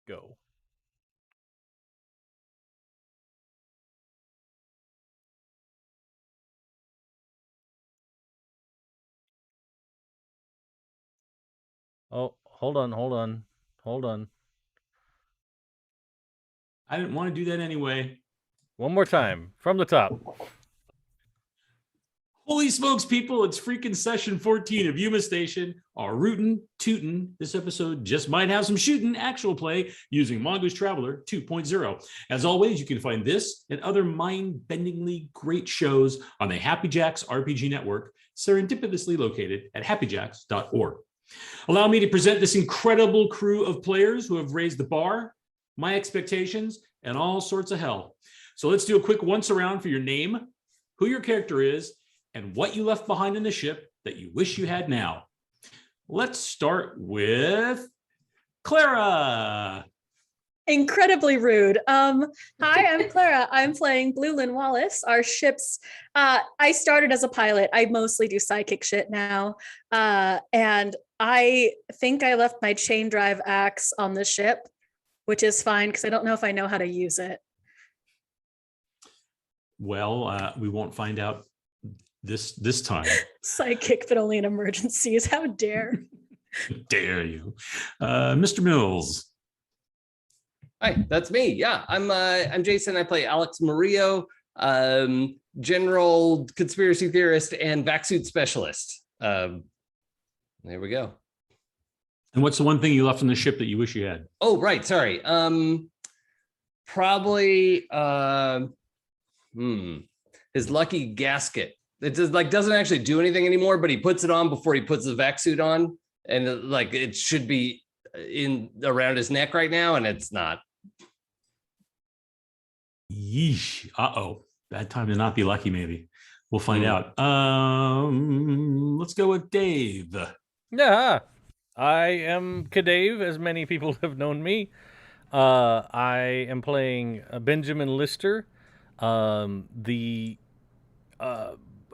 Go. Oh, hold on. I didn't want to do that anyway. One more time from the top. Holy smokes, people, it's freaking session 14 of Yuma Station. Our rootin', tootin'. This episode just might have some shootin' actual play using Mongoose Traveler 2.0. As always, you can find this and other mind-bendingly great shows on the Happy Jacks RPG Network, serendipitously located at happyjacks.org. Allow me to present this incredible crew of players who have raised the bar, my expectations, and all sorts of hell. So let's do a quick once around for your name, who your character is, and what you left behind in the ship that you wish you had now. Let's start with Clara. Incredibly rude. Hi, I'm Clara. I'm playing Blue Lynn Wallace. Our ship's I started as a pilot. I mostly do psychic shit now. And I think I left my chain drive axe on the ship, which is fine because I don't know if I know how to use it. Well, we won't find out this time. Psychic, but only in emergencies. How dare. Dare you. Mr. Mills. Hi, that's me. Yeah, I'm Jason. I play Alex Murillo, general conspiracy theorist and vac-suit specialist. There we go. And what's the one thing you left on the ship that you wish you had? Oh, right. Sorry. Probably his lucky gasket. It just doesn't actually do anything anymore, but he puts it on before he puts the vac-suit on, and it should be in around his neck right now, and it's not. Yeesh. Uh-oh. Bad time to not be lucky, maybe. We'll find out. Let's go with Dave. Yeah. I am CADave, as many people have known me. I am playing Benjamin Lister, the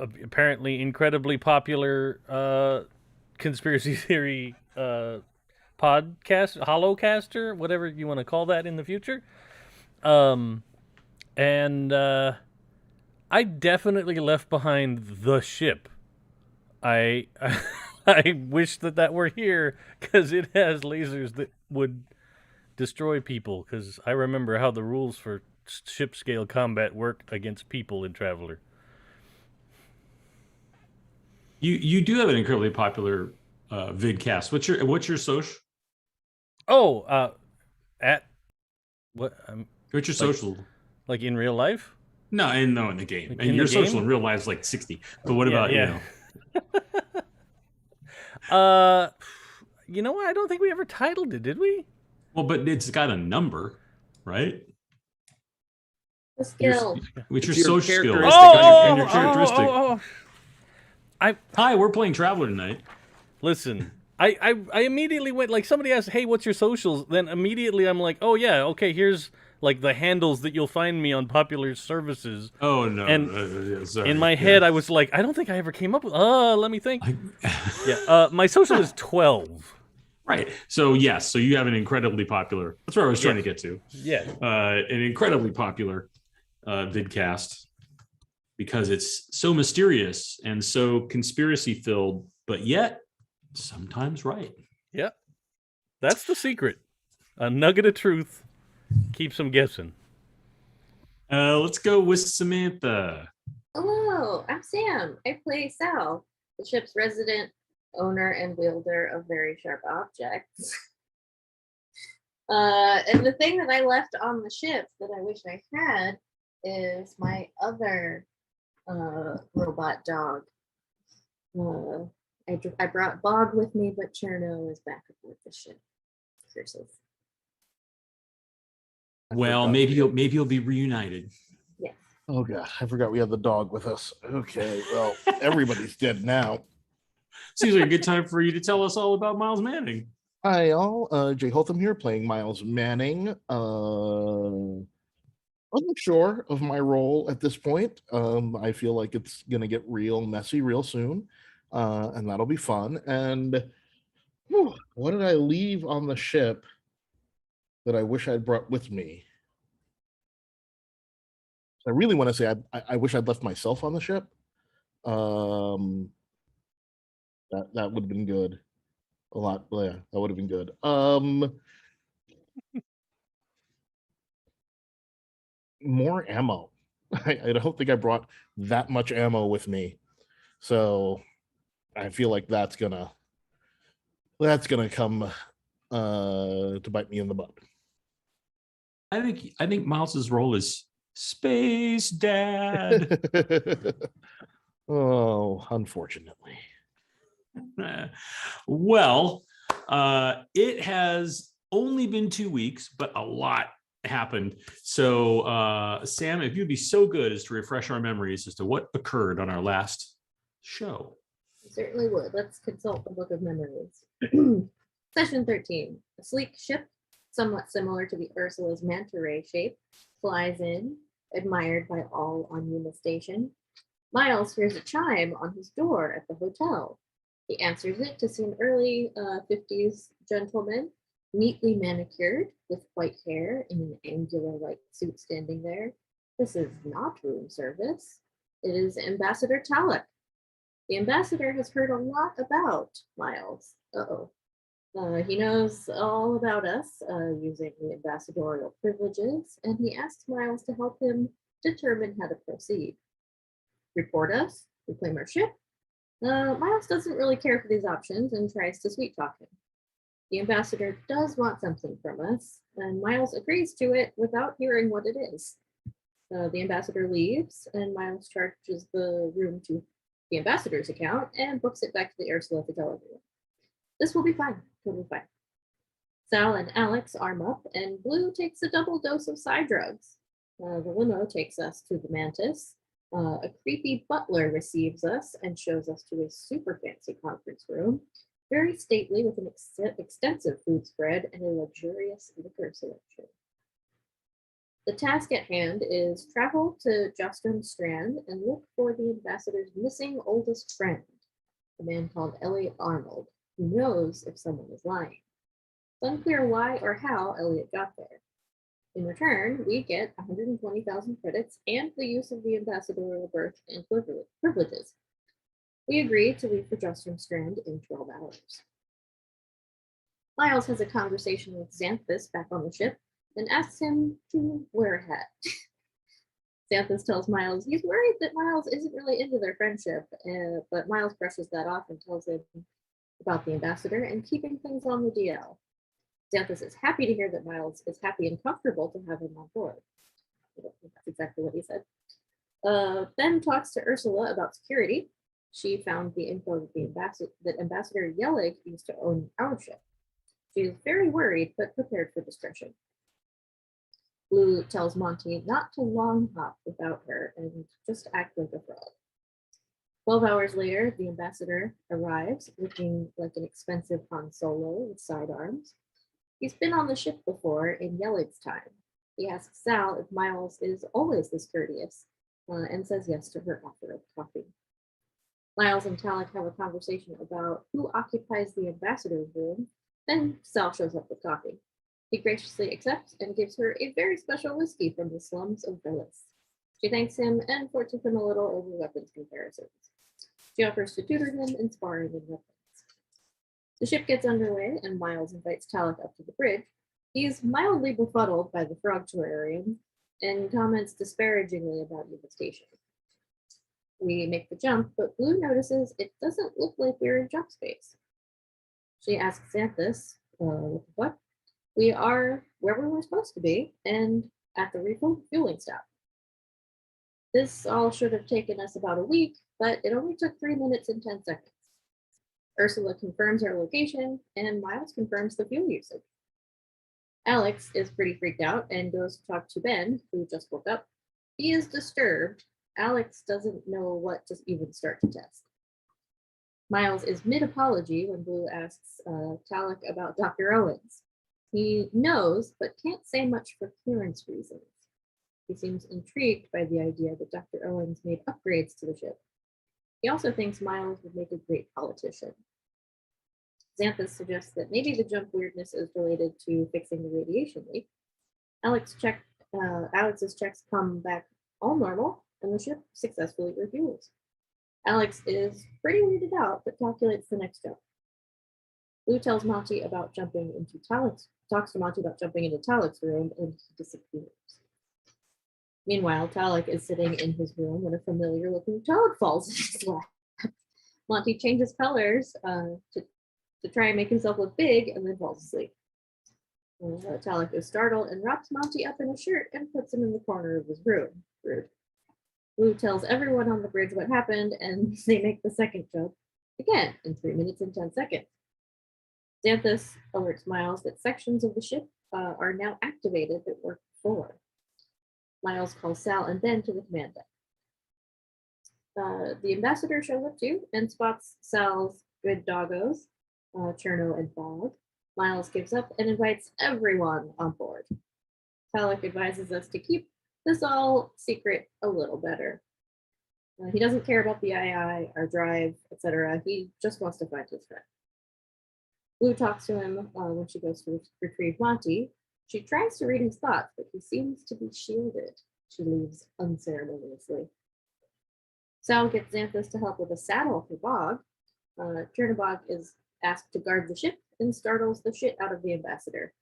apparently incredibly popular conspiracy theory podcast, holocaster, whatever you want to call that in the future. And I definitely left behind the ship. I wish that were here because it has lasers that would destroy people. Because I remember how the rules for ship scale combat work against people in Traveler. You do have an incredibly popular vidcast. What's your social? Oh, at what? What's your social? Like in real life? No, in the game. Like and your social in real life is like 60. But what about you know? You know what? I don't think we ever titled it, did we? Well, but it's got a number, right? The skill. Which your social skill and your characteristic. Hi, we're playing Traveler tonight. Listen, I immediately went, like, somebody asked, hey, what's your socials? Then immediately I'm like, oh yeah, okay, here's like the handles that you'll find me on popular services. Oh no. And in my head I was like, I don't think I ever came up with let me think. My social is 12. Right. So yes, so you have an incredibly popular, that's where I was trying to get to. Yeah. An incredibly popular vidcast because it's so mysterious and so conspiracy filled, but yet sometimes right. Yeah. That's the secret. A nugget of truth keeps them guessing. Let's go with Samantha. Hello, I'm Sam. I play Sal, the ship's resident owner and wielder of very sharp objects. And the thing that I left on the ship that I wish I had is my other robot dog. I brought Bog with me, but Cherno is back aboard the ship. Curses. Well, maybe you'll be reunited. Yes. Oh god, I forgot we had the dog with us. Okay, well, everybody's dead now. Seems like a good time for you to tell us all about Miles Manning. Hi all, Jay Holtham here playing Miles Manning. Unsure of my role at this point. I feel like it's gonna get real messy real soon, and that'll be fun. And what did I leave on the ship that I wish I'd brought with me. I really want to say I wish I'd left myself on the ship. That would have been good. A lot. Yeah, that would have been good. More ammo. I don't think I brought that much ammo with me, so I feel like that's gonna come to bite me in the butt. I think Miles's role is space dad. Oh, unfortunately. Well, it has only been 2 weeks, but a lot happened. So, Sam, if you'd be so good as to refresh our memories as to what occurred on our last show. I certainly would. Let's consult the Book of Memories. Session 13. A sleek ship, somewhat similar to the Ursula's manta ray shape, flies in, admired by all on Yuma Station. Miles hears a chime on his door at the hotel. He answers it to see an early 50s gentleman, neatly manicured with white hair in an angular-like suit standing there. This is not room service. It is Ambassador Talek. The ambassador has heard a lot about Miles. He knows all about us using the ambassadorial privileges, and he asks Miles to help him determine how to proceed. Report us, reclaim our ship. Miles doesn't really care for these options and tries to sweet talk him. The ambassador does want something from us, and Miles agrees to it without hearing what it is. The ambassador leaves, and Miles charges the room to the ambassador's account and books it back to the Ursula fidelity room. This will be fine, totally fine. Sal and Alex arm up, and Blue takes a double dose of psi drugs. The limo takes us to the Mantis. A creepy butler receives us and shows us to a super fancy conference room, very stately with an extensive food spread and a luxurious liquor selection. The task at hand is travel to Jostrom Strand and look for the ambassador's missing oldest friend, a man called Elliot Arnold, who knows if someone is lying. It's unclear why or how Elliot got there. In return, we get 120,000 credits and the use of the ambassadorial berth and privileges. We agree to leave for Jostrom Strand in 12 hours. Miles has a conversation with Xanthus back on the ship and asks him to wear a hat. Xanthus tells Miles he's worried that Miles isn't really into their friendship, but Miles brushes that off and tells him about the ambassador and keeping things on the DL. Xanthus is happy to hear that Miles is happy and comfortable to have him on board. I don't think that's exactly what he said. Ben talks to Ursula about security. She found the info that Ambassador Yelig used to own our ship. She is very worried, but prepared for discretion. Blue tells Monty not to long hop without her and just act like a frog. 12 hours later, the ambassador arrives looking like an expensive Han Solo with sidearms. He's been on the ship before in Yelig's time. He asks Sal if Miles is always this courteous and says yes to her offer of coffee. Miles and Talek have a conversation about who occupies the ambassador's room. Then Sal shows up with coffee. He graciously accepts and gives her a very special whiskey from the slums of Velis. She thanks him and forces him a little over weapons comparisons. She offers to tutor him in sparring and weapons. The ship gets underway and Miles invites Talek up to the bridge. He is mildly befuddled by the frog terrarium and comments disparagingly about Yuma Station. We make the jump, but Blue notices it doesn't look like we're in jump space. She asks Xanthus, what the fuck? We are where we were supposed to be and at the refueling stop. This all should have taken us about a week, but it only took 3 minutes and 10 seconds. Ursula confirms our location and Miles confirms the fuel usage. Alex is pretty freaked out and goes to talk to Ben, who just woke up. He is disturbed. Alex doesn't know what to even start to test. Miles is mid-apology when Blue asks Talek about Dr. Owens. He knows, but can't say much for clearance reasons. He seems intrigued by the idea that Dr. Owens made upgrades to the ship. He also thinks Miles would make a great politician. Xanthus suggests that maybe the jump weirdness is related to fixing the radiation leak. Alex's checks come back all normal, and the ship successfully refuels. Alex is pretty weirded out, but calculates the next jump. Blue tells Monty about jumping into Talik's, talks to Monty about jumping into Talik's room, and he disappears. Meanwhile, Talik is sitting in his room when a familiar-looking toad falls in his lap. Monty changes colors to try and make himself look big, and then falls asleep. Talik is startled and wraps Monty up in a shirt and puts him in the corner of his room. Rude. Blue tells everyone on the bridge what happened, and they make the second jump again in 3 minutes and 10 seconds. Xanthus alerts Miles that sections of the ship are now activated that weren't before. Miles calls Sal and Ben to the command deck. The ambassador shows up too and spots Sal's good doggos, Cherno and Fog. Miles gives up and invites everyone on board. Talik advises us to keep this all secret a little better. He doesn't care about the II, our drive, etc. He just wants to find his friend. Blue talks to him when she goes to retrieve Monty. She tries to read his thoughts, but he seems to be shielded. She leaves unceremoniously. Sal gets Xanthus to help with a saddle for Bog. Chernobog is asked to guard the ship and startles the shit out of the ambassador.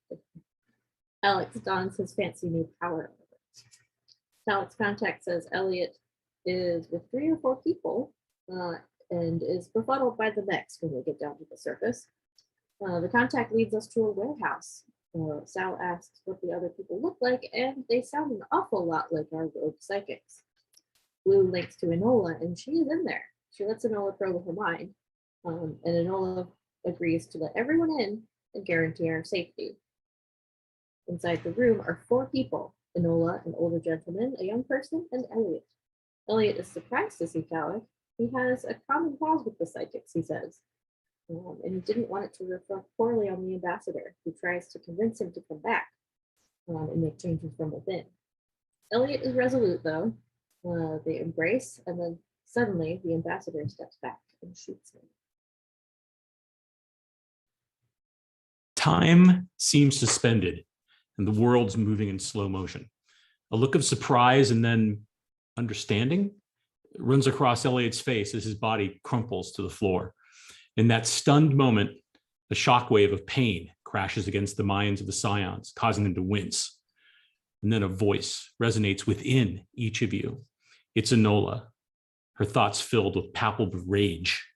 Alex dons his fancy new power armor. Talik's contact says Elliot is with 3 or 4 people and is befuddled by the mechs when they get down to the surface. The contact leads us to a warehouse. Sal asks what the other people look like, and they sound an awful lot like our rogue psychics. Blue links to Enola, and she is in there. She lets Enola probe her mind, and Enola agrees to let everyone in and guarantee our safety. Inside the room are 4 people: Enola, an older gentleman, a young person, and Elliot. Elliot is surprised to see Talik. He has a common cause with the psychics, he says, and he didn't want it to reflect poorly on the ambassador, who tries to convince him to come back and make changes from within. Elliot is resolute, though. They embrace, and then suddenly the ambassador steps back and shoots him. Time seems suspended, and the world's moving in slow motion. A look of surprise and then understanding runs across Elliot's face as his body crumples to the floor. In that stunned moment, a shockwave of pain crashes against the minds of the Scions, causing them to wince. And then a voice resonates within each of you. It's Enola, her thoughts filled with palpable rage.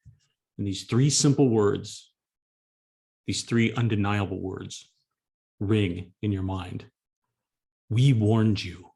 And these 3 simple words, these 3 undeniable words, ring in your mind. We warned you.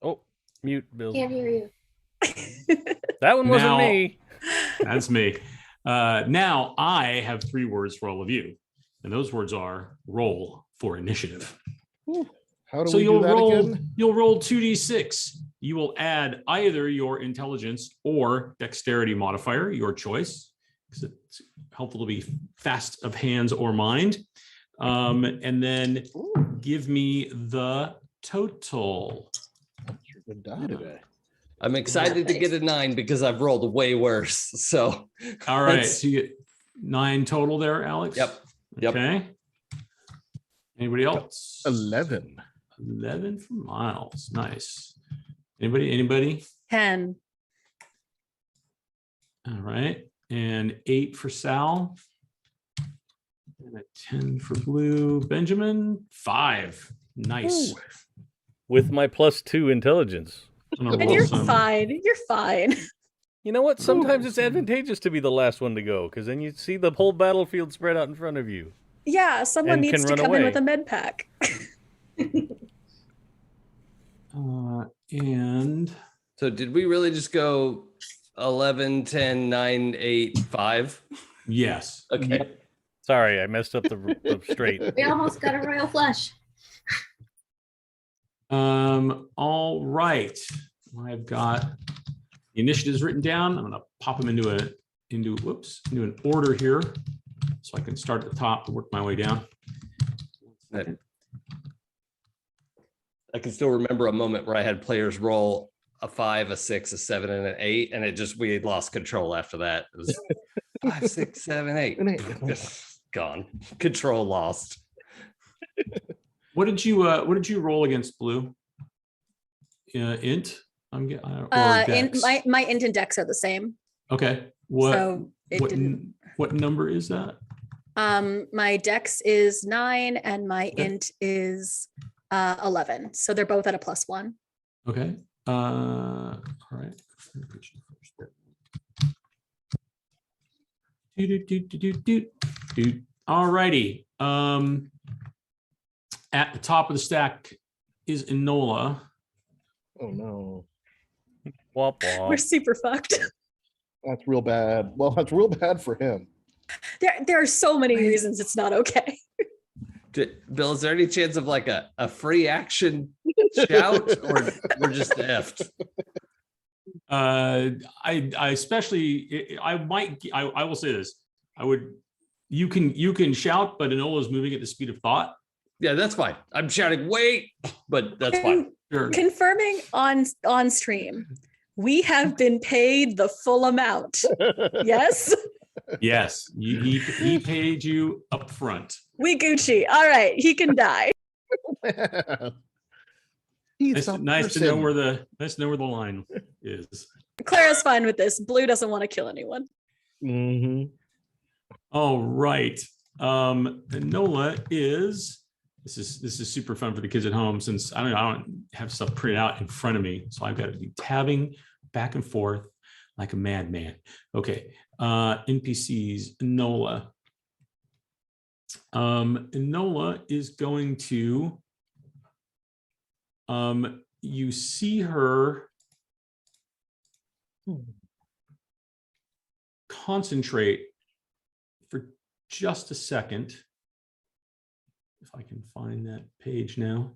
Oh, mute, Bill. Can't hear you. That one wasn't Now- me. That's me. Now I have 3 words for all of you. And those words are roll for initiative. How do So we do you'll that roll, again? you'll roll 2d6. You will add either your intelligence or dexterity modifier, your choice, because it's helpful to be fast of hands or mind. And then give me the total. You're good die today. I'm excited to get a 9 because I've rolled way worse. So All right, That's- so you get 9 total there, Alex? Yep. Yep. Okay. Anybody else? 11. 11 for Miles. Nice. Anybody? 10. All right. And 8 for Sal. And a 10 for Blue. Benjamin, 5. Nice. Ooh. With my +2 intelligence. I'm gonna And roll you're some. fine. You're fine. You know what? Sometimes it's advantageous to be the last one to go, because then you see the whole battlefield spread out in front of you. Yeah, someone And needs can to run come in with away. a med pack. And So did we really just go 11, 10, 9, 8, 5? yes. Okay. Sorry, I messed up the straight. We almost got a royal flush. All right. I've got the initiatives written down. I'm gonna pop them into an order here, so I can start at the top and work my way down. I can still remember a moment where I had players roll a 5, a 6, a 7, and an 8, and we had lost control after that. It was 5, 6, 7, 8. Gone. Control lost. What did you roll against Blue? Int. Or Dex? My int and dex are the same. Okay. What So it didn't. what number is that? My dex is 9 and my int is 11. So they're both at a +1. Okay. All right. All righty. At the top of the stack is Enola. Oh no. Womp We're womp. super fucked. That's real bad. Well, that's real bad for him. There are so many reasons it's not okay. Bill, is there any chance of like a free action shout, or we're just effed? I especially I will say this. You can shout, but Enola's moving at the speed of thought. Yeah, that's fine. I'm shouting, wait, but that's fine. Sure. Confirming on stream, we have been paid the full amount. Yes, Yes, he paid you up front. we Gucci. All right, he can die. He's Nice to know where the line is. Clara's fine with this. Blue doesn't want to kill anyone. Mm-hmm. All right. Enola is this is super fun for the kids at home, since I don't have stuff printed out in front of me, so I've got to be tabbing back and forth like a madman. Okay. NPCs, Enola. Enola is going to you see her concentrate for just a second. If I can find that page now.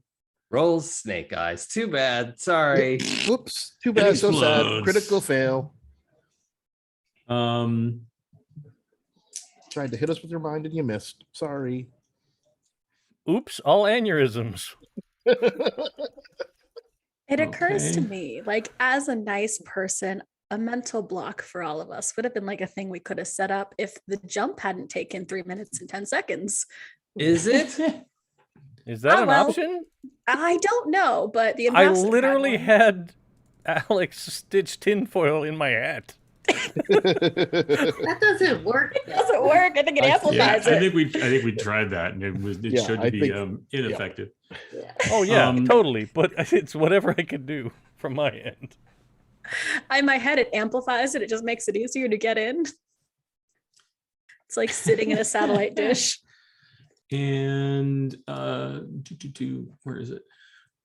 Rolls snake eyes. Too bad. Sorry. Whoops. Too bad. So sad. explodes. Critical fail. Um, Tried to hit us with your mind and you missed. Sorry. Oops, all aneurysms. It occurs to Okay. me, like, as a nice person, a mental block for all of us would have been like a thing we could have set up if the jump hadn't taken 3 minutes and 10 seconds. Is it? Is that Oh, an well. option? I don't know, but the I ambassador literally had had Alex stitch tinfoil in my hat. That doesn't work. It doesn't work. I think it I- amplifies I it. think we tried that, and it Yeah, showed I to be think- ineffective. Yeah. Oh yeah, Um, totally. But it's whatever I could do from my end. In my head, it amplifies it. It just makes it easier to get in. It's like sitting in a satellite dish. And where is it?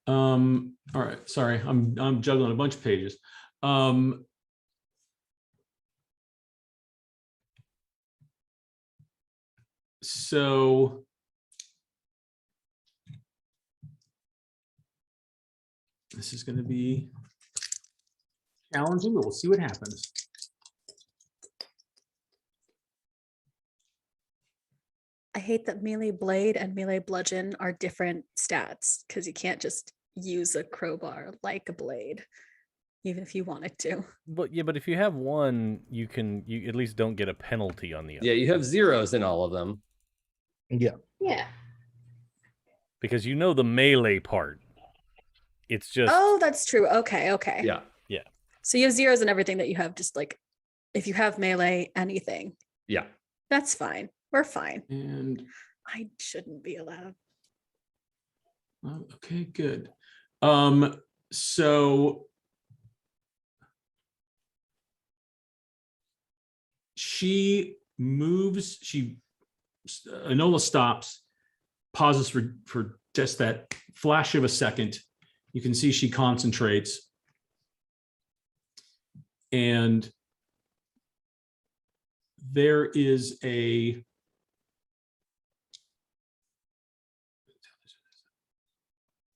All right, sorry, I'm juggling a bunch of pages. So this is going to be challenging, but we'll see what happens. I hate that melee blade and melee bludgeon are different stats because you can't just use a crowbar like a blade. even if you wanted to. But yeah, but if you have one, you at least don't get a penalty on the other. Yeah, you have zeros in all of them. Yeah. Yeah. Because you know the melee part. It's just Oh, that's true. Okay. Yeah. So you have zeros and everything that you have, just like if you have melee anything. Yeah. That's fine. We're fine. And I shouldn't be allowed. okay, good. So she moves, Enola stops, pauses for just that flash of a second. You can see she concentrates. And there is a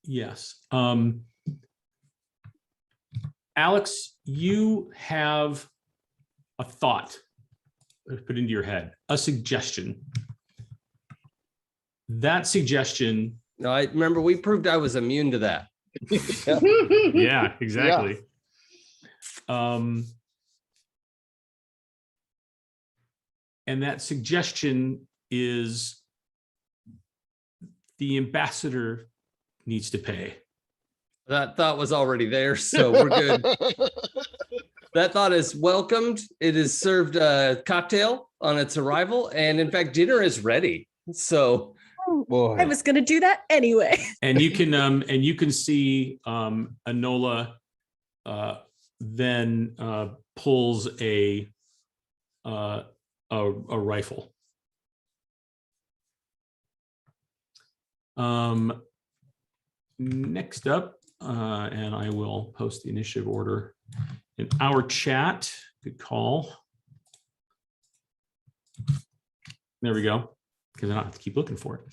yes. Alex, you have a thought put into your head, a suggestion. That suggestion. No, I remember we proved I was immune to that. Yeah, exactly. And that suggestion is the ambassador needs to pay. That thought was already there, so we're good. That thought is welcomed. It is served a cocktail on its arrival, and in fact, dinner is ready. So, Boy. I was gonna do that anyway. And you can see Enola then pulls a rifle. Next up, and I will post the initiative order in our chat. Good call. There we go, because I don't have to keep looking for it.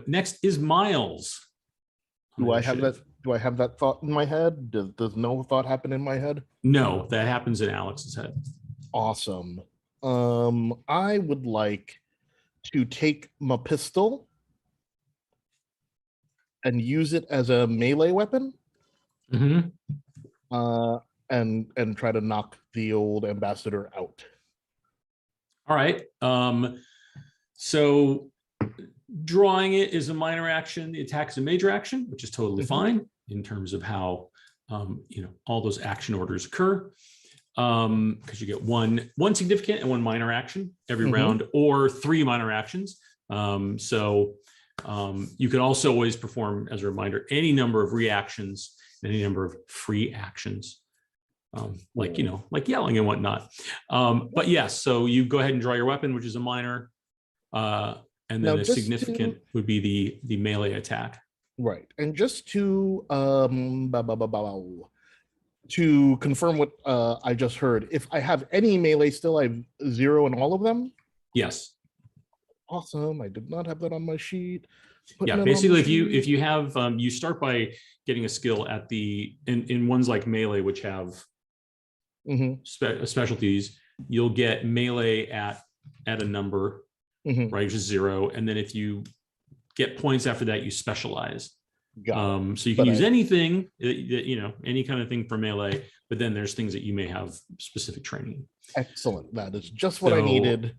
Next is Miles. Do I have that thought in my head? Does no thought happen in my head? No, that happens in Alex's head. Awesome. I would like to take my pistol and use it as a melee weapon. Mm-hmm. And try to knock the old ambassador out. All right. So drawing it is a minor action. The attack is a major action, which is totally fine in terms of how all those action orders occur. Because you get one significant and one minor action every round, or 3 minor actions. So you can also always perform, as a reminder, any number of reactions, any number of free actions. Like yelling and whatnot. But yes, so you go ahead and draw your weapon, which is a minor, and then Now, a significant would be the melee attack. Right. And just to to confirm what I just heard, if I have any melee still, I have 0 in all of them? Yes. Awesome. I did not have that on my sheet. Yeah, basically if you have you start by getting a skill at in ones like melee, which have specialties, you'll get melee at a number, right, which is 0, and then if you get points after that, you specialize. So you can use anything that any kind of thing for melee, but then there's things that you may have specific training. Excellent. That is just what I needed.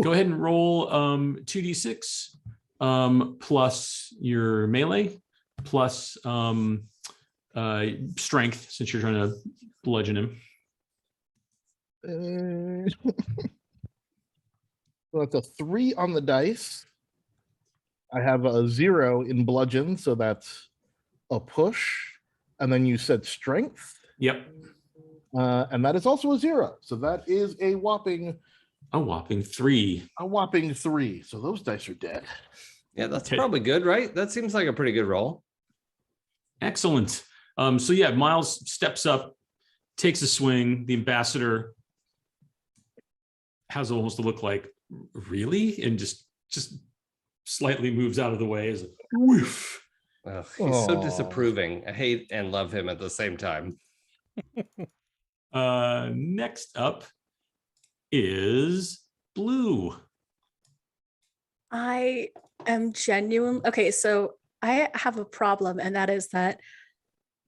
Go ahead and roll 2d6 plus your melee plus strength, since you're trying to bludgeon him. So that's a 3 on the dice. I have a 0 in bludgeon, so that's a push. And then you said strength. Yep. And that is also a 0. So that is a whopping 3. A whopping 3. So those dice are dead. Yeah, that's probably good, right? That seems like a pretty good roll. Excellent. So yeah, Miles steps up, takes a swing. The ambassador has almost a look like, really? And just slightly moves out of the way as a woof. Oh, he's so disapproving. I hate and love him at the same time. Next up is Blue. I am genuine. Okay, so I have a problem, and that is that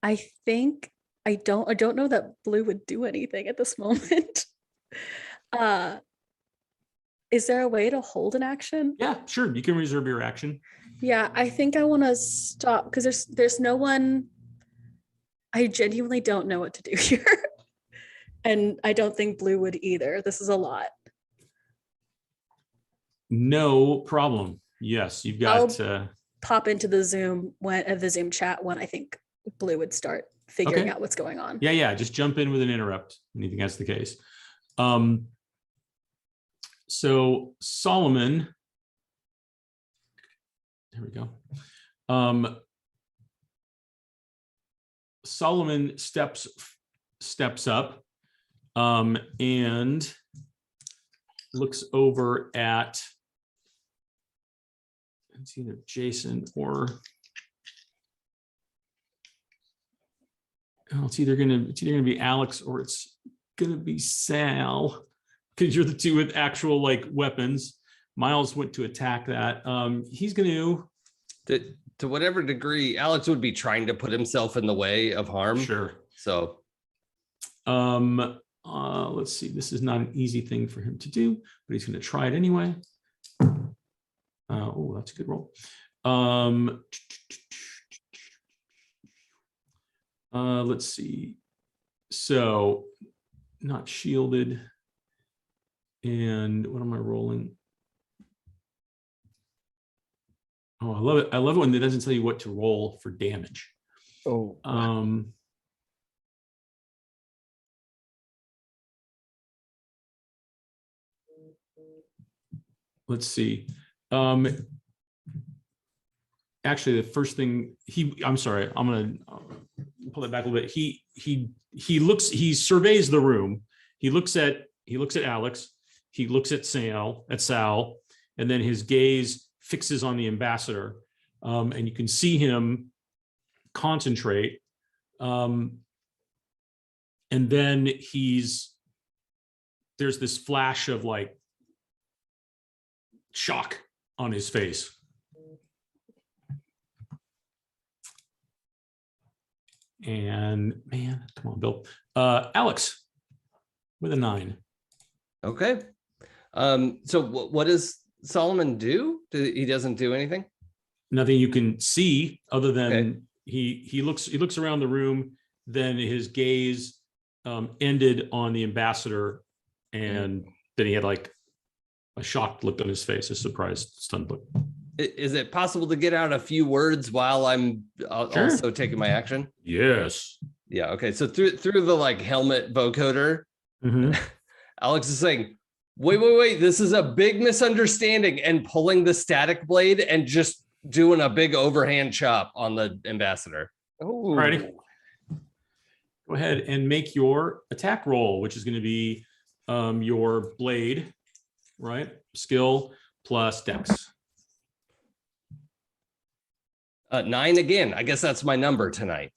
I think I don't know that Blue would do anything at this moment. Is there a way to hold an action? Yeah, sure. You can reserve your action. Yeah, I think I want to stop because there's no one. I genuinely don't know what to do here. And I don't think Blue would either. This is a lot. No problem. Yes, you've got. Pop into the Zoom the Zoom chat when I think Blue would start figuring Okay. out what's going on. Yeah. Just jump in with an interrupt when you think that's the case. So Solomon. There we go. Solomon steps up and looks over at, it's either Jason or it's either gonna be Alex or it's gonna be Sal, because you're the two with actual like weapons. Miles went to attack that. He's gonna To whatever degree, Alex would be trying to put himself in the way of harm. sure. So let's see. This is not an easy thing for him to do, but he's going to try it anyway. Oh, that's a good roll. Let's see. So not shielded. And what am I rolling? Oh, I love it. I love it when it doesn't tell you what to roll for damage. Oh, Let's see. Actually, the first thing I'm sorry, I'm gonna pull that back a little bit. He surveys the room. He looks at Alex. He looks at Sal, and then his gaze fixes on the ambassador, and you can see him concentrate. And then there's this flash of like shock on his face. And man, come on, Bill. Alex with a 9. okay. So what does Solomon do? He doesn't do anything? Nothing you can see other than Okay. he looks around the room. Then his gaze ended on the ambassador, and then he had like a shocked look on his face, a surprised, stunned look. Is it possible to get out a few words while I'm Sure. also taking my action? Yes. Yeah. Okay. So through the like helmet vocoder, Mhm. Alex is saying, wait, this is a big misunderstanding, and pulling the static blade and just doing a big overhand chop on the ambassador. oh, Alrighty. Go ahead and make your attack roll, which is going to be your blade, right? Skill plus dex. 9 again. I guess that's my number tonight.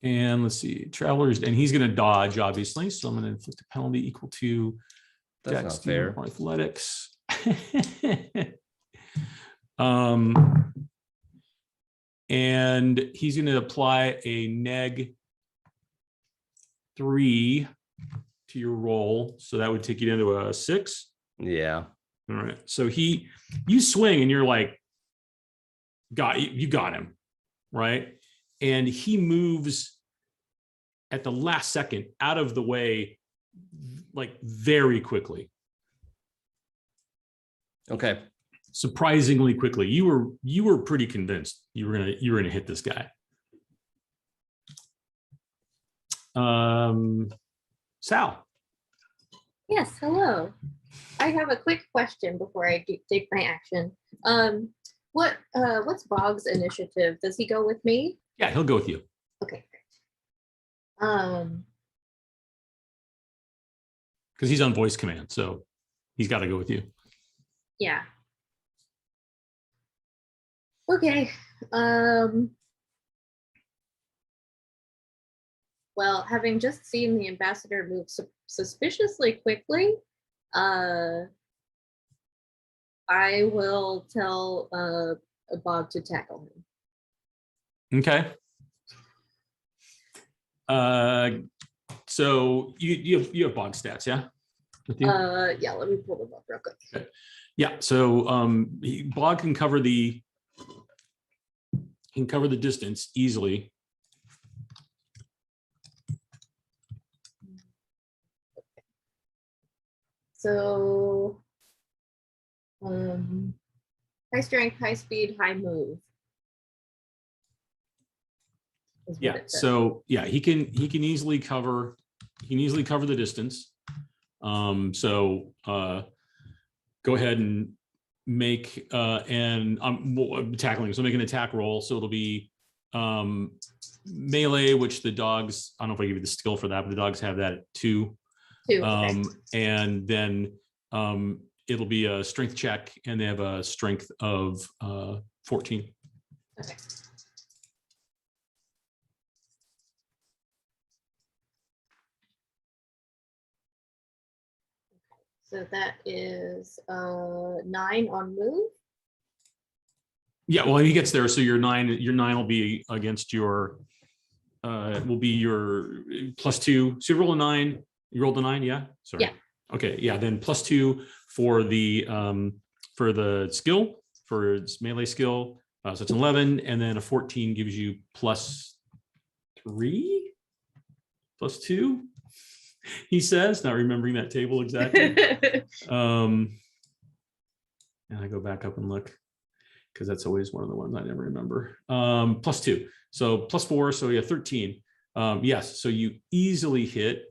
And let's see, travelers, and he's going to dodge, obviously. So I'm going to inflict a penalty equal to That's dex not fair. or athletics. And he's going to apply a neg 3 to your roll. So that would take you down to a 6. Yeah. All right. So you swing and you're like, you got him, right? And he moves at the last second out of the way, like very quickly. Okay. Surprisingly quickly. You were pretty convinced you were gonna hit this guy. Sal. Yes, hello. I have a quick question before I take my action. What's Bog's initiative? Does he go with me? Yeah, he'll go with you. Okay, great. Because he's on voice command, so he's got to go with you. Yeah. Okay. Well, having just seen the ambassador move suspiciously quickly, I will tell Bob to tackle him. Okay. So you have bog stats, yeah? With you? Yeah, let me pull them up real quick. Okay. Yeah, so bog can cover the distance easily. So high strength, high speed, high move. is what Yeah, it says. so yeah, he can easily cover the distance. So go ahead and make and I'm tackling, so make an attack roll. So it'll be melee, which the dogs, I don't know if I give you the skill for that, but the dogs have that at 2. Okay. And then it'll be a strength check, and they have a strength of 14. Okay. So that is 9 on move. Yeah, well, he gets there, so your 9 will be against your will be your +2. So you roll a 9. You rolled a 9, yeah? Sorry. Yeah. Okay, yeah, then +2 for the skill, for its melee skill. So it's 11, and then a 14 gives you +3, +2. He says, not remembering that table exactly. And I go back up and look, because that's always one of the ones I never remember. +2, so +4, so yeah, 13. Yes, so you easily hit.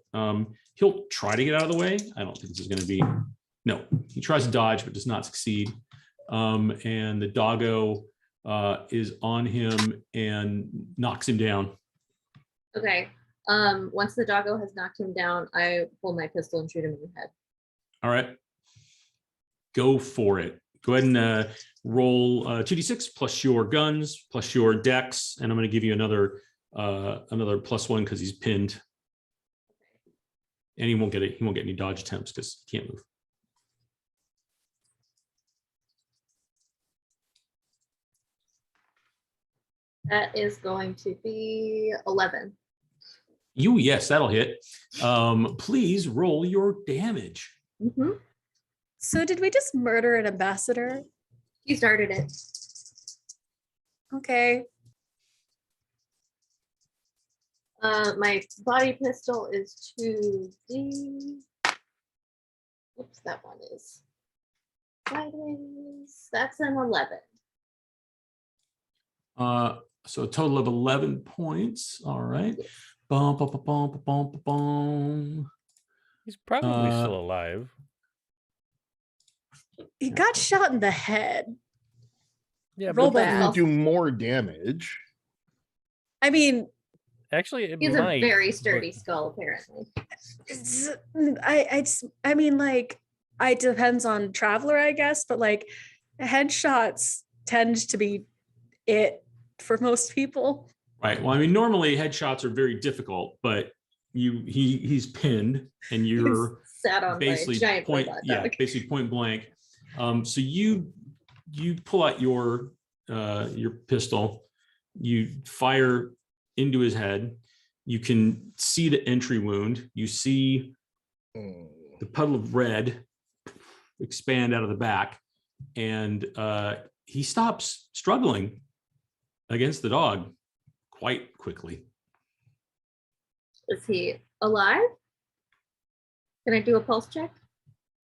He'll try to get out of the way. I don't think this is going to be. No, he tries to dodge, but does not succeed. And the doggo is on him and knocks him down. Okay. Once the doggo has knocked him down, I pull my pistol and shoot him in the head. All right. Go for it. Go ahead and roll 2d6 plus your guns plus your dex, and I'm going to give you another +1 because he's pinned, and he won't get it. He won't get any dodge attempts because he can't move. That is going to be 11. Yes, that'll hit. Please roll your damage. Mm-hmm. So did we just murder an ambassador? He started it. Okay. My body pistol is 2D. Oops, that one is sideways. That's an 11. So a total of 11 points. All right. Bum, bum, bum, bum, bum, bum, bum. He's probably still alive. He got shot in the head. Yeah, Roll but back. Doesn't do more damage. I mean, actually, it He's might. a very sturdy skull, apparently. I mean, like, it depends on Traveler, I guess, but like headshots tend to be it for most people. Right. Well, I mean, normally headshots are very difficult, but he's pinned, and you're Sat on basically by a giant point robot yeah dog. basically point blank. So you pull out your pistol, you fire into his head. You can see the entry wound. You see the puddle of red expand out of the back, and he stops struggling against the dog quite quickly. Is he alive? Can I do a pulse check?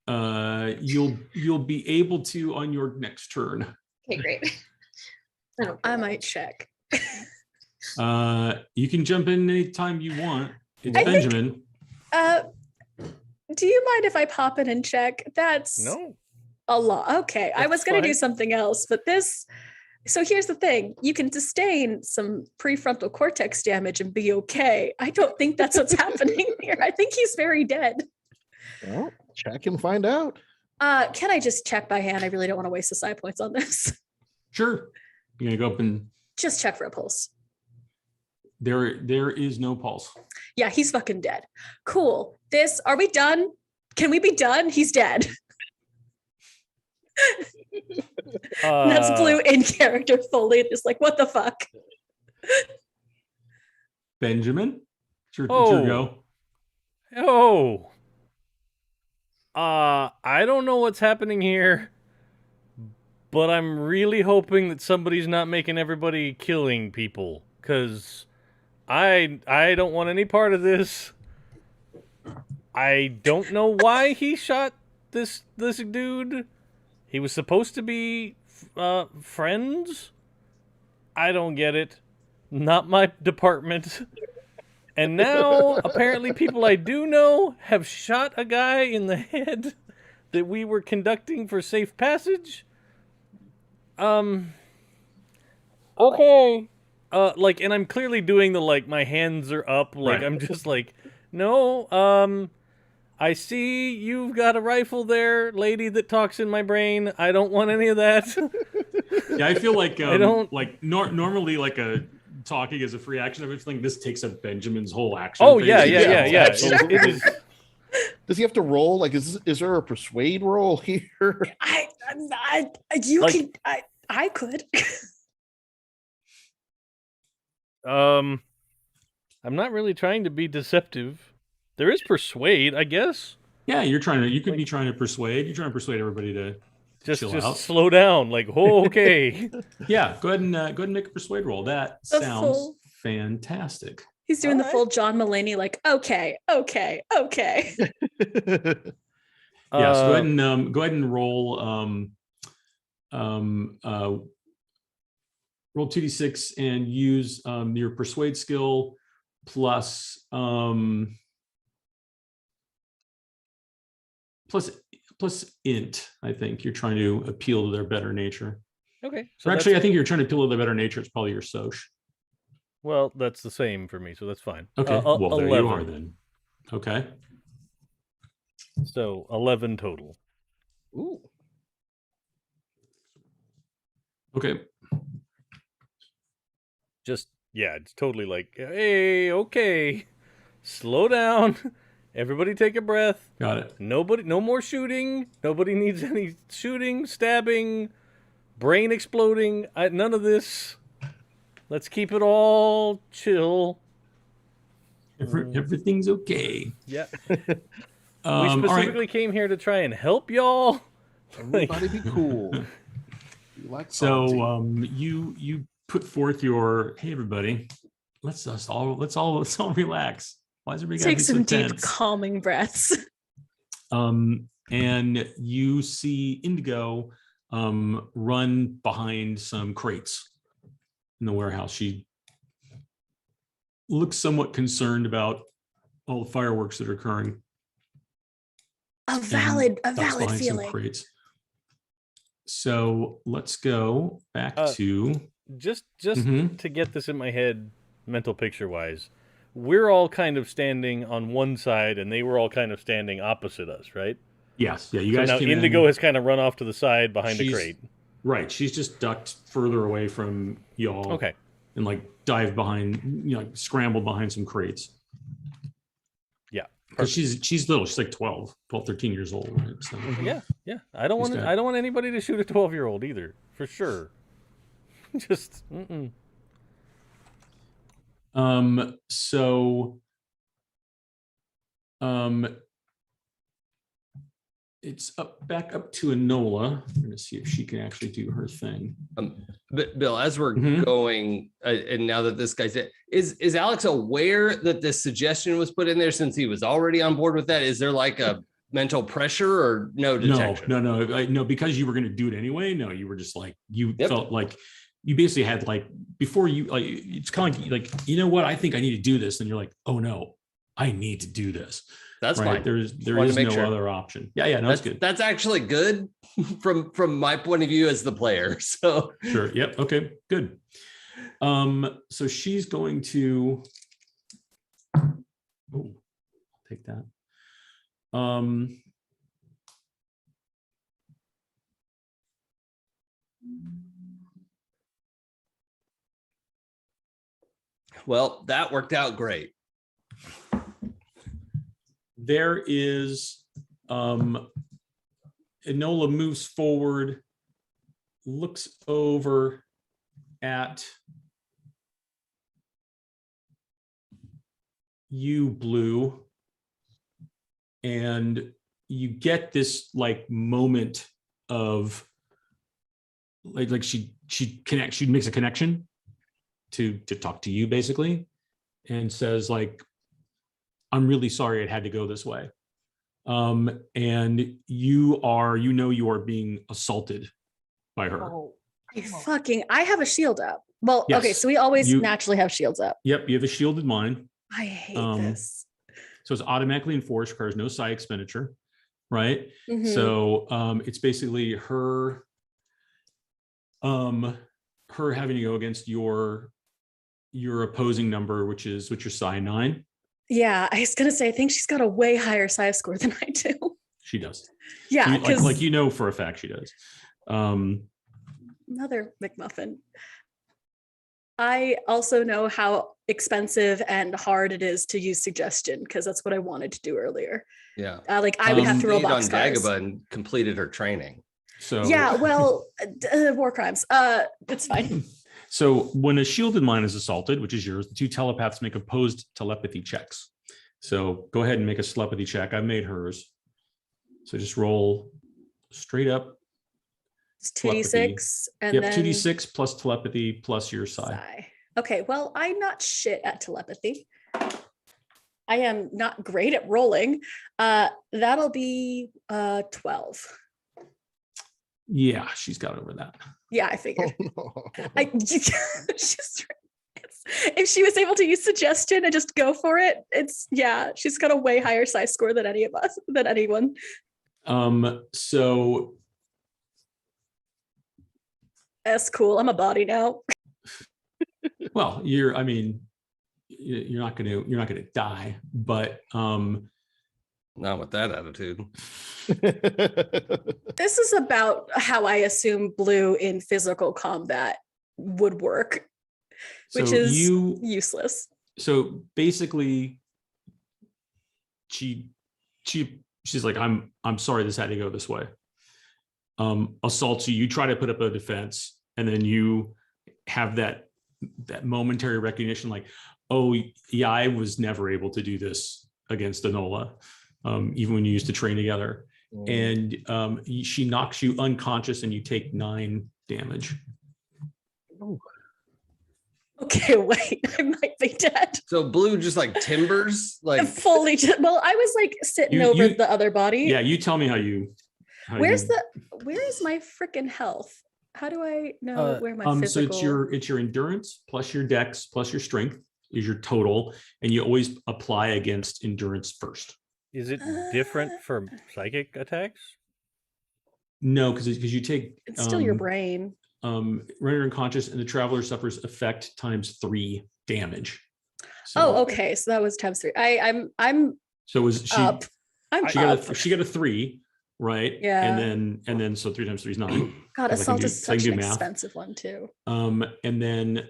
You'll be able to on your next turn. Okay, great. I might check. You can jump in anytime you want. It's I think- Benjamin. Do you mind if I pop in and check? That's No. a lot. Okay, I That's was going to do fine. something else, but this. So here's the thing: you can sustain some prefrontal cortex damage and be okay. I don't think that's what's happening here. I think he's very dead. Well, check and find out. Can I just check by hand? I really don't want to waste the side points on this. Sure. You're gonna go up and Just check for a pulse. there is no pulse. Yeah, he's fucking dead. Cool. Are we done? Can we be done? He's dead. That's Blue in character fully. Just like, what the fuck? Benjamin, It's your Oh. go. Oh. I don't know what's happening here, but I'm really hoping that somebody's not making everybody killing people, because I don't want any part of this. I don't know why he shot this dude. He was supposed to be friends. I don't get it. Not my department. And now, apparently, people I do know have shot a guy in the head that we were conducting for safe passage. Okay. And I'm clearly doing the, like, my hands are up. Like, Right. I'm just like, no, I see you've got a rifle there, lady that talks in my brain. I don't want any of that. Yeah, I feel like I don't- like normally like a talking is a free action of everything. This takes up Benjamin's whole action. Oh, phase. yeah. absolutely. It is. Does he have to roll? Like, is there a persuade roll here? I could. I'm not really trying to be deceptive. There is persuade, I guess. Yeah, you could be trying to persuade. You're trying to persuade everybody to Just chill out. slow down. Like, oh, okay. Yeah, go ahead and make a persuade roll. That The sounds full- fantastic. He's doing the Alright. full John Mulaney, like, okay. Yeah, so go ahead and roll roll 2d6 and use your persuade skill plus int. I think you're trying to appeal to their better nature. Okay. Or actually, I think you're trying to appeal to their better nature. It's probably your soch. Well, that's the same for me, so that's fine. Okay, well, there 11. you are then. Okay. So 11 total. Ooh. Okay. Just, yeah, it's totally like, hey, okay, slow down. Everybody take a breath. Got it. No more shooting. Nobody needs any shooting, stabbing, brain exploding. None of this. Let's keep it all chill. Everything's okay. Yeah. We We specifically came here to try and help y'all. Everybody be cool. You like So Fonzie. you put forth your, hey everybody, let's all relax. Why is everybody gotta Take be so some deep, tense? calming breaths. And you see Indigo run behind some crates in the warehouse. She looks somewhat concerned about all the fireworks that are occurring. A valid ducks behind some feeling. crates. So let's go back to Just Mhm. to get this in my head, mental picture wise, we're all kind of standing on one side, and they were all kind of standing opposite us, right? yes, yeah. You So guys now came Indigo in, has kind of run off to the side behind a She's- crate. right. She's just ducked further away from y'all. Okay. And like dived behind, like scrambled behind some crates. Yeah. Because she's little. She's like 12, 13 years old. Right? So, Yeah. I don't He's want got- I don't want anybody to shoot a 12-year-old either, for sure. Just So it's back up to Enola. I'm gonna see if she can actually do her thing. But Bill, as we're Mhm. going, and now that this guy's is Alex aware that this suggestion was put in there since he was already on board with that? Is there like a mental pressure or no detection? No, because you were gonna do it anyway. No, you were just like you Yep. felt like you basically had like before you like it's kind of like you know what, I think I need to do this, and you're like, oh no, I need to do this. That's right? fine. There Wanted to is make no sure. other option. Yeah, no, that's good. That's actually good from my point of view as the player. So Sure. Yep. Okay. Good. So she's going to. Oh, I'll take that. well, that worked out great. There is. Enola moves forward, looks over at you, Blue, and you get this like moment of like she makes a connection to talk to you basically, and says like, I'm really sorry it had to go this way. And you are being assaulted by her. I have a shield up. Well, Yes, okay, so we always you- naturally have shields up. Yep, you have a shielded mine. I hate this. So it's automatically enforced, requires no psi expenditure, right? Mhm. So it's basically her having to go against your opposing number, which is your psi 9. Yeah, I was gonna say, I think she's got a way higher size score than I do. She does. Yeah, like for a fact she does. Another McMuffin. I also know how expensive and hard it is to use suggestion, because that's what I wanted to do earlier. Yeah. Like I would have to roll Stayed on boxcars. Dagobah and completed her training. So Yeah, well, war crimes. It's fine. So when a shielded mine is assaulted, which is yours, the 2 telepaths make opposed telepathy checks. So go ahead and make a telepathy check. I made hers. So just roll straight up. It's 2d6 and Yep, then 2d6 plus telepathy plus your psi. psi. Okay, well, I'm not shit at telepathy. I am not great at rolling. That'll be 12. Yeah, she's got over that. Yeah, I figured. Oh, no. If she was able to use suggestion and just go for it, she's got a way higher size score than anyone. So That's cool. I'm a body now. well, you're not gonna die, but Not with that attitude. This is about how I assume Blue in physical combat would work, which so is useless. So basically she's like, I'm sorry this had to go this way. Assaults you try to put up a defense, and then you have that momentary recognition, like, oh yeah, I was never able to do this against Enola, even when you used to train together. And she knocks you unconscious and you take 9 damage. Okay, wait, I might be dead. So Blue just like timbers, like Fully. Well, I was like sitting You- over you- the other body. Yeah, you tell me how Where is my freaking health? How do I know where my so physical? it's your endurance plus your dex plus your strength is your total, and you always apply against endurance first. Is it different for psychic attacks? No, because you take It's still your brain. render unconscious, and the traveler suffers effect times 3 damage. Oh, okay. So that was times 3. I'm So was she? up. I'm She up. got a 3, right? Yeah. And then so 3 times 3 is 9. God, I can assault do- is I can such do an math. expensive one too. And then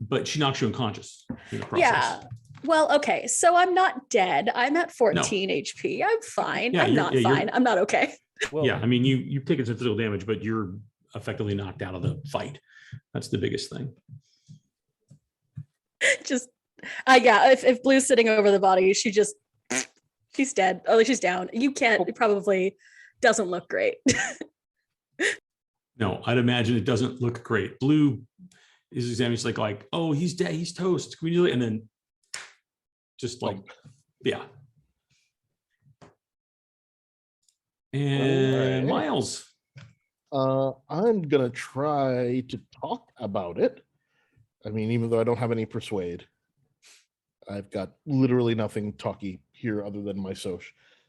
but she knocks you unconscious in the process. Yeah. Well, okay. So I'm not dead. I'm at 14 HP. I'm fine. Yeah, I'm not you're- fine. I'm not okay. Well, Yeah, I mean, you've taken some physical damage, but you're effectively knocked out of the fight. That's the biggest thing. Just yeah, if Blue's sitting over the body, she's dead. Oh, she's down. You can't, it probably doesn't look great. No, I'd imagine it doesn't look great. Blue is examining, like, oh, he's dead, he's toast. Can we do it? And then just like, yeah. And Alright. Miles. I'm gonna try to talk about it. I mean, even though I don't have any persuade, I've got literally nothing talky here other than my soch.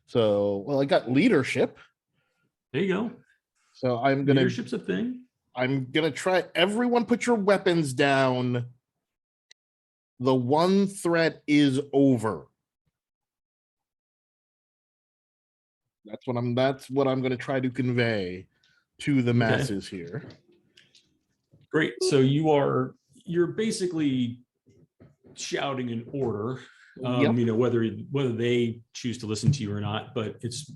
So, well, I got leadership. There you go. So I'm gonna Leadership's a thing. try. Everyone, put your weapons down. The one threat is over. That's what I'm going to try to convey to the masses here. Great. So you're basically shouting an order, Yep. whether they choose to listen to you or not, but it's,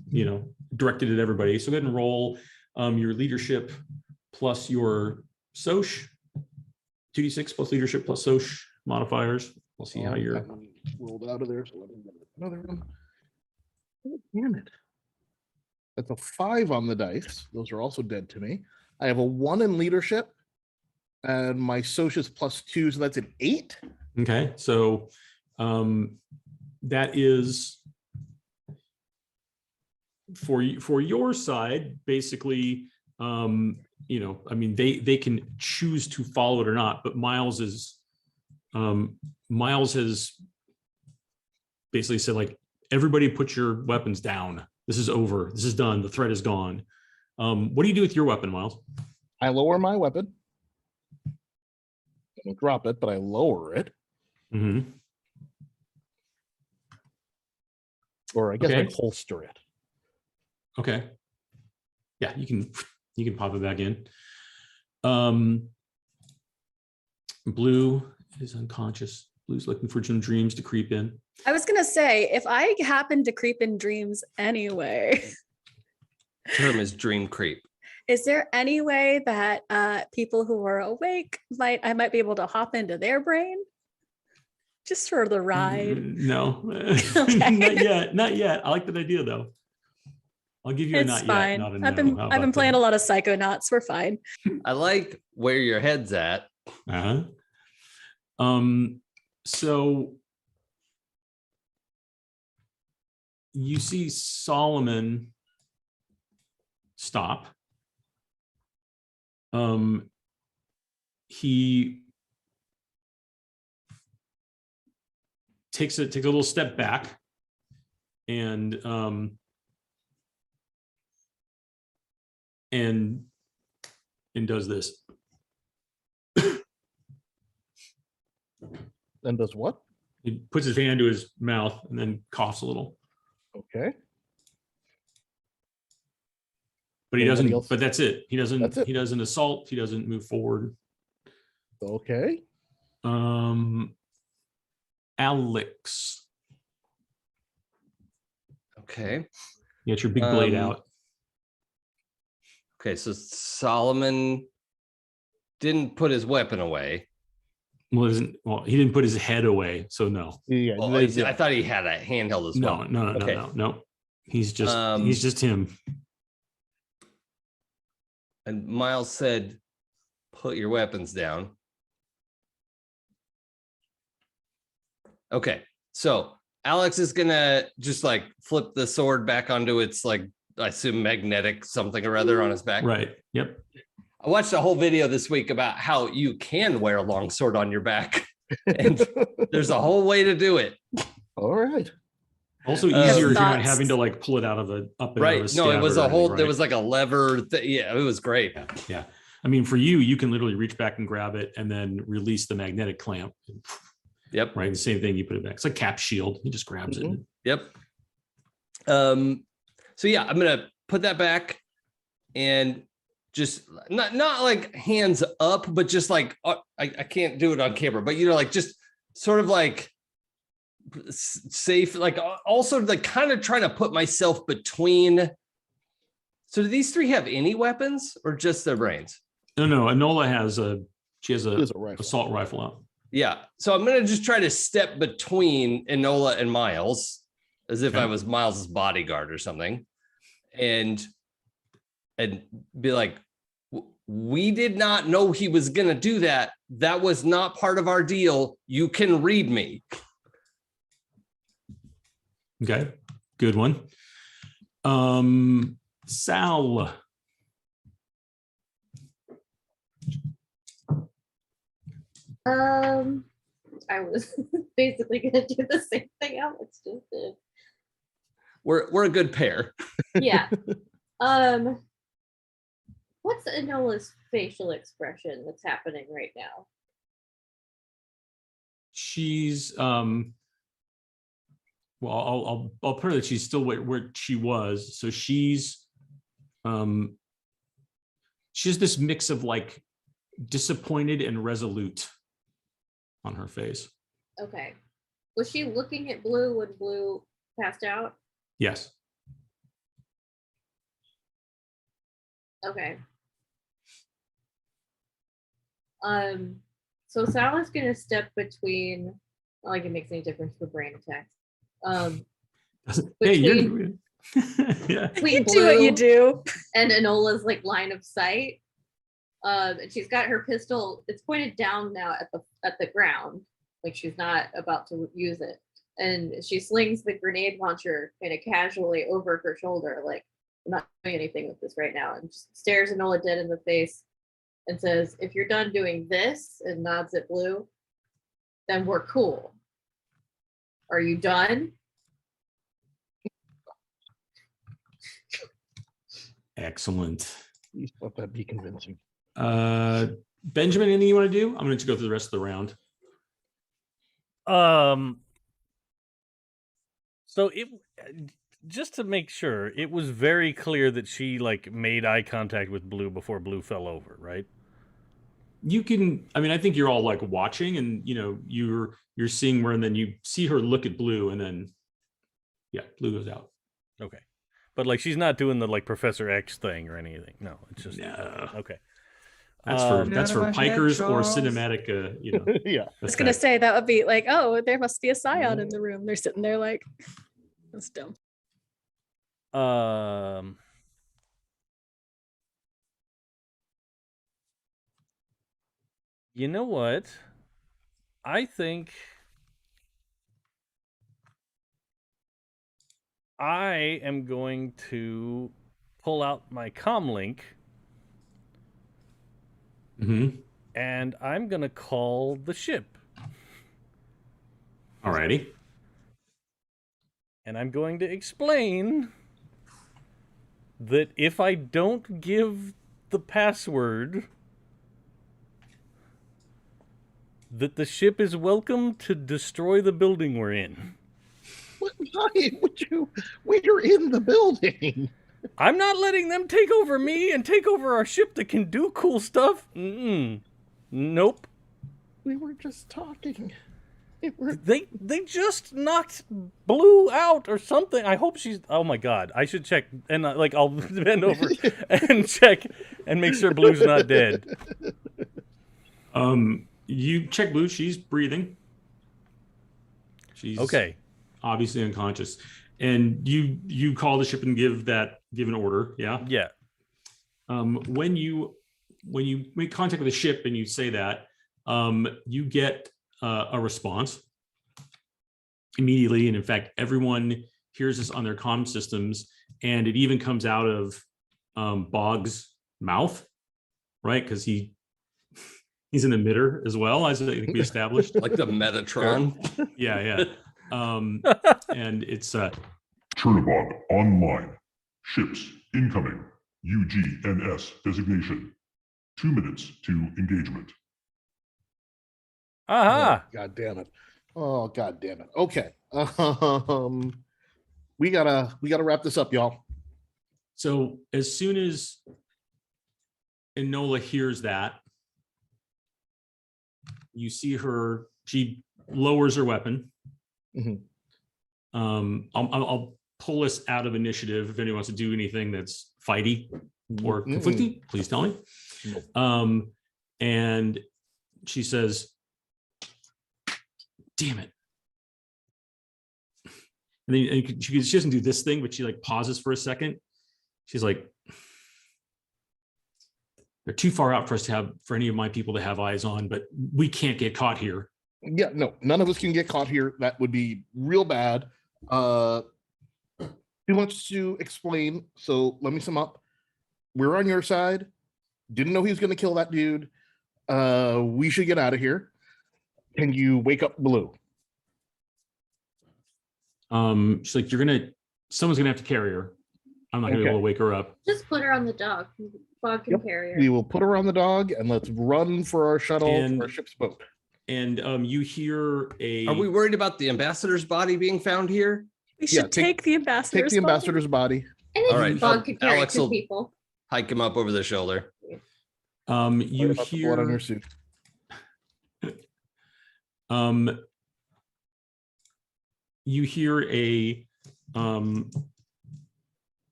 directed at everybody. So go ahead and roll your leadership plus your soch, 2d6 plus leadership plus soch modifiers. We'll see how you're. That one rolled out of there. So let me get another one. Oh, damn it. That's a 5 on the dice. Those are also dead to me. I have a 1 in leadership, and my socius +2, so that's an 8. Okay, so that is for your side, basically. I mean, they can choose to follow it or not, but Miles has basically said, like, everybody put your weapons down. This is over. This is done. The threat is gone. What do you do with your weapon, Miles? I lower my weapon. I don't drop it, but I lower it. Mm-hmm. Or I guess Okay. I holster it. Okay. Yeah, you can pop it back in. Blue is unconscious. Blue's looking for some dreams to creep in. I was gonna say, if I happen to creep in dreams anyway, Term is dream creep. is there any way that people who are awake I might be able to hop into their brain? Just for the ride. No, Okay. not yet. I like that idea though. I'll give you a It's not fine. yet, not a no. I've been How playing about a lot of Psychonauts. We're fine. I like where your head's at. that? So you see Solomon stop. He takes a little step back and does this. And does what? He puts his hand to his mouth and then coughs a little. Okay. But he Anybody doesn't. else? But that's it. He doesn't. That's it. He doesn't assault. He doesn't move forward. Okay. Alex, Okay. you got your big blade Um, out. Okay, so Solomon didn't put his weapon away. Well, he didn't put his head away, so no. Yeah. Well, I thought he had a handheld as well. No. Okay. No. He's just him. And Miles said, put your weapons down. Okay, so Alex is gonna just like flip the sword back onto its, like, I assume magnetic something or other on his back. Right. Yep. I watched a whole video this week about how you can wear a long sword on your back. And there's a whole way to do it. All right. Also easier if you're not Thoughts? having to like pull it out of a up and out of Right. a No, it scabbard was or a whole, anything, there right? was like a lever. Yeah, it was great. Yeah. I mean, for you can literally reach back and grab it and then release the magnetic clamp. Yep. Right. The same thing, you put it back. It's like cap shield. He just grabs it. Yep. So yeah, I'm gonna put that back and just not like hands up, but just like I can't do it on camera, but like just sort of like safe, like also like kind of trying to put myself between. So do these three have any weapons or just their brains? No. Enola has a Rifle. assault rifle out. Yeah. So I'm gonna just try to step between Enola and Miles as if Okay. I was Miles's bodyguard or something, and be like, we did not know he was gonna do that. That was not part of our deal. You can read me. Okay. Good one. Sal. I was basically gonna do the same thing Alex just did. We're a good pair. Yeah. What's Enola's facial expression that's happening right now? She's well, I'll put her that she's still where she was. So she's this mix of like disappointed and resolute on her face. Okay. Was she looking at Blue when Blue passed out? Yes. Okay. So Sal is gonna step between Not like it makes any difference for brain attacks. Hey, you're yeah. Between You do what you Blue do. and Enola's like line of sight. And she's got her pistol. It's pointed down now at the ground, like she's not about to use it. And she slings the grenade launcher kind of casually over her shoulder, like I'm not doing anything with this right now, and just stares Enola dead in the face and says, "If you're done doing this," and nods at Blue, "then we're cool. Are you done?" Excellent. Please let that be convincing. Benjamin, anything you want to do? I'm going to go through the rest of the round. So it, just to make sure, it was very clear that she like made eye contact with Blue before Blue fell over, right? You can, I mean, I think you're all like watching, and you know, you're seeing where, and then you see her look at Blue, and then yeah, Blue goes out. Okay. But like she's not doing the like Professor X thing or anything. No, it's just No. okay. That's for None of my pikers head, or Charles. cinematic. You know, Yeah. I was gonna say that would be like, oh, there must be a scion in Yeah. the room. They're sitting there like, that's dumb. You know what? I think I am going to pull out my comlink Mm-hmm. and I'm going to call the ship. Alrighty. And I'm going to explain that if I don't give the password, that the ship is welcome to destroy the building we're in. Why would you? We're in the building. I'm not letting them take over me and take over our ship that can do cool stuff. Nope. We were just talking. They just knocked Blue out or something. I hope she's. Oh my god! I should check and like I'll bend over and check and make sure Blue's not dead. You check Blue. She's breathing. She's Okay. Obviously unconscious, and you call the ship and give an order. Yeah. Yeah. When you make contact with the ship and you say that, you get a response immediately, and in fact, everyone hears this on their comm systems, and it even comes out of Bog's mouth, right? Because he's an emitter as well, as I think we established. Like the Metatron. Yeah. And it's Chernobog online. Ships incoming. UGNS designation. 2 minutes to engagement. Aha. God damn it. Oh, god damn it. Okay. We gotta wrap this up, y'all. so as soon as Enola hears that, you see her, she lowers her weapon. Mhm. I'll pull us out of initiative. If anyone wants to do anything that's fighty or Mm-mm. conflicty, please tell me. Nope. And she says, damn it. And then she doesn't do this thing, but she like pauses for a second. She's like, they're too far out for any of my people to have eyes on, but we can't get caught here. Yeah, no, none of us can get caught here. That would be real bad. He wants to explain, so let me sum up. We're on your side. Didn't know he was going to kill that dude. We should get out of here. Can you wake up Blue? She's like, someone's gonna have to carry her. I'm not gonna be Okay. able to wake her up. Just put her on the dog. Bog can Yep. carry her. We will put her on the dog and let's run for our shuttle, And- for our ship's boat. And you hear a Are we worried about the ambassador's body being found here? We Yeah, should take the ambassador's Take the ambassador's body. I think All right, Bog could carry Alex 2 will- people. Hike him up over the shoulder. you Worried about the blood on your hear suit. you hear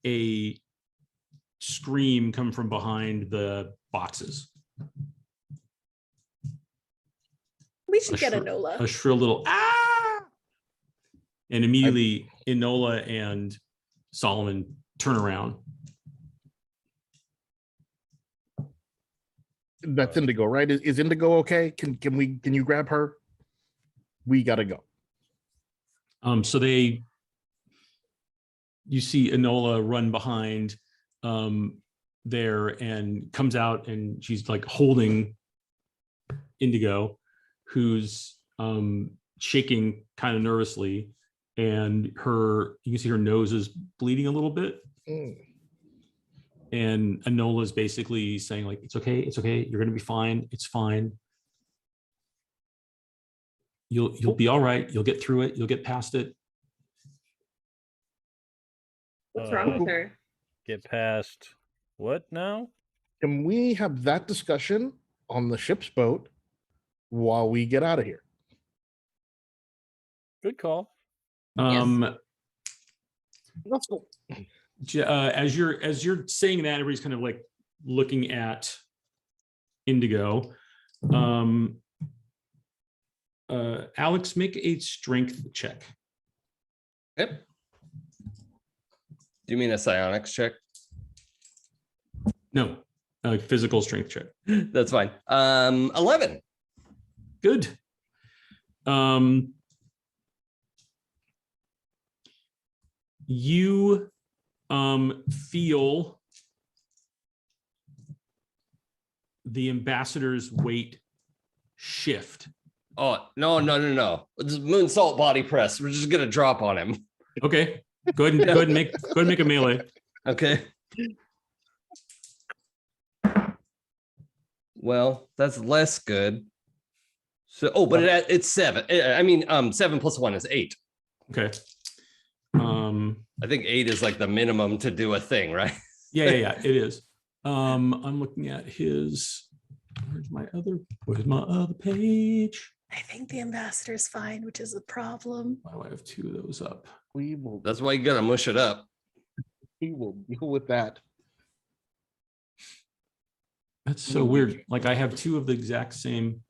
a scream come from behind the boxes. We should get shrill- Enola. A shrill little ah. And immediately Enola and Solomon turn around. That's Indigo, right? Is Indigo okay? Can you grab her? We gotta go. So you see Enola run behind there and comes out, and she's like holding Indigo, who's shaking kind of nervously, and you can see her nose is bleeding a little bit. And Enola is basically saying like, it's okay, you're gonna be fine, it's fine. You'll be all right, you'll get through it, you'll get past it. What's wrong with her? Get past what now? Can we have that discussion on the ship's boat while we get out of here? Good call. Let's go. As you're saying that, everybody's kind of like looking at Indigo. Alex, make a strength check. Yep. Do you mean a psionics check? No, physical strength check. That's fine. 11. Good. You feel the ambassador's weight shift. Oh, no. It's moon salt body press. We're just gonna drop on him. Okay. Go ahead and make a melee. Okay. Well, that's less good. So, but it's 7. I mean, 7 plus 1 is 8. Okay. I think 8 is like the minimum to do a thing, right? Yeah, it is. I'm looking at his. Where's my other page? I think the ambassador's fine, which is a problem. Why do I have 2 of those up? We will. That's why you gotta mush it up. We will deal with that. That's so weird. Like I have 2 of the exact same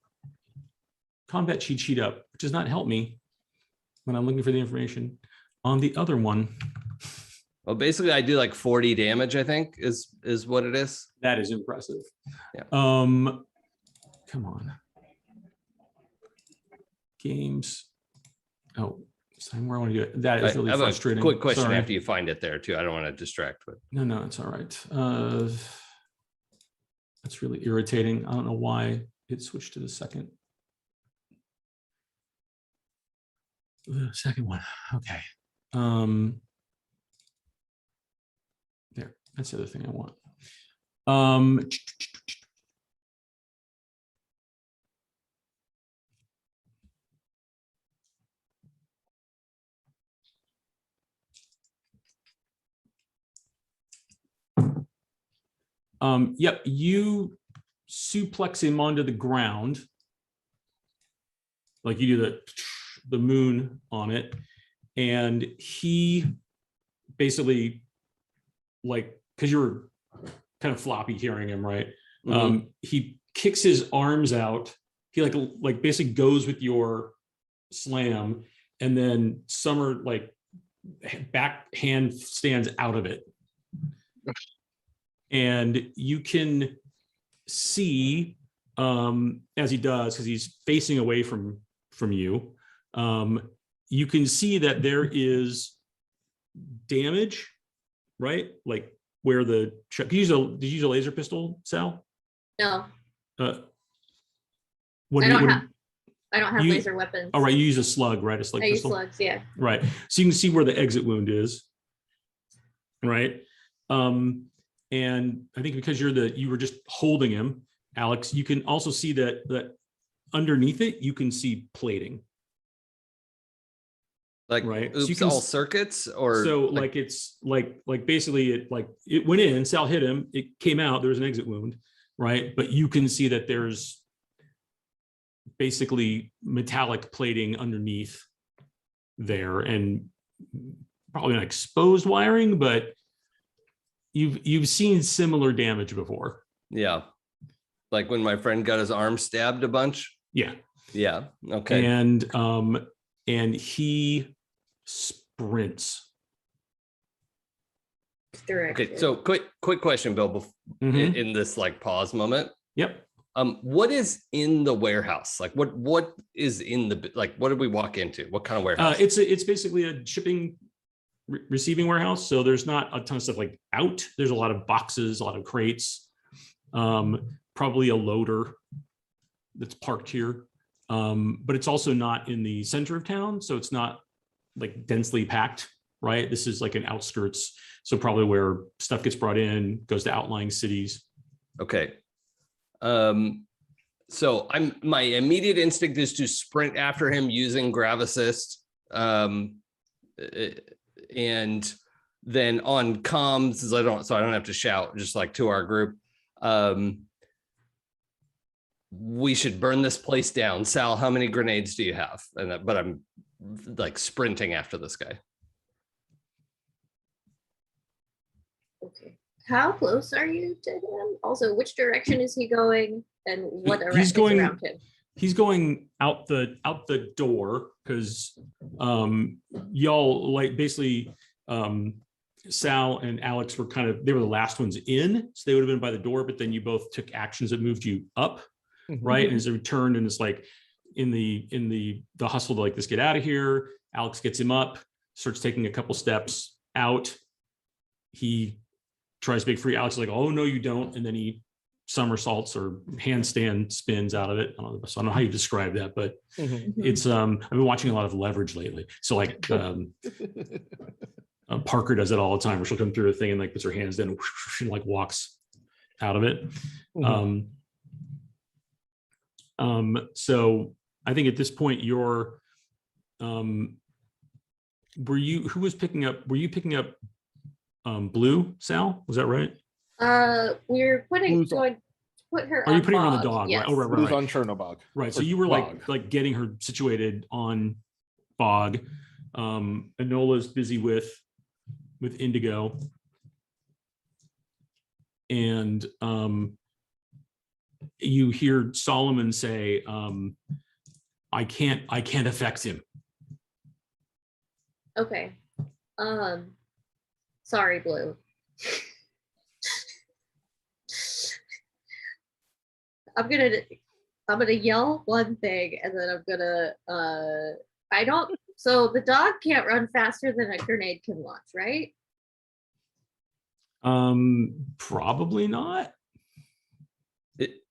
combat cheat sheet up, which does not help me when I'm looking for the information on the other one. Well, basically, I do like 40 damage. I think is what it is. That is impressive. Yeah. Come on. Games. Oh, sign where I want to do it. That is really I have frustrating. a quick question Sorry. after you find it there too. I don't want to distract with. No, it's all right. That's really irritating. I don't know why it switched to the second. The second one. Okay. There. That's the other thing I want. Yep, you suplex him onto the ground. Like you do the moon on it. And he basically, like, because you were kind of floppy carrying him, right? Mm-hmm. He kicks his arms out. He like basically goes with your slam, and then Summer like backhand stands out of it. And you can see as he does, because he's facing away from you, you can see that there is damage, right? Like where the did you use a laser pistol, Sal? No, What I do don't you? have. I don't have you- laser weapons. All right, you use a slug, right? A slug I use pistol. slugs. Yeah. Right. So you can see where the exit wound is. Right. And I think because you were just holding him, Alex, you can also see that underneath it, you can see plating. Like, Right. So oops, you can all circuits, or so like it's like basically it went in, Sal hit him, it came out, there was an exit wound, right? But you can see that there's basically metallic plating underneath there, and probably not exposed wiring, but you've seen similar damage before. yeah, like when my friend got his arm stabbed a bunch. Yeah. Yeah. Okay. And he sprints. Direction. Okay, so quick question, Bill. In this like pause moment, Yep. what is in the warehouse? Like, what is in the like? What did we walk into? What kind of warehouse? It's basically a shipping receiving warehouse. So there's not a ton of stuff like out. There's a lot of boxes, a lot of crates, probably a loader that's parked here. But it's also not in the center of town, so it's not like densely packed, right? This is like an outskirts, so probably where stuff gets brought in, goes to outlying cities. Okay. So my immediate instinct is to sprint after him using Grav Assist. And then on comms, so I don't have to shout, just like to our group. We should burn this place down. Sal, how many grenades do you have? But I'm like sprinting after this guy. Okay. How close are you to him? Also, which direction is he going, and what He's is going around him? He's going out the door because y'all like basically Sal and Alex were they were the last ones in, so they would have been by the door, but then you both took actions that moved you up, right? And as they returned, and it's like in the hustle to like, let's get out of here. Alex gets him up, starts taking a couple steps out. He tries to make free. Alex is like, oh no, you don't, and then he somersaults or handstand spins out of it. I don't know how you describe that, but it's I've been watching a lot of Leverage lately. So like Parker does it all the time, where she'll come through a thing and like puts her hands down and she like walks out of it. So I think at this point you're were you picking up Blue, Sal? Was that right? We're going to put her. Are you on putting her on the Bog, dog? yes. Right. Oh, right, Blue's right. on Chernobog. Right. So Or you were Bog. like getting her situated on Bog. Enola's busy with Indigo. And you hear Solomon say, I can't affect him. Okay. Sorry, Blue. I'm gonna yell one thing, and then I'm gonna so the dog can't run faster than a grenade can launch, right? Probably not.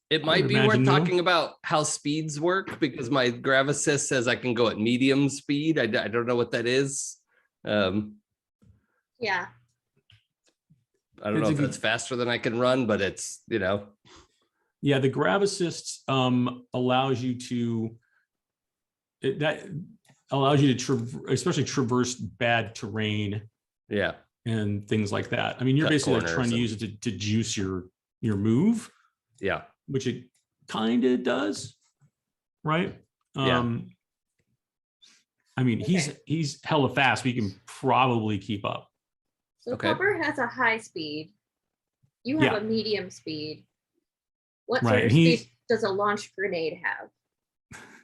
It might be worth talking about how speeds work, because my Grav Assist says I can go at medium speed. I don't know what that is. Yeah. I don't know if it's faster than I can run, but it's, Yeah, the Grav Assist allows you to especially traverse bad terrain. Yeah. And things like that. I mean, you're basically like trying to use it to juice your move. Yeah. Which it kind of does, right? Yeah. I mean, he's hella fast, but you can probably keep up. So Copper has a high speed. You have a medium speed. What sort of speed does a launched grenade have?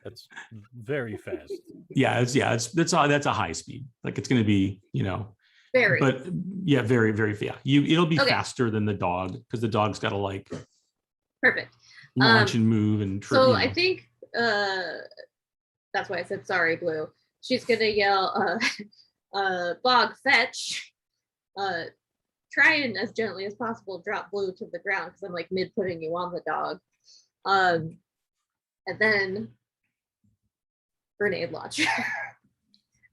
That's very fast. That's a high speed. Like it's going to be, very. But yeah, very, very fast. It'll be faster than the dog, because the dog's got to like perfect launch and move and so I think that's why I said sorry, Blue. She's gonna yell Bog, fetch, try and as gently as possible drop Blue to the ground, because I'm like mid putting you on the dog, and then grenade launcher.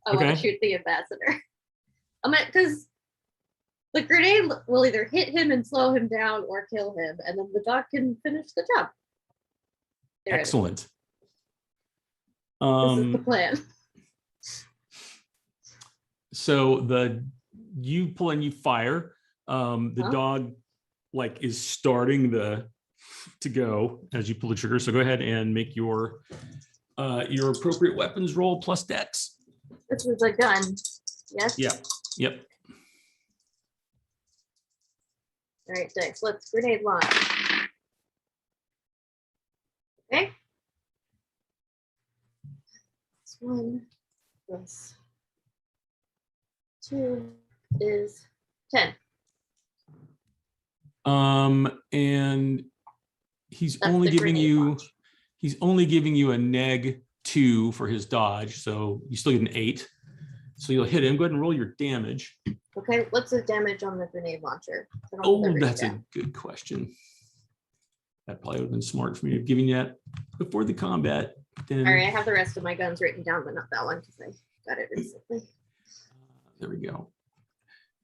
I want to shoot the ambassador. Because the grenade will either hit him and slow him down or kill him, and then the dog can finish the job. Excellent. This is the plan. So you pull and you fire. The dog like is starting to go as you pull the trigger. So go ahead and make your appropriate weapons roll plus dex. This is a gun. Yes. Yeah. Yep. All right, dex. Let's grenade launch. Okay. This one plus 2 is 10. And he's That's only the giving grenade you launch. he's only giving you a -2 for his dodge, so you still get an 8. So you'll hit him. Go ahead and roll your damage. Okay, what's the damage on the grenade launcher? I don't Oh, have that that's written a good question. That probably would have been smart for me to have given you that before the combat. Then All right, I have the rest of my guns written down, but not that one because I got it recently. there we go.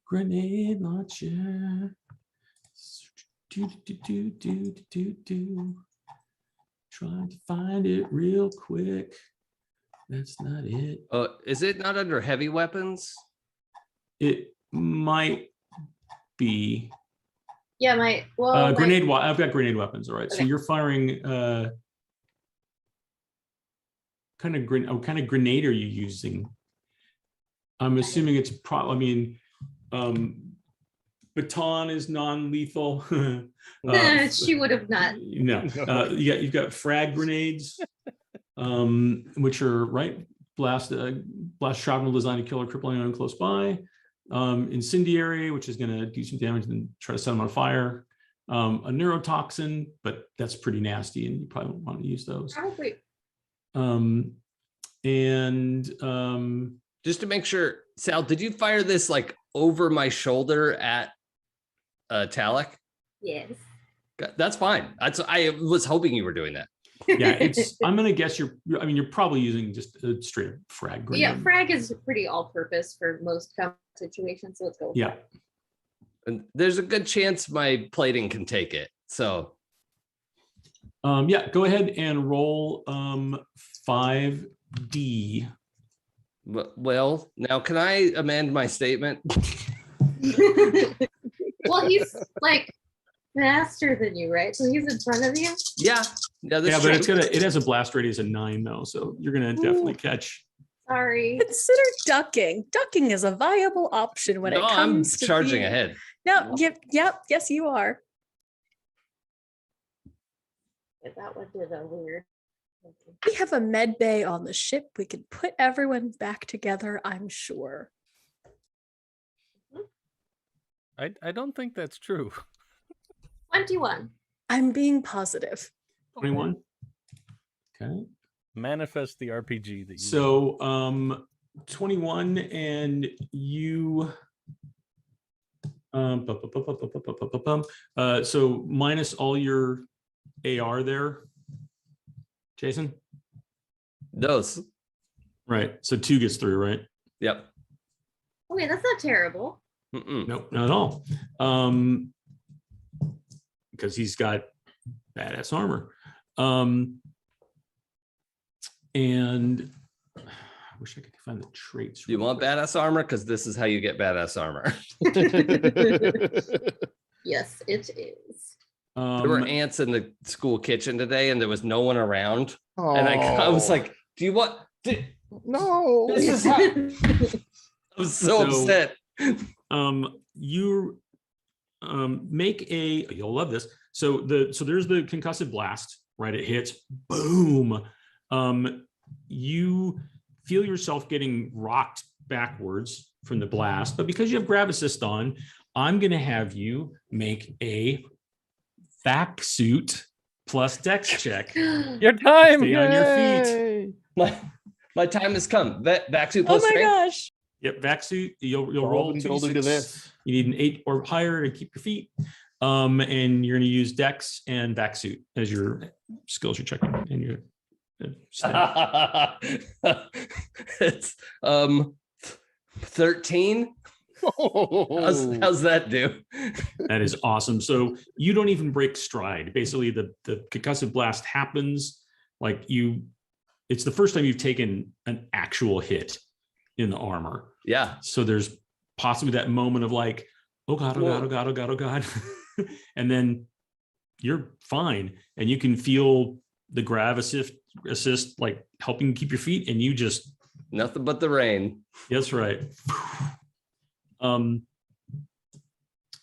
Grenade launcher. Do. Trying to find it real quick. That's not it. Is it not under heavy weapons? It might be. Yeah, my Grenade. I've got grenade weapons. All right. So Okay. you're firing. Kind of grenade are you using? I'm assuming it's baton is non-lethal. she would have not. You've got frag grenades, which are right blast shrapnel designed to kill or cripple anyone close by. Incendiary, which is going to do some damage and try to set them on fire. A neurotoxin, but that's pretty nasty, and you probably don't want to use those. Probably. Just to make sure, Sal, did you fire this like over my shoulder at Talik? Yes. That's fine. I was hoping you were doing that. Yeah, I'm gonna guess you're probably using just a straight frag grenade. Yeah, frag is pretty all-purpose for most combat situations, so let's go. Yeah. And there's a good chance my plating can take it. So yeah, go ahead and roll 5D. Well, now can I amend my statement? Well, he's like faster than you, right? So he's in front of you. Yeah, that's But true. it has a blast radius of 9 though, so you're gonna definitely catch. Sorry. Consider ducking. Ducking is a viable option when it No, I'm comes to charging being- ahead. No, yep, yes, you are. Yeah, that one did a weird. We have a med bay on the ship. We can put everyone back together, I'm sure. I don't think that's true. 21. I'm being positive. 21. Okay. Manifest the RPG that you So 21, and you so minus all your AR there, Jason. Those. Right. So 2 gets through, right? Yep. Okay, that's not terrible. Nope, not at all. Because he's got badass armor. And I wish I could find the traits. Do you real want quick. badass armor? Because this is how you get badass armor. Yes, it is. There were ants in the school kitchen today, and there was no one around. Oh, And I was like, "Do you want?" no. This is how. I was so upset. You make a. You'll love this. So there's the concussive blast, right? It hits, boom. You feel yourself getting rocked backwards from the blast, but because you have grab assist on, I'm going to have you make a vac suit plus dex check. Your time. Stay on your feet. My time has come. Vac suit Oh plus my strength? gosh. Yep, vac suit. You'll All roll been 2d6. building to this. You need an 8 or higher to keep your feet. And you're going to use dex and vac suit as your skills you're checking and your stat. It's 13. How's that do? That is awesome. So you don't even break stride. Basically, the concussive blast happens like it's the first time you've taken an actual hit in the armor. Yeah. So there's possibly that moment of like, oh God, oh God, oh God, oh God, oh God. And then you're fine. And you can feel the grav assist like helping keep your feet, and you just Nothing but the rain. that's right.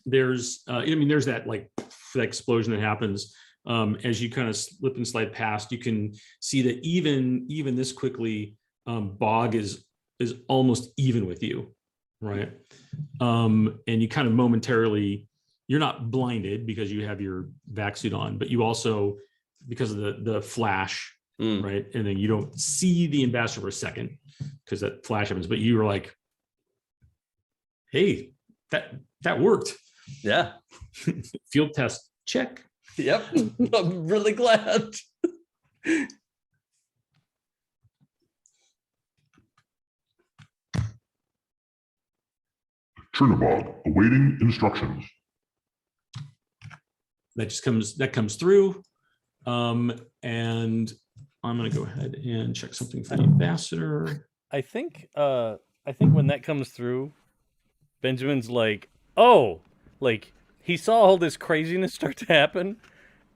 There's there's that like that explosion that happens as you kind of slip and slide past. You can see that even this quickly, Bog is almost even with you, right? And you kind of momentarily, you're not blinded because you have your vac suit on, but you also, because of the flash, right? And then you don't see the ambassador for a second because that flash happens, but you were like, hey, that worked. Yeah. Field test, check. Yep. I'm really glad. Chernobog, awaiting instructions. That comes through. And I'm gonna go ahead and check something for the ambassador. I think when that comes through, Benjamin's like, oh, like he saw all this craziness start to happen,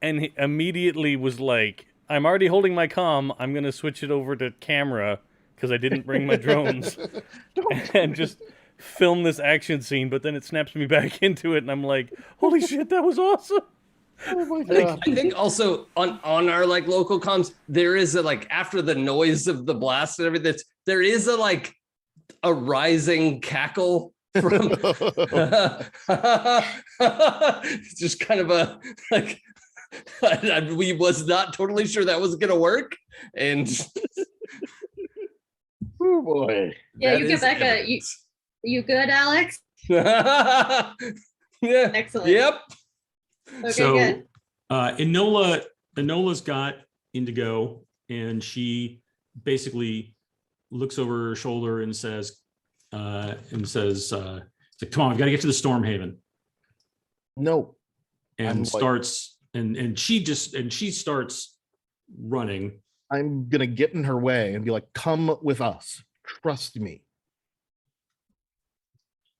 and he immediately was like, I'm already holding my comm. I'm gonna switch it over to camera because I didn't bring my drones, and just film this action scene. But then it snaps me back into it, and I'm like, holy shit, that was awesome. Oh my god. I think also on our like local comms, there is a like after the noise of the blast and everything, there is a rising cackle from it's just kind of a like we was not totally sure that was gonna work. And Oh boy. Yeah, that you get is back evidence. you good, Alex? Yeah. Excellent. Yep. Okay, So good. Enola's got Indigo, and she basically looks over her shoulder and says, come on, we've got to get to the Storm Haven. No. And I'm like- starts and she starts running. I'm gonna get in her way and be like, come with us. Trust me.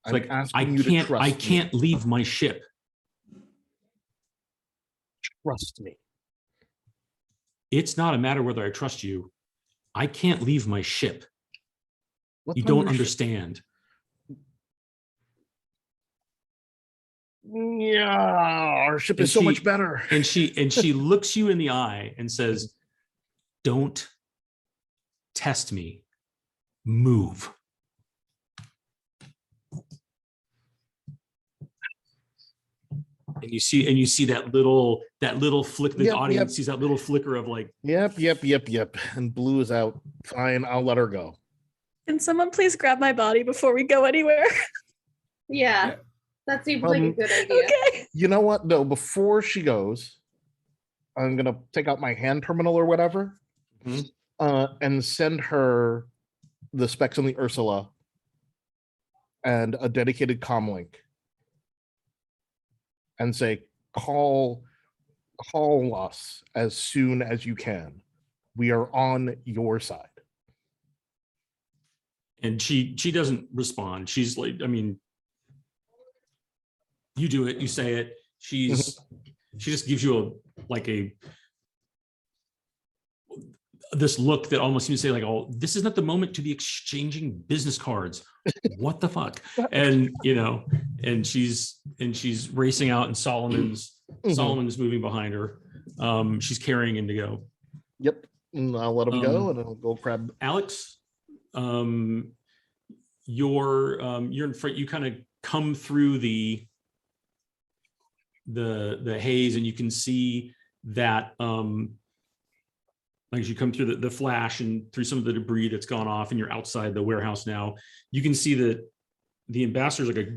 It's like, I asking you to trust me. can't leave my ship. Trust me. It's not a matter whether I trust you. I can't leave my ship. What's You on don't your ship? understand. Yeah, our ship And is so she- much better. And she looks you in the eye and says, don't test me. Move. And you see that little flick, the Yep, audience yep. sees that little flicker of like, Yep. And Blue is out. Fine, I'll let her go. Can someone please grab my body before we go anywhere? Yeah, that seems like a good idea. Okay. You know what? No, before she goes, I'm gonna take out my hand terminal or whatever, Mhm. and send her the specs on the Ursula and a dedicated comm link, and say, call us as soon as you can. We are on your side. and she doesn't respond. She's like, I mean, you do it, you say it. She just gives you this look that almost seems to say like, oh, this is not the moment to be exchanging business cards. What the fuck? And and she's racing out, and Solomon's moving behind her. She's carrying Indigo. Yep. And I'll let him go, and I'll go grab. Alex, you're in front. You kind of come through the haze, and you can see that as you come through the flash and through some of the debris that's gone off, and you're outside the warehouse now. You can see that the ambassador's like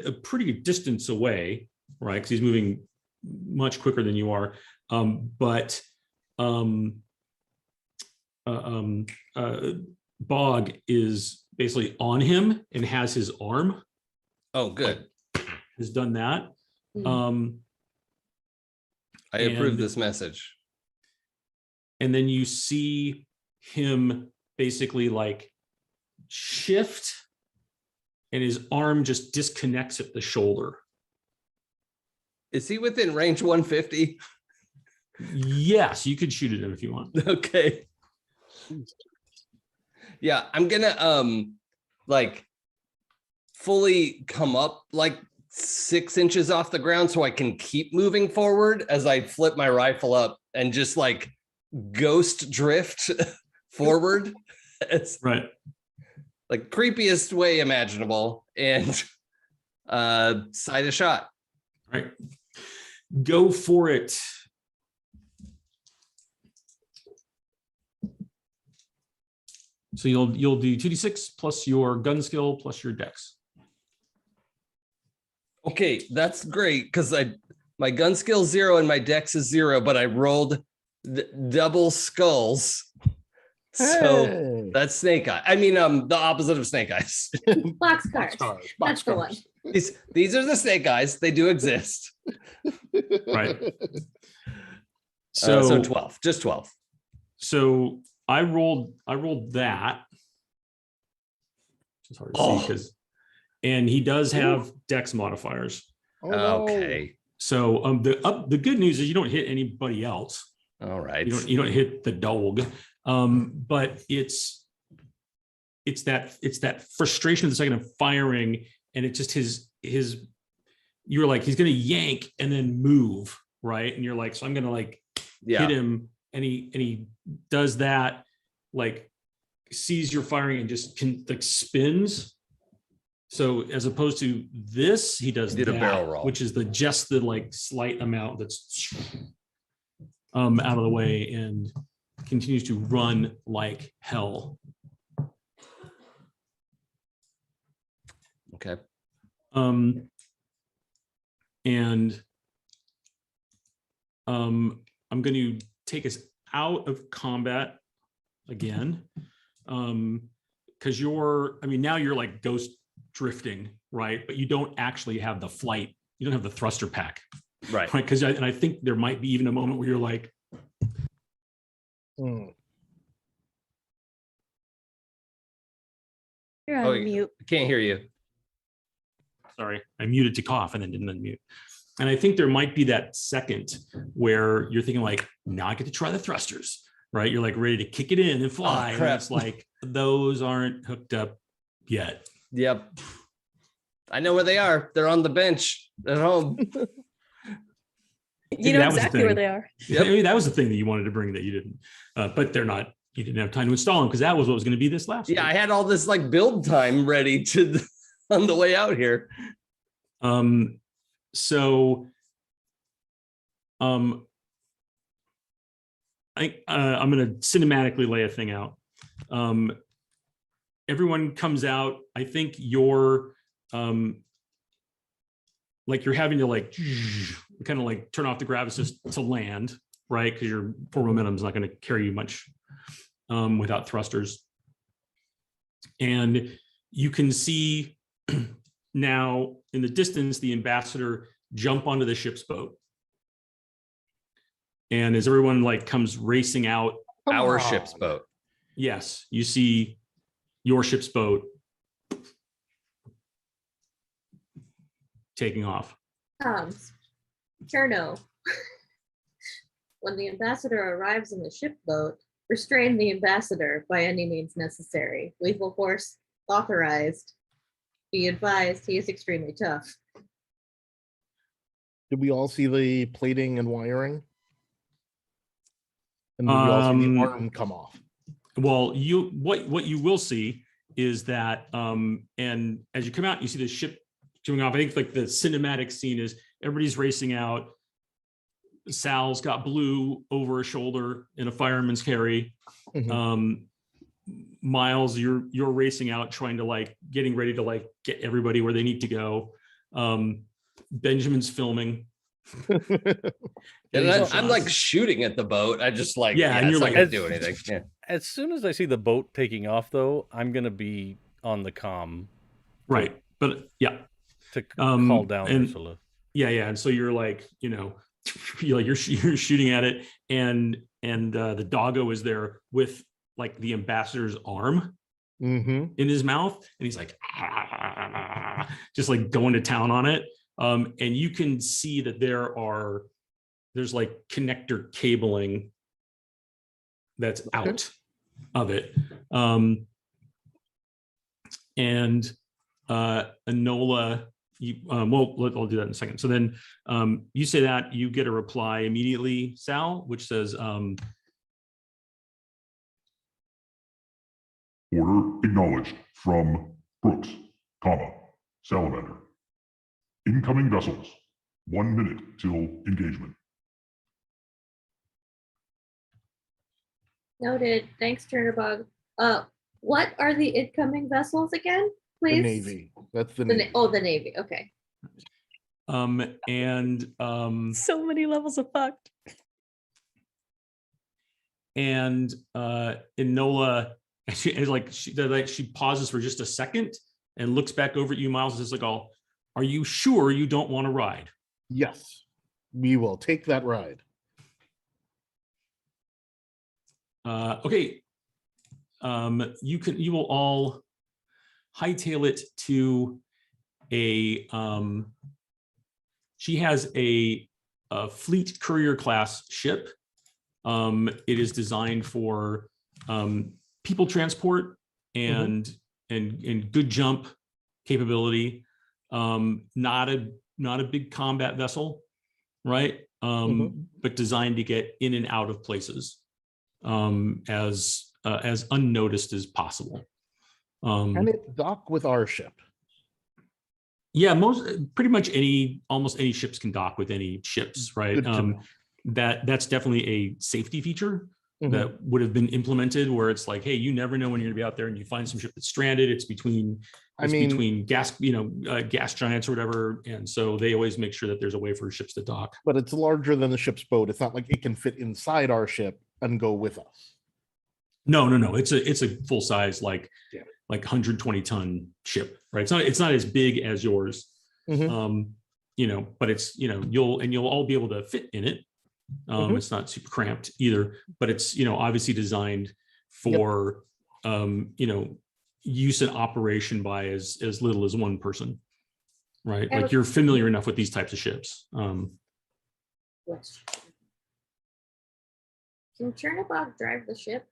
a pretty good distance away, right? Because he's moving much quicker than you are. Bog is basically on him and has his arm. Oh, good. Has done that. I approve And- this message. And then you see him basically like shift, and his arm just disconnects at the shoulder. Is he within range 150? Yes, you could shoot at him if you want. Okay. Yeah, I'm gonna like fully come up like 6 inches off the ground so I can keep moving forward as I flip my rifle up and just like ghost drift forward. Right. like creepiest way imaginable and sight a shot. All right. Go for it. So you'll do 2d6 plus your gun skill plus your dex. Okay, that's great because my gun skill 0 and my dex is 0, but I rolled double skulls. So Hey. that's snake eye. I mean, the opposite of snake eyes. Boxcars. That's the one. These are the snake eyes. They do exist. Right. So 12, just 12. So I rolled that. It's hard to see because, and he does have dex modifiers. Oh, no. Okay. So the good news is you don't hit anybody else. All right. You don't hit the dog. But it's that frustration of the second of firing, and it's just his you're like, he's gonna yank and then move, right? And you're like, so I'm gonna like hit him, and he does that, like sees you're firing and just like spins. So as opposed to this, he does did that, a barrel roll, which is just the like slight amount that's out of the way, and continues to run like hell. Okay. And I'm going to take us out of combat again, because now you're like ghost drifting, right? But you don't actually have the flight. You don't have the thruster pack, Right? Because I think there might be even a moment where you're like, You're Oh, on mute. I can't hear you. sorry, I muted to cough and then didn't unmute. And I think there might be that second where you're thinking like, now I get to try the thrusters, right? You're like ready to kick it in and fly. And crap. it's like, those aren't hooked up yet. Yep. I know where they are. They're on the bench at home. You know that was the exactly where thing. they are. I mean, that was the thing that you wanted to bring that you didn't, but they're not, you didn't have time to install them because that was what was going to be this last Yeah, week. I had all this like build time ready to on the way out here. So I'm going to cinematically lay a thing out. Everyone comes out. I think you're like you're having to like kind of like turn off the grav assist to land, right? Because your forward momentum is not going to carry you much without thrusters. And you can see now in the distance the ambassador jump onto the ship's boat. And as everyone like comes racing out, Our ship's boat. yes, you see your ship's boat taking off. Cherno, when the ambassador arrives in the ship boat, restrain the ambassador by any means necessary. Lethal force authorized. Be advised, he is extremely tough. Did we all see the plating and wiring? And did we all see the arm come off? Well, what you will see is that, and as you come out, you see the ship coming off. I think like the cinematic scene is everybody's racing out. Sal's got Blue over her shoulder in a fireman's carry. Mhm. Miles, you're racing out, trying to like getting ready to like get everybody where they need to go. Benjamin's filming. And I'm like shooting at the boat. I just like, Yeah, and it's you're not like- gonna do anything. Yeah. As soon as I see the boat taking off, though, I'm gonna be on the comm Right, but yeah, to call down and- Ursula. yeah, and so you're like, you're shooting at it, and the doggo is there with like the ambassador's arm Mhm. in his mouth, and he's like just like going to town on it. And you can see that there's like connector cabling that's out of it. And Enola, I'll do that in a second. So then you say that, you get a reply immediately, Sal, which says, Order acknowledged from Brooks, Salamander. Incoming vessels. 1 minute till engagement. Noted. Thanks, Turnabog. What are the incoming vessels again, The please? Navy. That's the The Navy. the Navy. Okay. So many levels of fucked. And Enola, she pauses for just a second and looks back over at you, Miles, and says like, "Oh, are you sure you don't want to ride?" Yes, we will take that ride. Okay. You will all hightail it to a she has a fleet courier class ship. It is designed for people transport and good jump capability. Not a big combat vessel, right? But designed to get in and out of places as unnoticed as possible. Can it dock with our ship? Yeah, almost any ships can dock with any ships, right? Good to know. That's definitely a safety feature that would have been implemented, where it's like, hey, you never know when you're gonna be out there and you find some ship that's stranded. It's between gas, gas giants or whatever, and so they always make sure that there's a way for ships to dock. But it's larger than the ship's boat. It's not like it can fit inside our ship and go with us. No. It's a full size, like 120-ton ship, right? It's not as big as yours, but it's you'll all be able to fit in it. It's not super cramped either, but it's obviously designed for use and operation by as little as one person, right? Like you're familiar enough with these types of ships. Yes. Can Chernobog drive the ship?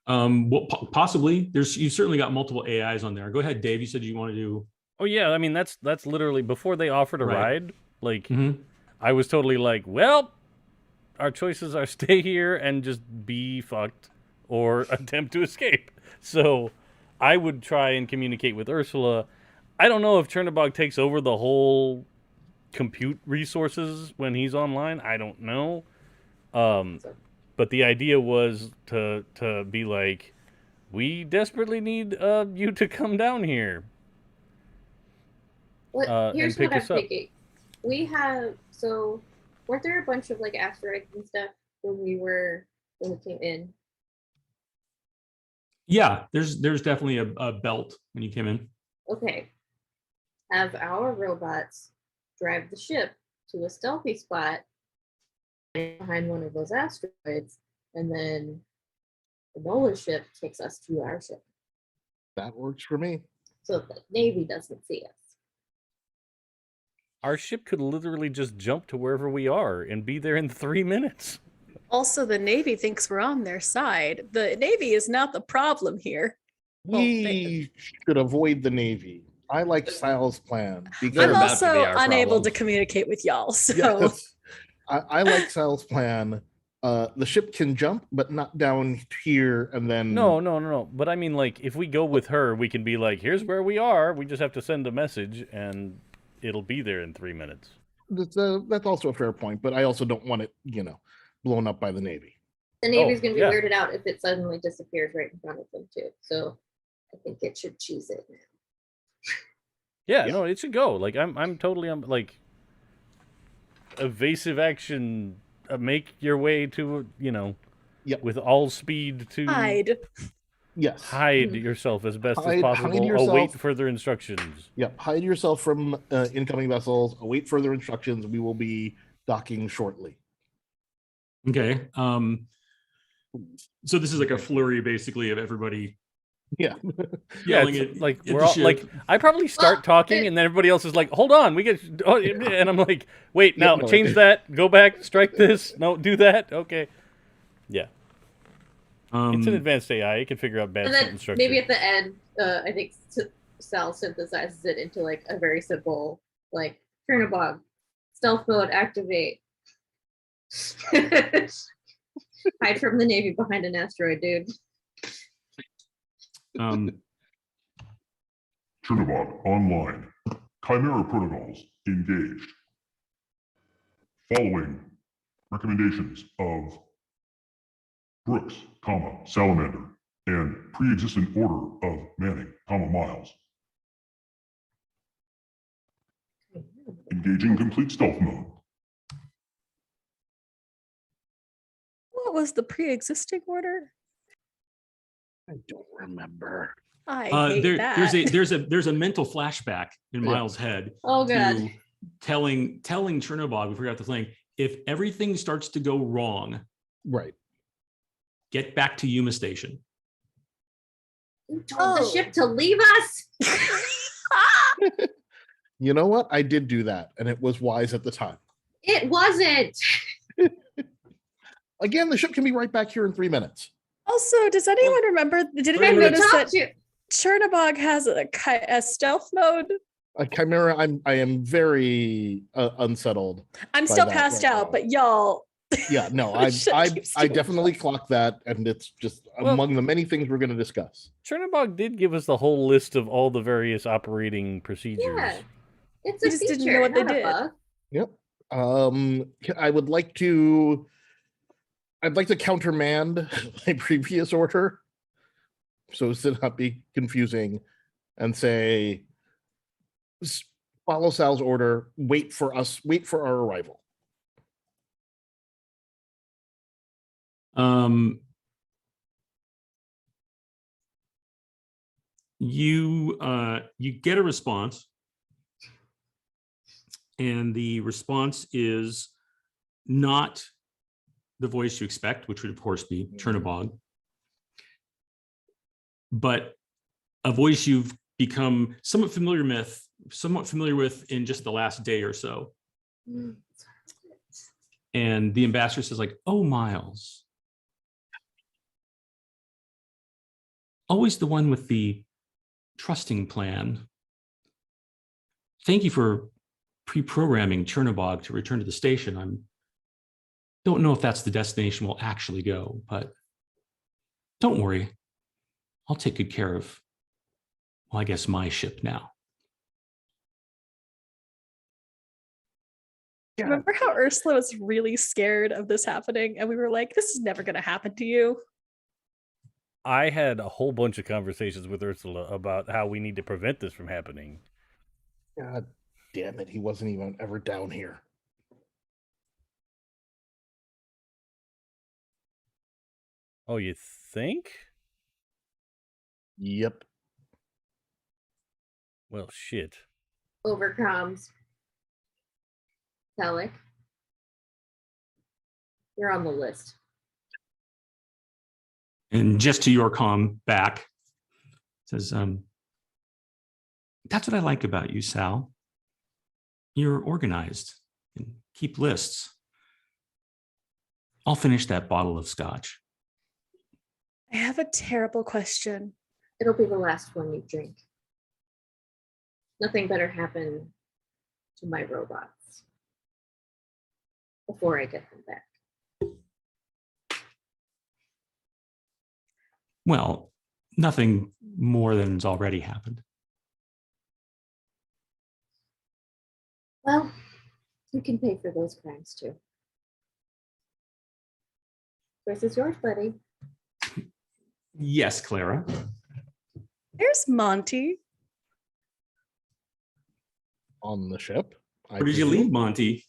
Well, possibly. You've certainly got multiple AIs on there. Go ahead, Dave. You said you want to do. Oh yeah, I mean that's literally before they offered a Right. ride. Like I was totally like, well, our choices are stay here and just be fucked or attempt to escape. So I would try and communicate with Ursula. I don't know if Chernobog takes over the whole compute resources when he's online. I don't know. But the idea was to be like, we desperately need you to come down here. Here's pick what I'm us up. thinking. Weren't there a bunch of like asteroids and stuff when we came in? Yeah, there's definitely a belt when you came in. Okay. Have our robots drive the ship to a stealthy spot behind one of those asteroids, and then the Nola ship takes us to our ship. That works for me. So the Navy doesn't see us. Our ship could literally just jump to wherever we are and be there in 3 minutes. Also, the Navy thinks we're on their side. The Navy is not the problem here. We should avoid the Navy. I like Sal's plan. They're I'm about to also be our unable problem. to communicate with y'all. So Yes. I like Sal's plan. The ship can jump, but not down here and then. No. But I mean, like, if we go with her, we can be like, here's where we are. We just have to send a message, and it'll be there in 3 minutes. That's also a fair point, but I also don't want it, blown up by the Navy. The Navy's going to be yeah. weirded out if it suddenly disappears right in front of them too. So I think it should choose it now. Yeah, no, it should go. Like, I'm totally like evasive action. Make your way to, with all speed to hide. Yes. hide yourself as best as Hide possible. yourself. Await further instructions. Yep. Hide yourself from incoming vessels. Await further instructions. We will be docking shortly. Okay. So this is like a flurry, basically, of everybody Yeah. yelling it's at like at we're the all ship. like I probably start talking and then everybody else is like, hold on, we get and I'm like, wait, now no, change that, go back, strike this, no, do that. Okay. Yeah. It's an advanced AI. It can figure out bad And then sentence structure. maybe at the end, I think Sal synthesizes it into like a very simple, like Chernobog, stealth mode activate. Hide from the Navy behind an asteroid, dude. Chernobog online. Chimera protocols engaged. Following recommendations of Brooks, Salamander, and pre-existent order of Manning, Miles. Engaging complete stealth mode. What was the pre-existing order? I don't remember. I hate that. There's a mental flashback in Miles' head. Oh god. To telling Chernobog, we forgot the thing. If everything starts to go wrong, Right. get back to Yuma Station. You told the ship to leave us. You know what? I did do that, and it was wise at the time. It wasn't. Again, the ship can be right back here in 3 minutes. Also, does anyone remember? Did anyone notice that Chernobog has a stealth mode? A Chimera, I am very unsettled. I'm by still that passed right out, now. but y'all. Yeah, no, Shit I keeps I doing definitely clocked that, and it's just among the many things we're going to discuss. Chernobog did give us the whole list of all the various operating procedures. Yeah. It's We a just feature, didn't know what they not a did. bug. Yep. I'd like to countermand my previous order, so as to not be confusing, and say, follow Sal's order. Wait for our arrival. You get a response, and the response is not the voice you expect, which would of course be Chernobog, but a voice you've become somewhat familiar with in just the last day or so. And the ambassador says, like, "Oh, Miles, always the one with the trusting plan. Thank you for pre-programming Chernobog to return to the station. I don't know if that's the destination we'll actually go, but don't worry. I'll take good care of, well, I guess my ship now." Remember how Ursula was really scared of this happening, and we were like, "This is never going to happen to you." I had a whole bunch of conversations with Ursula about how we need to prevent this from happening. God damn it, he wasn't even ever down here. Oh, you think? Yep. Well, shit. Overcomes. Telic. You're on the list. And just to your comm back, says, "That's what I like about you, Sal. You're organized and keep lists. I'll finish that bottle of scotch." I have a terrible question. It'll be the last one you drink. Nothing better happen to my robots before I get them back. Well, nothing more than's already happened. Well, you can pay for those crimes too. Choice is yours, buddy. Yes, Clara. There's Monty. On the ship. Where did you leave Monty?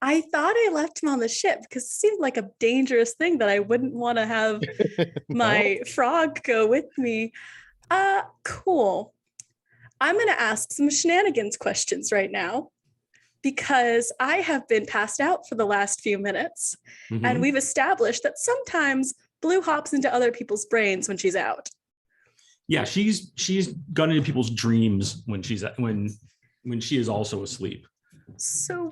I thought I left him on the ship because it seemed like a dangerous thing that I wouldn't want to have my frog go with me. Cool. I'm going to ask some shenanigans questions right now because I have been passed out for the last few minutes. And we've established that sometimes Blue hops into other people's brains when she's out. Yeah, she's gone into people's dreams when she is also asleep. So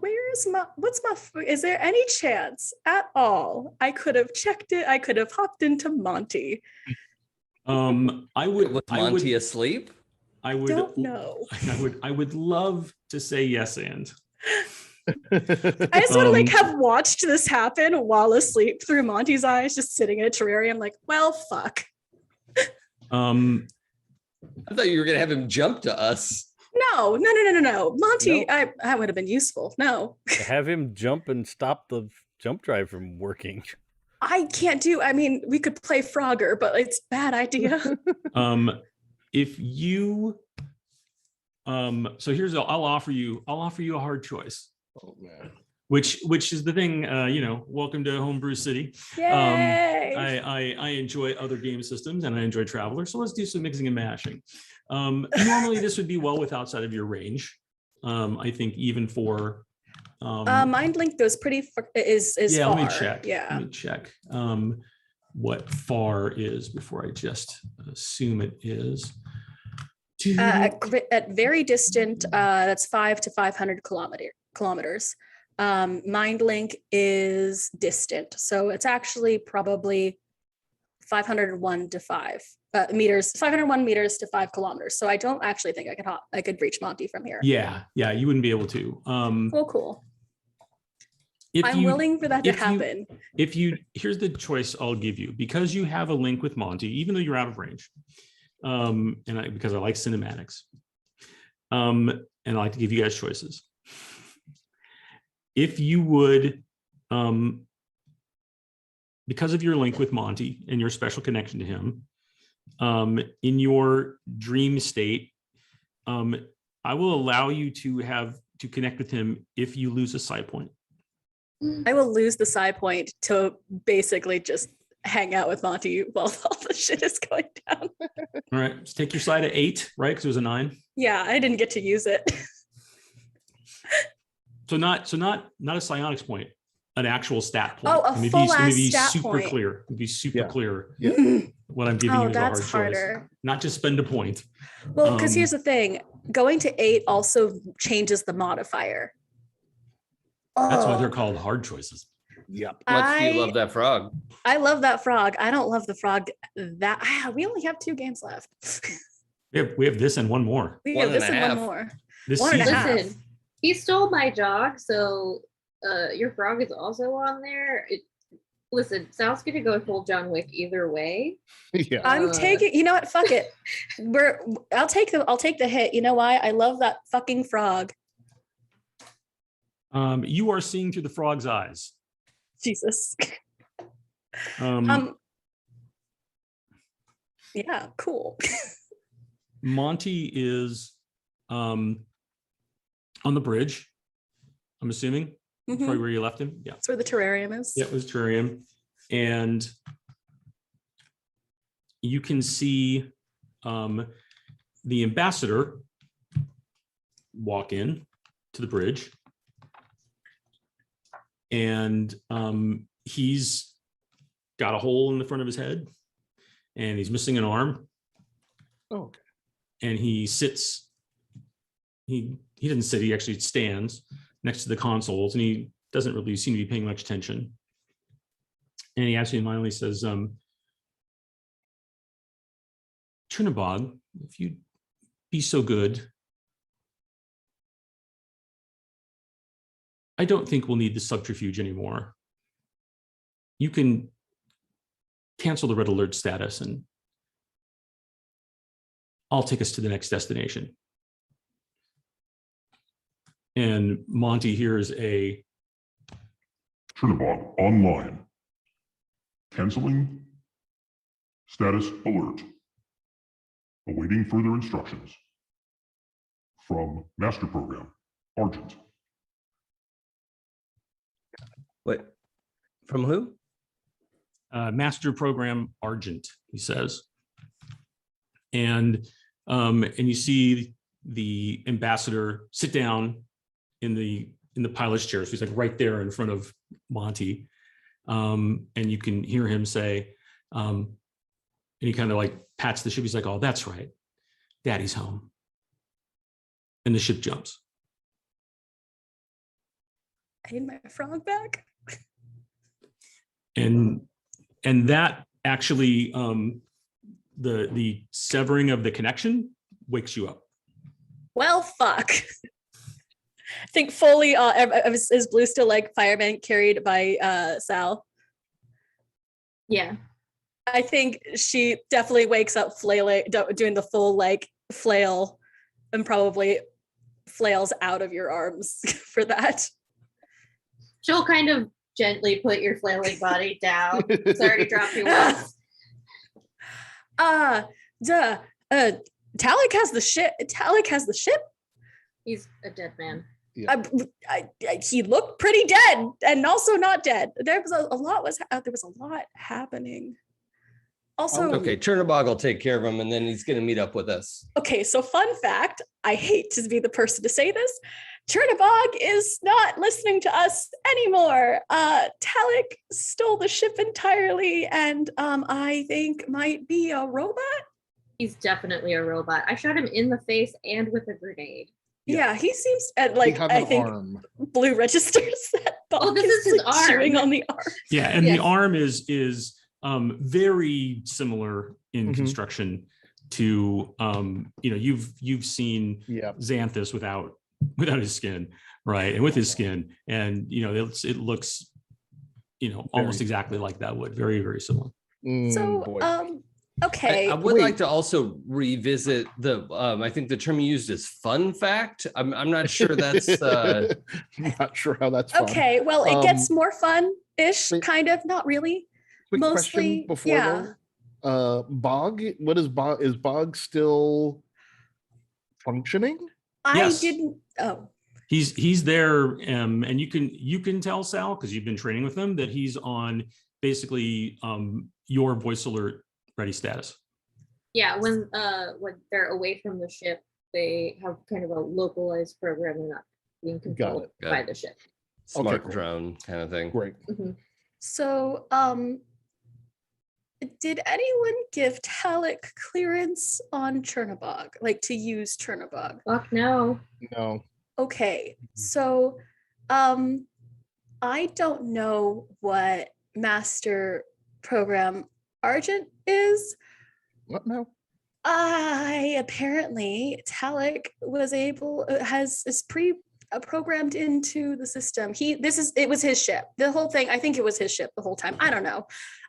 is there any chance at all I could have checked it? I could have hopped into Monty. Was Monty asleep? I would Don't know. I would love to say yes and. I just want to have watched this happen while asleep through Monty's eyes, just sitting in a terrarium, like, well, fuck. I thought you were gonna have him jump to us. No. Monty, I would have been useful. No. To have him jump and stop the jump drive from working. I can't do. I mean, we could play Frogger, but it's a bad idea. If you so here's I'll offer you a hard choice. Oh man. Which is the thing, welcome to Homebrew City. Yay! I enjoy other game systems and I enjoy Traveler, so let's do some mixing and mashing. Normally this would be well with outside of your range. I think even for Mind Link goes pretty is yeah, far. let me check. Yeah. Let me check what far is before I just assume it is. At very distant, that's 5 to 500 kilometers. Mind Link is distant, so it's actually probably 501 to 5 meters, 501 meters to 5 kilometers. So I don't actually think I could reach Monty from here. Yeah, you wouldn't be able to. Cool. I'm willing for that to happen. Here's the choice I'll give you, because you have a link with Monty, even though you're out of range. Because I like cinematics. And I like to give you guys choices. If you would, because of your link with Monty and your special connection to him, in your dream state, I will allow you to connect with him if you lose a side point. I will lose the side point to basically just hang out with Monty while all the shit is going down. All right, just take your side at 8, right? Because it was a 9. Yeah, I didn't get to use it. So not a psionics point, an actual stat point. Oh, a full ass stat super point. clear. It'd be super clear. Yeah. What I'm giving you is a hard that's choice. harder. Not just spend a point. Well, because here's the thing: going to 8 also changes the modifier. That's why they're called hard choices. Yep. How much do you love that frog? I love that frog. I don't love the frog. We only have 2 games left. We have this and one more. We One have this and a and one half. more. This One and a season. half. Listen, he stole my dog, so your frog is also on there. Listen, Sal's gonna go full John Wick either way. Yeah. I'm taking. You know what? Fuck it. I'll take the hit. You know why? I love that fucking frog. You are seeing through the frog's eyes. Jesus. Yeah. Cool. Monty is on the bridge, I'm assuming. Mhm. Probably where you left him. Yeah. That's where the terrarium is. Yeah, it was terrarium. And you can see the ambassador walk in to the bridge. And he's got a hole in the front of his head and he's missing an arm. Oh, okay. And he sits, he doesn't sit, he actually stands next to the consoles and he doesn't really seem to be paying much attention. And he actually finally says, Trinabog, if you'd be so good, I don't think we'll need the subterfuge anymore. You can cancel the red alert status and I'll take us to the next destination. And Monty hears a Trinabog online. Canceling status alert. Awaiting further instructions. From Master Program, Argent. What? From who? Master Program Argent, he says. And you see the ambassador sit down in the pilot's chair. So he's like right there in front of Monty. And you can hear him say, and he kind of like pats the ship. He's like, oh, that's right. Daddy's home. And the ship jumps. I need my frog back. And that actually, the severing of the connection wakes you up. Well, fuck. I think fully, is Blue still like fireman carried by Sal? Yeah. I think she definitely wakes up flailing, doing the full like flail, and probably flails out of your arms for that. She'll kind of gently put your flailing body down. It's already dropped you once. Talik has the ship. Talik has the ship. He's a dead man. Yeah. He looked pretty dead, and also not dead. There was a lot happening. Also, Okay, Chernobog will take care of him, and then he's going to meet up with us. okay, so fun fact, I hate to be the person to say this, Chernobog is not listening to us anymore. Talik stole the ship entirely, and I think might be a robot. He's definitely a robot. I shot him in the face and with a grenade. Yeah, he seems We have I an think arm. Blue registers that. Oh, Bog this is his like, arm. chewing on the arm. Yeah, and Yes. the arm is very similar in Mhm. construction to you've seen Yeah. Xanthus without his skin, right? And with his skin, and it looks almost Very- exactly like that wood. Very, very similar. So Boy. okay. I would Wait. like to also revisit the. I think the term you used is fun fact. I'm not sure that's. Not sure how that's fun. Okay, well, it gets Um, more fun-ish, wait. kind of, not really. Quick mostly, question before yeah. though. Bog, what is Bog? Is Bog still functioning? I Yes. didn't. Oh, He's there, and you can tell, Sal, because you've been training with him, that he's on basically your voice alert ready status. Yeah, when they're away from the ship, they have kind of a localized program. They're not being controlled it. by the ship. Smart cool. drone kind of thing. Great. Mhm. so did anyone give Talik clearance on Chernobog, like to use Chernobog? Fuck no. No. Okay, so I don't know what Master Program Argent is. What now? Apparently Talik was able is programmed into the system. It was his ship. The whole thing, I think it was his ship the whole time. I don't know.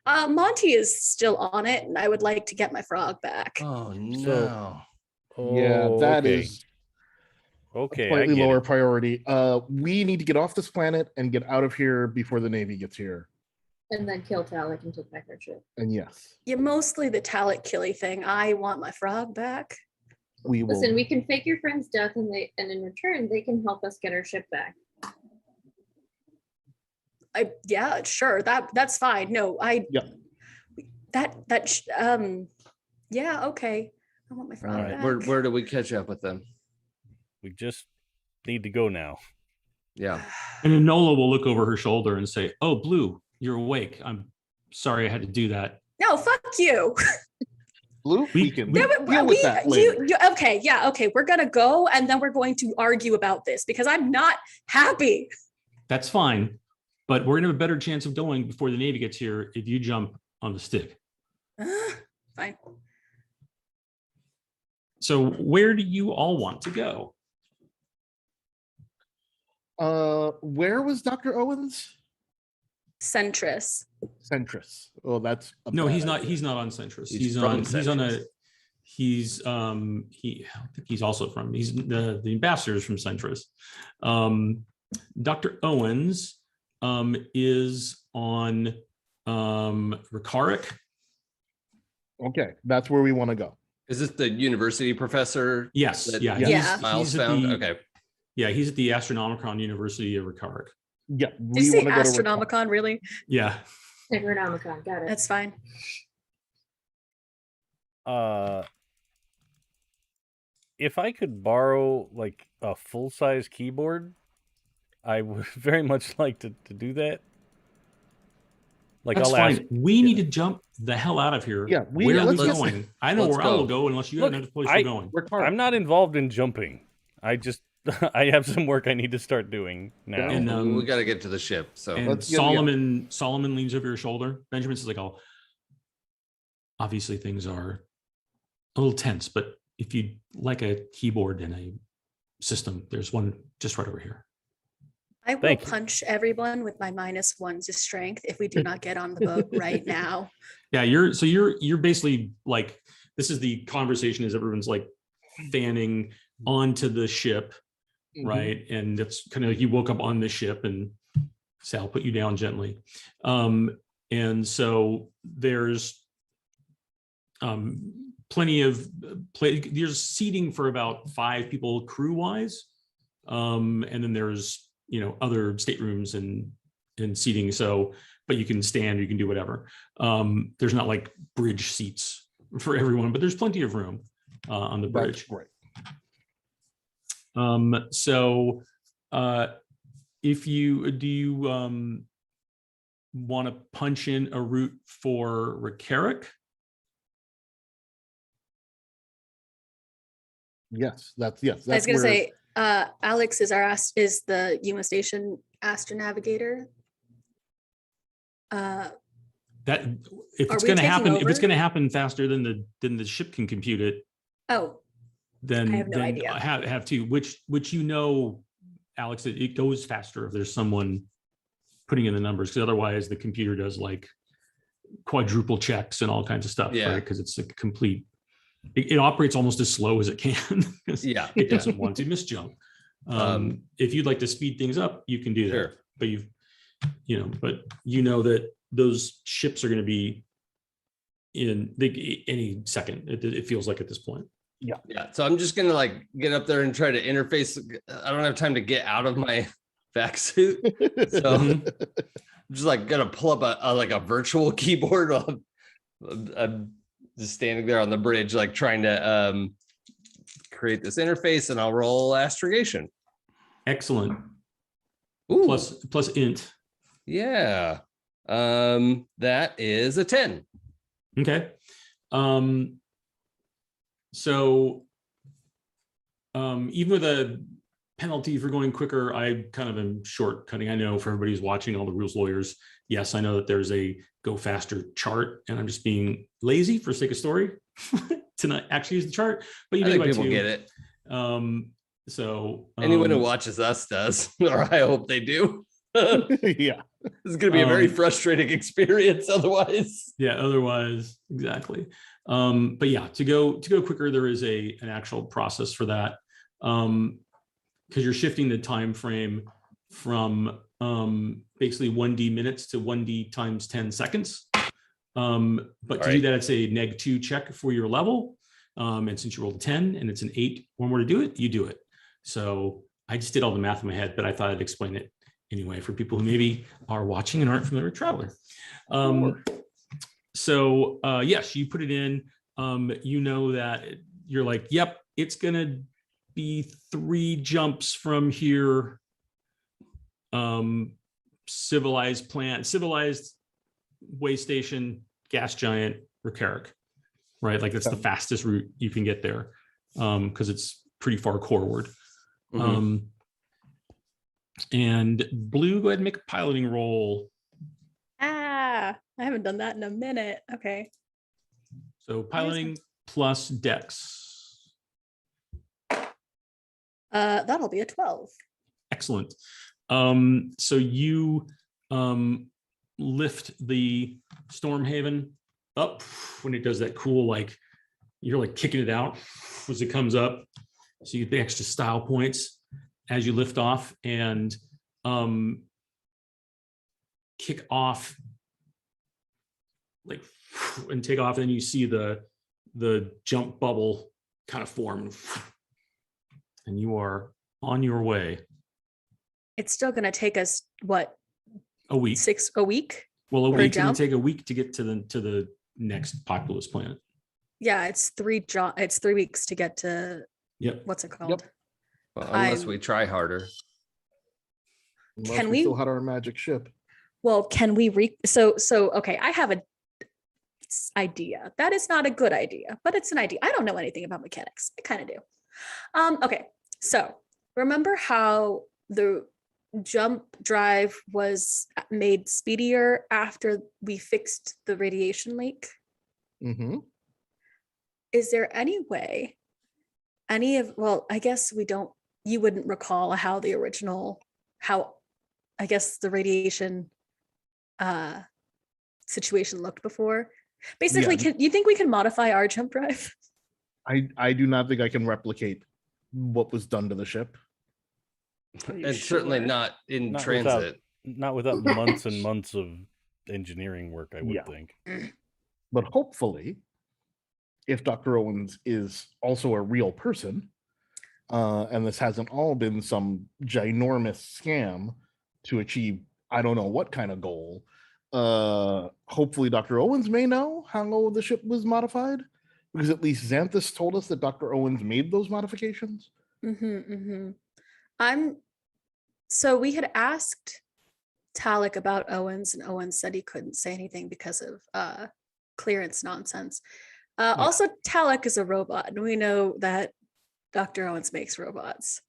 Monty is still on it, and I would like to get my frog back. Oh no! Yeah, that Okay. is Okay. I slightly get lower it. priority. We need to get off this planet and get out of here before the Navy gets here. And then kill Talik and take back their ship. And yes, Yeah, mostly the Talik killy thing. I want my frog back. we will. Listen, we can fake your friend's death, and in return they can help us get our ship back. Yeah, sure. That's fine. No, Yeah. yeah, okay. I want my frog Alright, back. Where do we catch up with them? We just need to go now. Yeah. And then Nola will look over her shoulder and say, "Oh, Blue, you're awake. I'm sorry I had to do that." No, fuck you. Blue, we can we- Yeah, but deal with that later. okay, yeah, okay. We're gonna go, and then we're going to argue about this because I'm not happy. That's fine, but we're gonna have a better chance of going before the Navy gets here if you jump on the stick. Fine. So where do you all want to go? Where was Dr. Owens? Centrist. Centris. Oh, that's a No, bad he's not. idea. He's not on Centrist. He's He's from on. He's on a. Centrist. He's I think he's also from. He's the ambassador is from Centrist. Dr. Owens is on Ricaric. Okay, that's where we want to go. Is this the university professor? Yes. that Yeah. Yeah. Miles he's at found. the- Okay. Yeah, he's at the Astronomicon University of Ricaric. Yeah, Did you we say want to go to Astronomicon? Really? Yeah. Necronomicon, got it. That's fine. If I could borrow like a full-size keyboard, I would very much like to do that. Like That's I'll fine. ask. We need to jump the hell out of here. Yeah, where are we let's- going? I know let's where I will go. go unless you Look, have another place I- we're going. Ricard. I'm not involved in jumping. I just I have some work I need to start doing now. And, we got to get to the ship. So And Let's get- Solomon leans over your shoulder. Benjamin says like, "Oh, obviously things are a little tense, but if you'd like a keyboard and a system, there's one just right over here." I will Thank you. punch everyone with my -1 to strength if we do not get on the boat right now. Yeah, you're basically like, this is the conversation as everyone's like fanning onto the ship, Mhm. right? And it's kind of like you woke up on the ship and Sal put you down gently. And so there's plenty of there's seating for about 5 people crew wise. And then there's, other staterooms and seating. So, but you can stand, you can do whatever. There's not like bridge seats for everyone, but there's plenty of room on the That's bridge. great. So if you want to punch in a route for Recaric? Yes, that's I was that's gonna where say, Alex is is the Yuma Station astronavigator. That if Are it's we going to taking happen, if it's over? going to happen faster than the ship can compute it, Oh, then I have no then idea. I have to, which Alex, it goes faster if there's someone putting in the numbers, because otherwise the computer does like quadruple checks and all kinds of stuff, Yeah. right? Because it's a complete. It operates almost as slow as it can. 'Cause Yeah. it doesn't want to misjump. If you'd like to speed things up, you can do that. Sure. But that those ships are going to be in any second. It feels like at this point. Yeah. So I'm just gonna like get up there and try to interface. I don't have time to get out of my vac suit. So I'm just like gonna pull up a virtual keyboard while I'm just standing there on the bridge, like trying to create this interface, and I'll roll astrogation. Excellent. Ooh, Plus int. yeah. That is a 10. Okay. So even with a penalty for going quicker, I kind of am shortcutting. I know for everybody who's watching, all the rules lawyers, yes, I know that there's a go faster chart, and I'm just being lazy for sake of story to not actually use the chart. But you I do think by people 2. get it. So Anyone who watches us does, or I hope they do. yeah. This is going to be a very frustrating experience otherwise. Yeah, otherwise, exactly. But yeah, to go quicker, there is an actual process for that. Because you're shifting the time frame from basically 1D minutes to 1D times 10 seconds. But to do that, it's a -2 check for your level. And since you rolled a 10 and it's an 8 or more to do it, you do it. So I just did all the math in my head, but I thought I'd explain it anyway for people who maybe are watching and aren't familiar with Traveler. So yes, you put it in. You know that you're like, yep, it's gonna be 3 jumps from here. Civilized plant, civilized way station, gas giant, Recaric, right? Like that's the fastest route you can get there, because it's pretty far forward. And Blue, go ahead and make a piloting roll. I haven't done that in a minute. Okay. So piloting plus Dex. That'll be a 12. Excellent. So you lift the Stormhaven up when it does that cool, like you're like kicking it out as it comes up. So you get the extra style points as you lift off and kick off, like, and take off. And you see the jump bubble kind of form, and you are on your way. It's still going to take us what? A week. A week? Well, a per week's going jump? to take a week to get to the next populous planet. Yeah, it's 3 weeks to get to Yep. what's it called? Well, unless I'm- we try harder. Unless Can we still we- had our magic ship. Well, can we so okay, I have a idea. That is not a good idea, but it's an idea. I don't know anything about mechanics. I kind of do. Okay. So, remember how the jump drive was made speedier after we fixed the radiation leak? Mm-hmm. Is there any way I guess you wouldn't recall how I guess the radiation situation looked before. Basically, Yeah. can you think we can modify our jump drive? I do not think I can replicate what was done to the ship. And certainly Sure. not in Not transit. Not without months and months of engineering work, I would Yeah. think. But hopefully, if Dr. Owens is also a real person, and this hasn't all been some ginormous scam to achieve I don't know what kind of goal, hopefully Dr. Owens may know how the ship was modified, because at least Xanthus told us that Dr. Owens made those modifications. So we had asked Talik about Owens, and Owens said he couldn't say anything because of clearance nonsense. Also, Talik is a robot, and we know that Dr. Owens makes robots.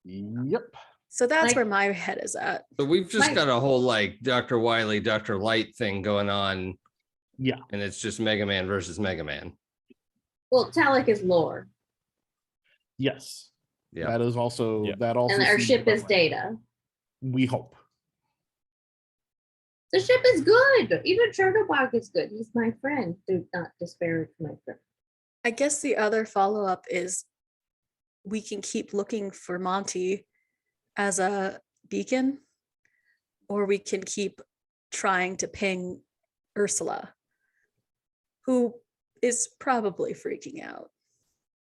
Yep. So that's Like- where my head is at. So we've just Right. got a whole like Dr. Wily, Dr. Light thing going on. Yeah. And it's just Mega Man versus Mega Man. Well, Talik is lore, Yes. Yeah. That is also Yeah. that also and our seems ship is about right. data. We hope. The ship is good. Even Chernobog is good. He's my friend. Do not disparage my friend. I guess the other follow-up is we can keep looking for Monty as a beacon, or we can keep trying to ping Ursula, who is probably freaking out.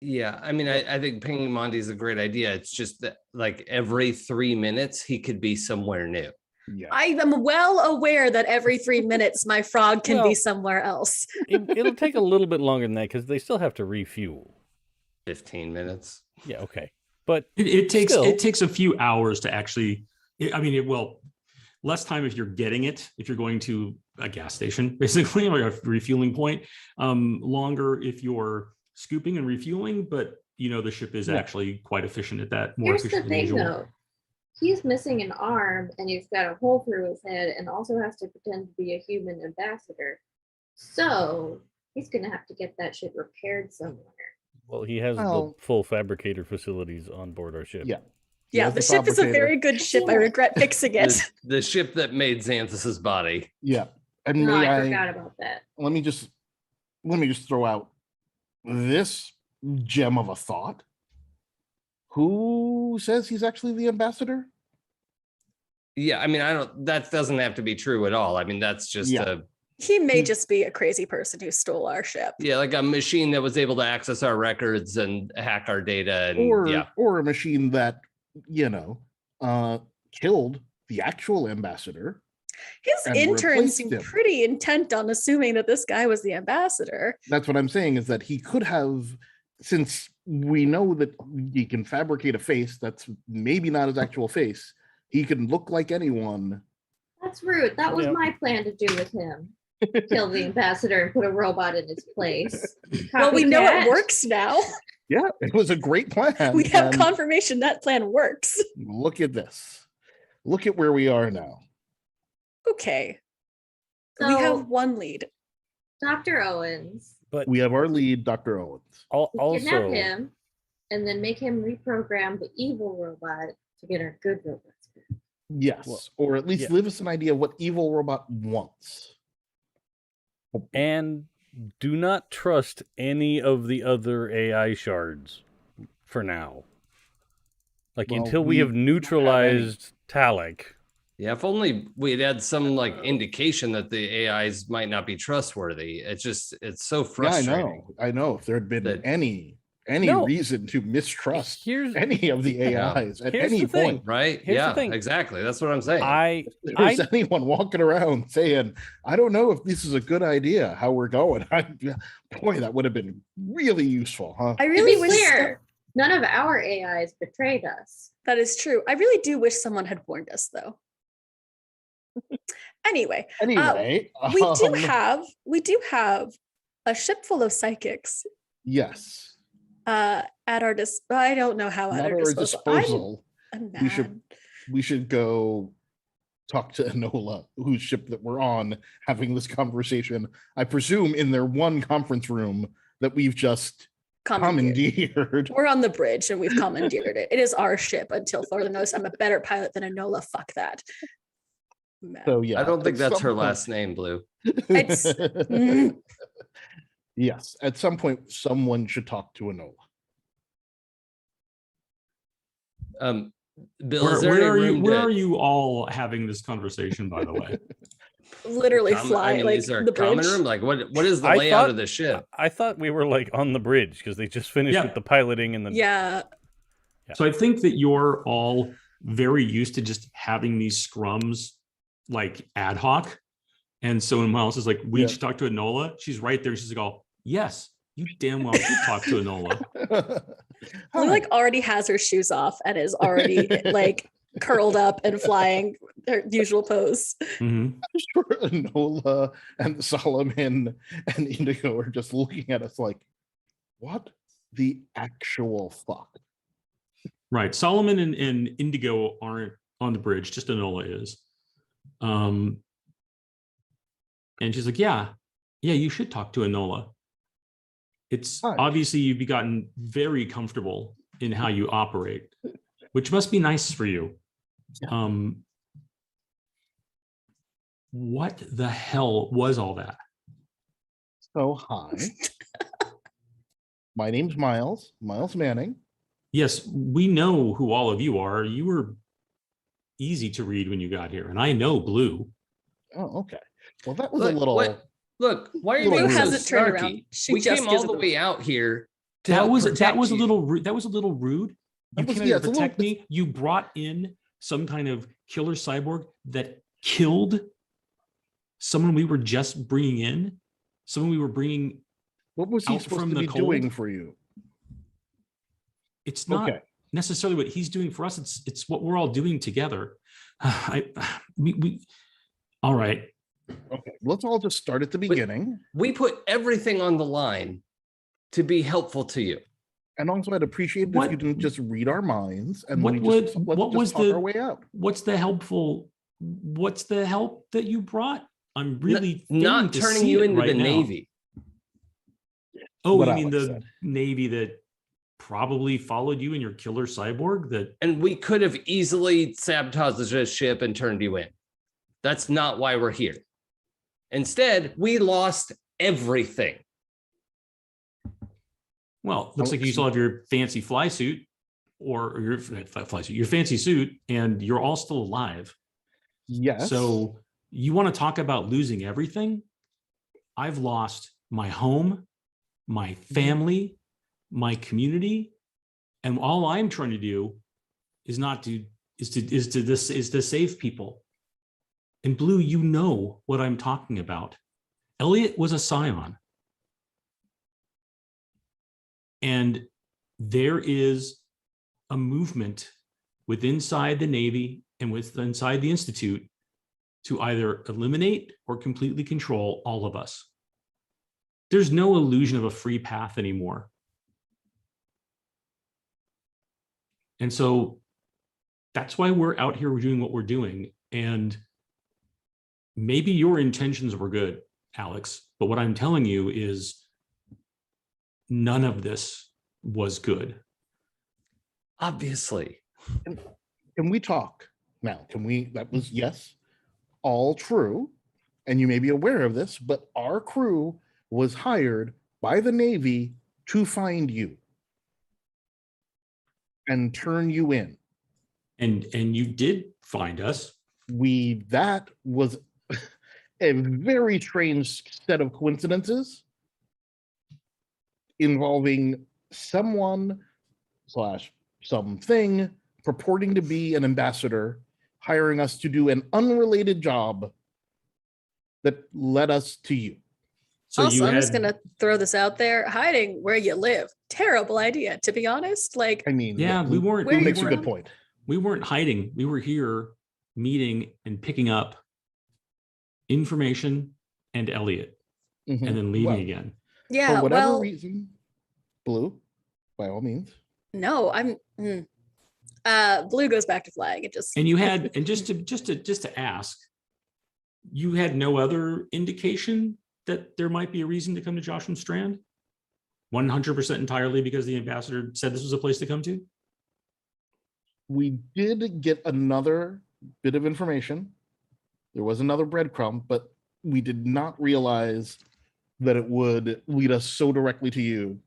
Yeah, I mean, I think pinging Monty is a great idea. It's just that like every 3 minutes he could be somewhere new. Yeah. I am well aware that every 3 minutes my frog can Well- be somewhere else. It'll take a little bit longer than that because they still have to refuel. 15 minutes. Yeah, okay. But It takes Still- it takes a few hours to actually. Less time if you're getting it, if you're going to a gas station, basically, or a refueling point. Longer if you're scooping and refueling, but the ship is Yeah. actually quite efficient at that. More Here's the efficient than thing, usual. though. He's missing an arm, and he's got a hole through his head, and also has to pretend to be a human ambassador. So he's gonna have to get that shit repaired somewhere. well, he has Well- the full fabricator facilities on board our ship. Yeah. He Yeah, has the ship is a fabricator. very good ship. I regret fixing it. The ship that made Xanthus's body. Yeah. And No, may I forgot about that. let me just throw out this gem of a thought. Who says he's actually the ambassador? Yeah, I mean, that doesn't have to be true at all. I mean, that's just Yeah. He may just be a crazy person who stole our ship. like a machine that was able to access our records and hack our data. And Or a machine that, killed the actual ambassador. His And intern replaced seemed him. pretty intent on assuming that this guy was the ambassador. That's what I'm saying, is that he could have, since we know that he can fabricate a face that's maybe not his actual face, he can look like anyone. That's rude. That was Yeah. my plan to do with him. Kill the ambassador and put a robot in his place. Well, we know Copycat. it works now. Yeah, it was a great plan. We have and confirmation that plan works. look at this. Look at where we are now. Okay. We So, have one lead. Dr. Owens. But We have our lead, Dr. Owens. We kidnap also, him and then make him reprogram the evil robot to get our good robots back. Yes, Well, or at least yeah. give us an idea of what evil robot wants. and do not trust any of the other AI shards for now. Like Well, until we we have don't have any. neutralized Talik. Yeah, if only we'd had some like indication that the AIs might not be trustworthy. It's so Yeah, frustrating. I know. If there had been That- any No. reason to mistrust Here's any of the Yeah. AIs at Here's any the thing. point, Right? Here's the Yeah, thing. exactly. That's what I'm saying. if there's anyone walking around saying, "I don't know if this is a good idea, how we're going," boy, that would have been really useful, huh? I To really be wish clear, none of our AIs betrayed us. that is true. I really do wish someone had warned us, though. Anyway, Anyway, we do have a ship full of psychics yes, at our I don't know how at not our our disposal. disposal. I'm We should- mad. We should go talk to Enola, whose ship that we're on, having this conversation. I presume in their one conference room that we've just Commandeered. We're on the bridge and we've commandeered it. It is our ship until further notice. I'm a better pilot than Enola. Fuck that. So yeah, I don't think at that's some her point- last name, Blue. It's Yes, at some point, someone should talk to Enola. Bill, Where, is there where any are you? room Where to- are you all having this conversation? By the way, literally fly like is there a the common bridge. room? Like, what is the I layout thought- of the ship? I thought we were like on the bridge because they just finished Yeah. with the piloting and the Yeah. so I think that you're all very used to just having these scrums like ad hoc, and so when Miles is like, "We Yeah. should talk to Enola," she's right there. She's like, "Oh, yes, you damn well should talk to Enola." Blue Hi. like already has her shoes off and is already like curled up and flying her usual pose. Mhm. I'm sure Enola and Solomon and Indigo are just looking at us like, what the actual fuck? Right. Solomon and Indigo aren't on the bridge, just Enola is. And she's like, yeah, you should talk to Enola. It's Hi. obviously you've gotten very comfortable in how you operate, which must be nice for you. What the hell was all that? So hi. My name's Miles Manning. Yes, we know who all of you are. You were easy to read when you got here, and I know Blue. Oh, okay. Well, that was Look, a little. Look, why are you Blue being so hasn't turned around. snarky? She We just came gives all the it way out here to That help was protect a you. little rude. That was a little rude. You That was- came in yeah, to it's a little- protect me. You brought in some kind of killer cyborg that killed someone we were just bringing in. Someone we were bringing. What was he out supposed from to the be cold? doing for you? It's not Okay. necessarily what he's doing for us. It's what we're all doing together. All right. Okay. Let's all just start at the beginning. We put everything on the line to be helpful to you. And also, I'd appreciate it if you didn't just read our minds and What we would- just, what let's was just talk the- our way out. What's the help that you brought? I'm really Not failing to turning see you it into right the now. Navy. Oh, What you mean Alex the said. Navy that probably followed you in your killer cyborg? That And we could have easily sabotaged the ship and turned you in. That's not why we're here. Instead, we lost everything. well, looks like you still have your fancy fly suit or your fly suit, your fancy suit, and you're all still alive. Yes. So you want to talk about losing everything? I've lost my home, my family, my community, and all I'm trying to do is to save people. And Blue, you know what I'm talking about. Elliot was a scion. And there is a movement inside the Navy and inside the Institute to either eliminate or completely control all of us. There's no illusion of a free path anymore. And so that's why we're out here doing what we're doing. And maybe your intentions were good, Alex, but what I'm telling you is none of this was good. Obviously. Can we talk now? That was, yes, all true. And you may be aware of this, but our crew was hired by the Navy to find you and turn you in. And you did find us. That was a very strange set of coincidences involving someone / something purporting to be an ambassador, hiring us to do an unrelated job that led us to you. So also, you I'm just had- gonna throw this out there. Hiding where you live. Terrible idea, to be honest. Like, I mean, Yeah, we weren't. Where Who you makes a good from? point. We weren't hiding. We were here meeting and picking up information and Elliot Mhm. and then leaving Well, again. yeah, for whatever well, reason, Blue, by all means. no, Blue goes back to flying. It just And you had, and just to ask, you had no other indication that there might be a reason to come to Joshua Strand? 100% entirely because the ambassador said this was a place to come to? We did get another bit of information. There was another breadcrumb, but we did not realize that it would lead us so directly to you,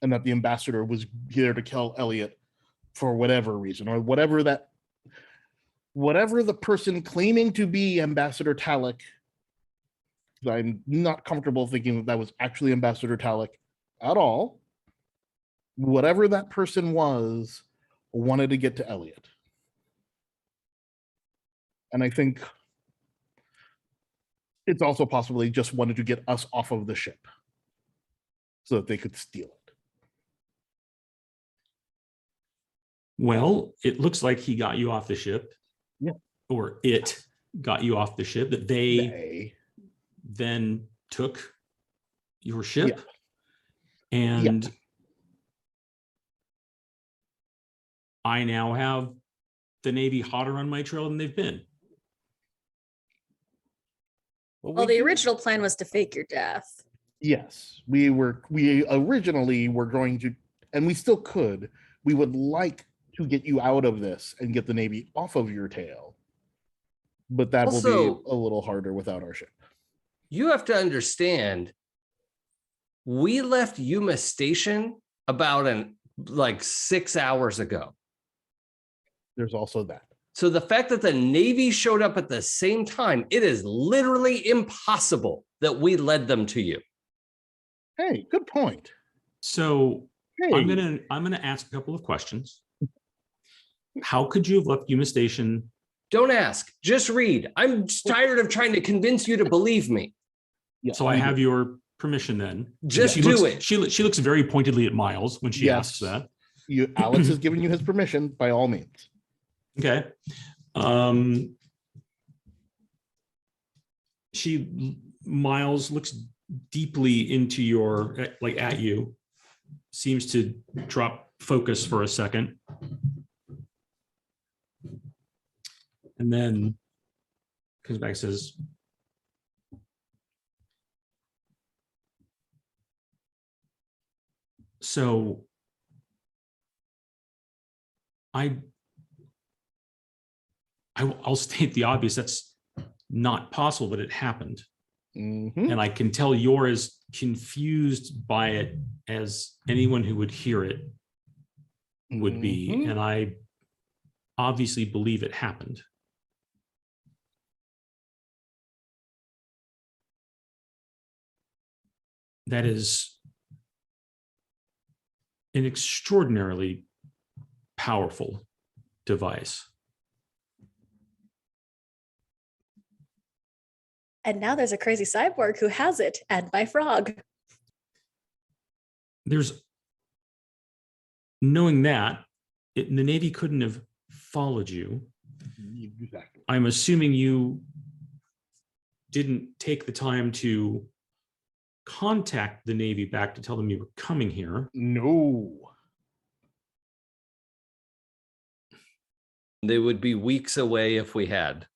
and that the ambassador was here to kill Elliot for whatever reason, or whatever the person claiming to be Ambassador Talik. I'm not comfortable thinking that was actually Ambassador Talik at all. Whatever that person was, wanted to get to Elliot. And I think it's also possibly just wanted to get us off of the ship so that they could steal it. Well, it looks like he got you off the ship. Yeah. Or it got you off the ship, that they then took your ship. Yeah. And Yeah. I now have the Navy hotter on my trail than they've been. Well, the original plan was to fake your death. Yes, we originally were going to, and we still could, we would like to get you out of this and get the Navy off of your tail. But that will Also, be a little harder without our ship. You have to understand, we left Yuma Station about 6 hours ago. There's also that. So the fact that the Navy showed up at the same time, it is literally impossible that we led them to you. Hey, good point. So Hey, I'm gonna ask a couple of questions. How could you have left Yuma Station? Don't ask, just read. I'm tired of trying to convince you to believe me. yeah, So I we have do. your permission then. Just She do looks, it. She looks very pointedly at Miles when she Yes. asks that. Alex has given you his permission by all means. Okay. Miles looks deeply into at you, seems to drop focus for a second. And then comes back and says, so I'll state the obvious. That's not possible, but it happened. Mhm. And I can tell you're as confused by it as anyone who would hear it would be. Mhm. And I obviously believe it happened. That is an extraordinarily powerful device. And now there's a crazy cyborg who has it, and my frog. Knowing that, the Navy couldn't have followed you. Exactly. I'm assuming you didn't take the time to contact the Navy back to tell them you were coming here. No. They would be weeks away if we had.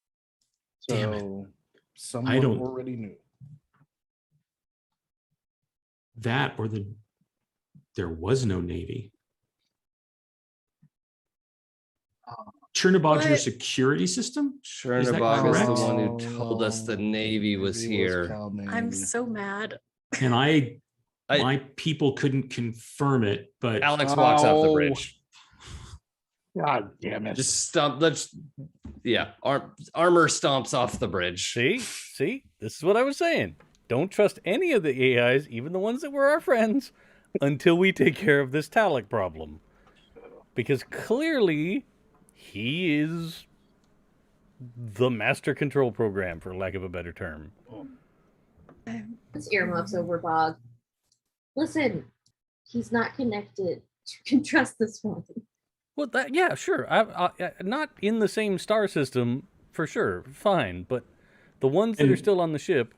Damn it. So someone don't- already knew. That or there was no Navy. Chernobog's your What? security system? Chernobog is correct? the one who told us the Navy was here. I'm so mad. And I- my people couldn't confirm it, but Alex walks off the Oh. bridge. God damn it. Just stomp. Armor stomps off the bridge. See, this is what I was saying. Don't trust any of the AIs, even the ones that were our friends, until we take care of this Talik problem. Because clearly, he is the master control program, for lack of a better term. Let's earmuffs over Bog. Listen, he's not connected. You can trust this one. Well, yeah, sure. I not in the same star system, for sure. Fine. But the ones that are And- still on the ship,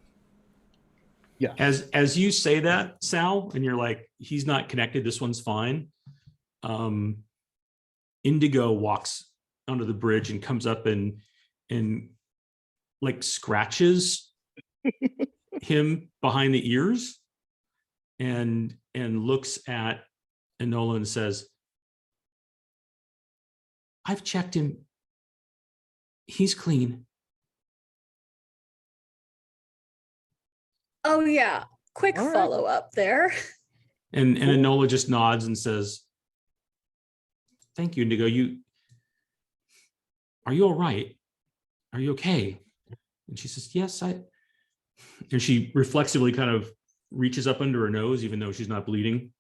Yeah. as you say that, Sal, and you're like, he's not connected, this one's fine. Indigo walks onto the bridge and comes up and like scratches him behind the ears and looks at Enola and says, I've checked him. He's clean. Oh yeah, quick All right. follow up there. And Cool. Enola just nods and says, thank you, Indigo. Are you all right? Are you okay? And she says, yes, and she reflexively kind of reaches up under her nose, even though she's not bleeding.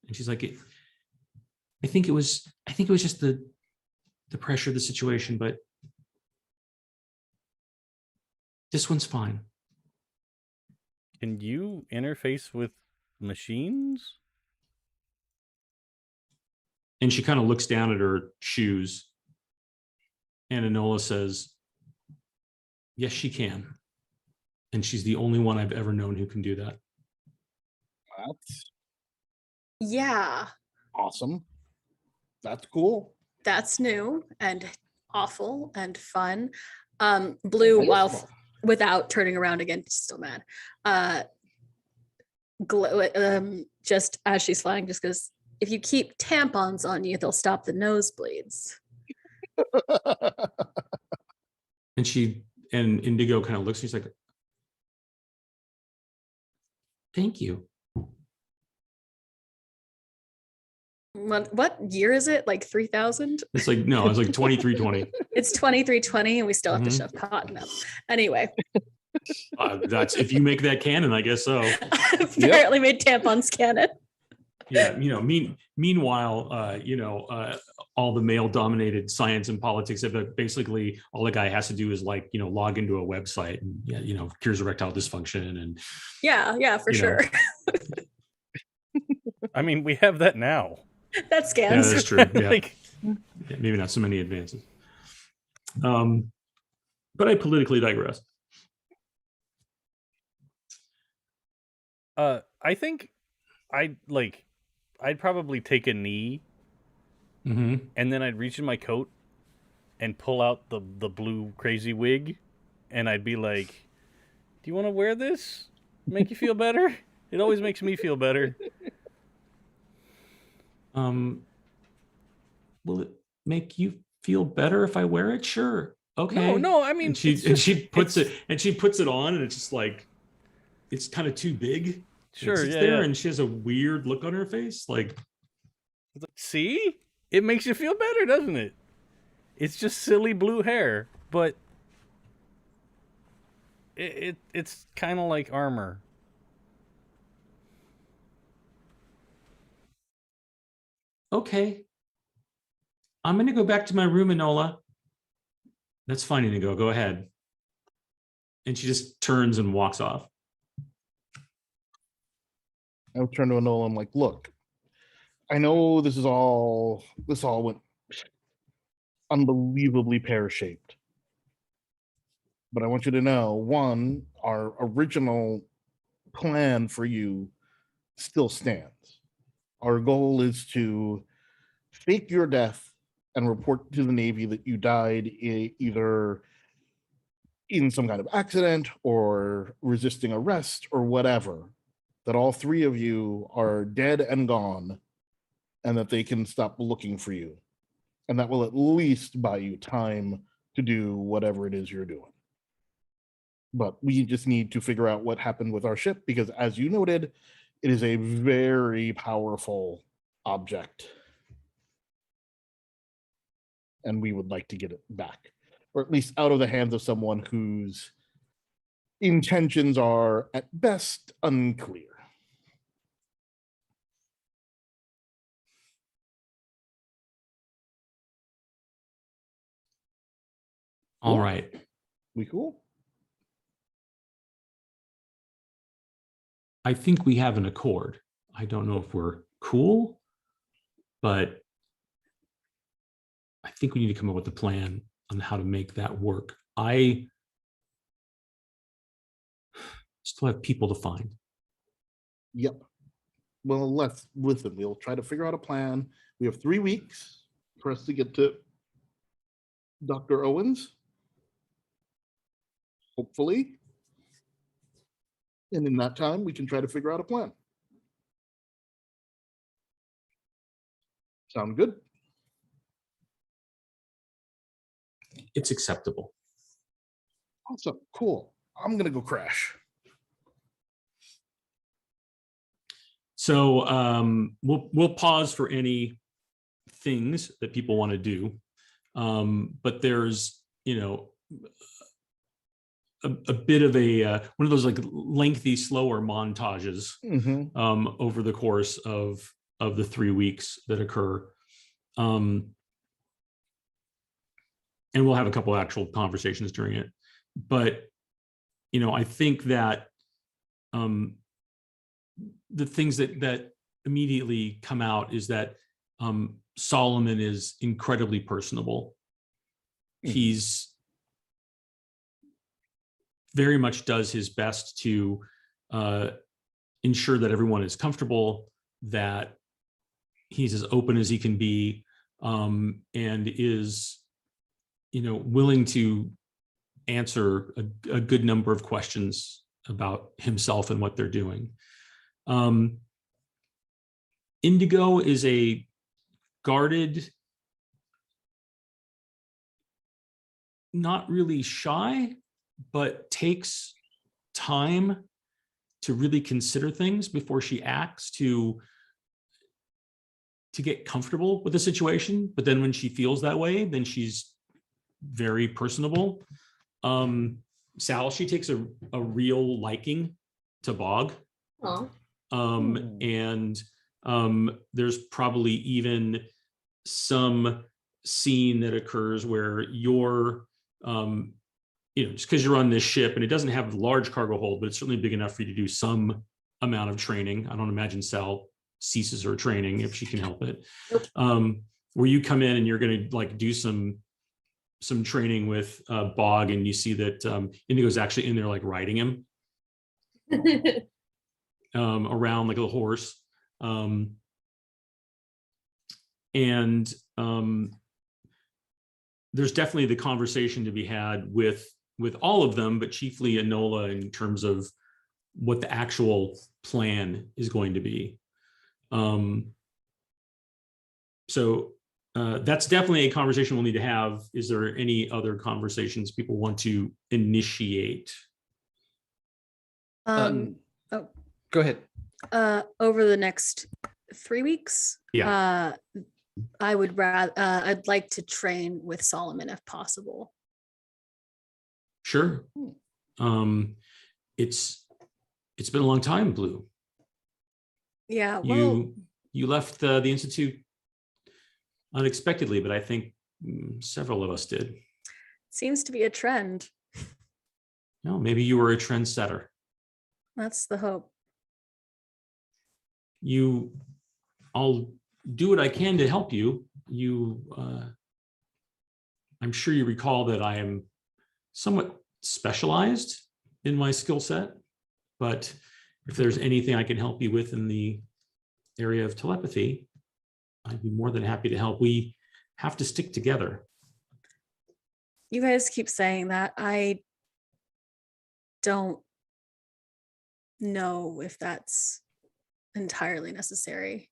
And she's like, I think it was just the pressure of the situation, but this one's fine. Can you interface with machines? And she kind of looks down at her shoes. And Enola says, yes, she can. And she's the only one I've ever known who can do that. That's Yeah, awesome. That's cool. that's new and awful and fun. Blue, That is while fun. without turning around again, still mad. Just as she's flying, just goes, if you keep tampons on you, they'll stop the nosebleeds. And Indigo kind of looks, she's like, thank you. What year is it? Like 3000? It's like, no, it's like 2320. It's 2320 and we still have to Mhm. shove cotton up. Anyway, That's if you make that canon, I guess so. apparently made tampons canon. Yeah, meanwhile, all the male dominated science and politics have basically all the guy has to do is log into a website and cures erectile dysfunction and Yeah, for You know. sure. I mean, we have that now. That yeah, scans. that's true. Yeah. Like, Yeah, maybe not so many advances. But I politically digress. I think I'd probably take a knee Mm-hmm. and then I'd reach in my coat and pull out the blue crazy wig, and I'd be like, "Do you want to wear this? Make you feel better? It always makes me feel better." Will it make you feel better if I wear it? Sure. Okay. No, I mean, and she it's just- puts it on, and it's just like it's kind of too big. Sure, It's yeah, there, yeah. and she has a weird look on her face, like See? It makes you feel better, doesn't it? It's just silly blue hair, but it's kind of like armor. okay. I'm gonna go back to my room, Enola. That's fine, Inigo. Go ahead. And she just turns and walks off. I'll turn to Enola. I'm like, look, I know this all went unbelievably pear-shaped. But I want you to know, one, our original plan for you still stands. Our goal is to fake your death and report to the Navy that you died either in some kind of accident or resisting arrest or whatever, that all three of you are dead and gone and that they can stop looking for you. And that will at least buy you time to do whatever it is you're doing. But we just need to figure out what happened with our ship because, as you noted, it is a very powerful object. And we would like to get it back, or at least out of the hands of someone whose intentions are at best unclear. All Cool. right. We cool? I think we have an accord. I don't know if we're cool, but I think we need to come up with a plan on how to make that work. I still have people to find. Yep. Well, let's listen. We'll try to figure out a plan. We have 3 weeks for us to get to Dr. Owens. Hopefully. And in that time, we can try to figure out a plan. Sound good? It's acceptable. Awesome. Cool. I'm gonna go crash. So we'll pause for any things that people want to do, but there's a bit of a one of those like lengthy, slower montages over the course of the 3 weeks that occur, and we'll have a couple actual conversations during it. But I think that the things that immediately come out is that Solomon is incredibly personable. He's very much does his best to ensure that everyone is comfortable, that he's as open as he can be, and is willing to answer a good number of questions about himself and what they're doing. Indigo is a guarded, not really shy, but takes time to really consider things before she acts, to get comfortable with the situation. But then when she feels that way, then she's very personable. Sal, she takes a real liking to Bog. Oh. And there's probably even some scene that occurs where you're, just because you're on this ship and it doesn't have a large cargo hold, but it's certainly big enough for you to do some amount of training. I don't imagine Sal ceases her training if she can help it. Nope. Where you come in and you're going to like do some training with Bog, and you see that Indigo's actually in there like riding him around like a horse. And there's definitely the conversation to be had with all of them, but chiefly Enola, in terms of what the actual plan is going to be. So that's definitely a conversation we'll need to have. Is there any other conversations people want to initiate? Oh, Go ahead. over the next 3 weeks, Yeah. I would rather I'd like to train with Solomon if possible. Sure. It's been a long time, Blue. Yeah, well, You left the Institute unexpectedly, but I think several of us did. seems to be a trend. No, maybe you were a trendsetter. That's the hope. I'll do what I can to help you. I'm sure you recall that I am somewhat specialized in my skill set, but if there's anything I can help you with in the area of telepathy, I'd be more than happy to help. We have to stick together. You guys keep saying that. I don't know if that's entirely necessary.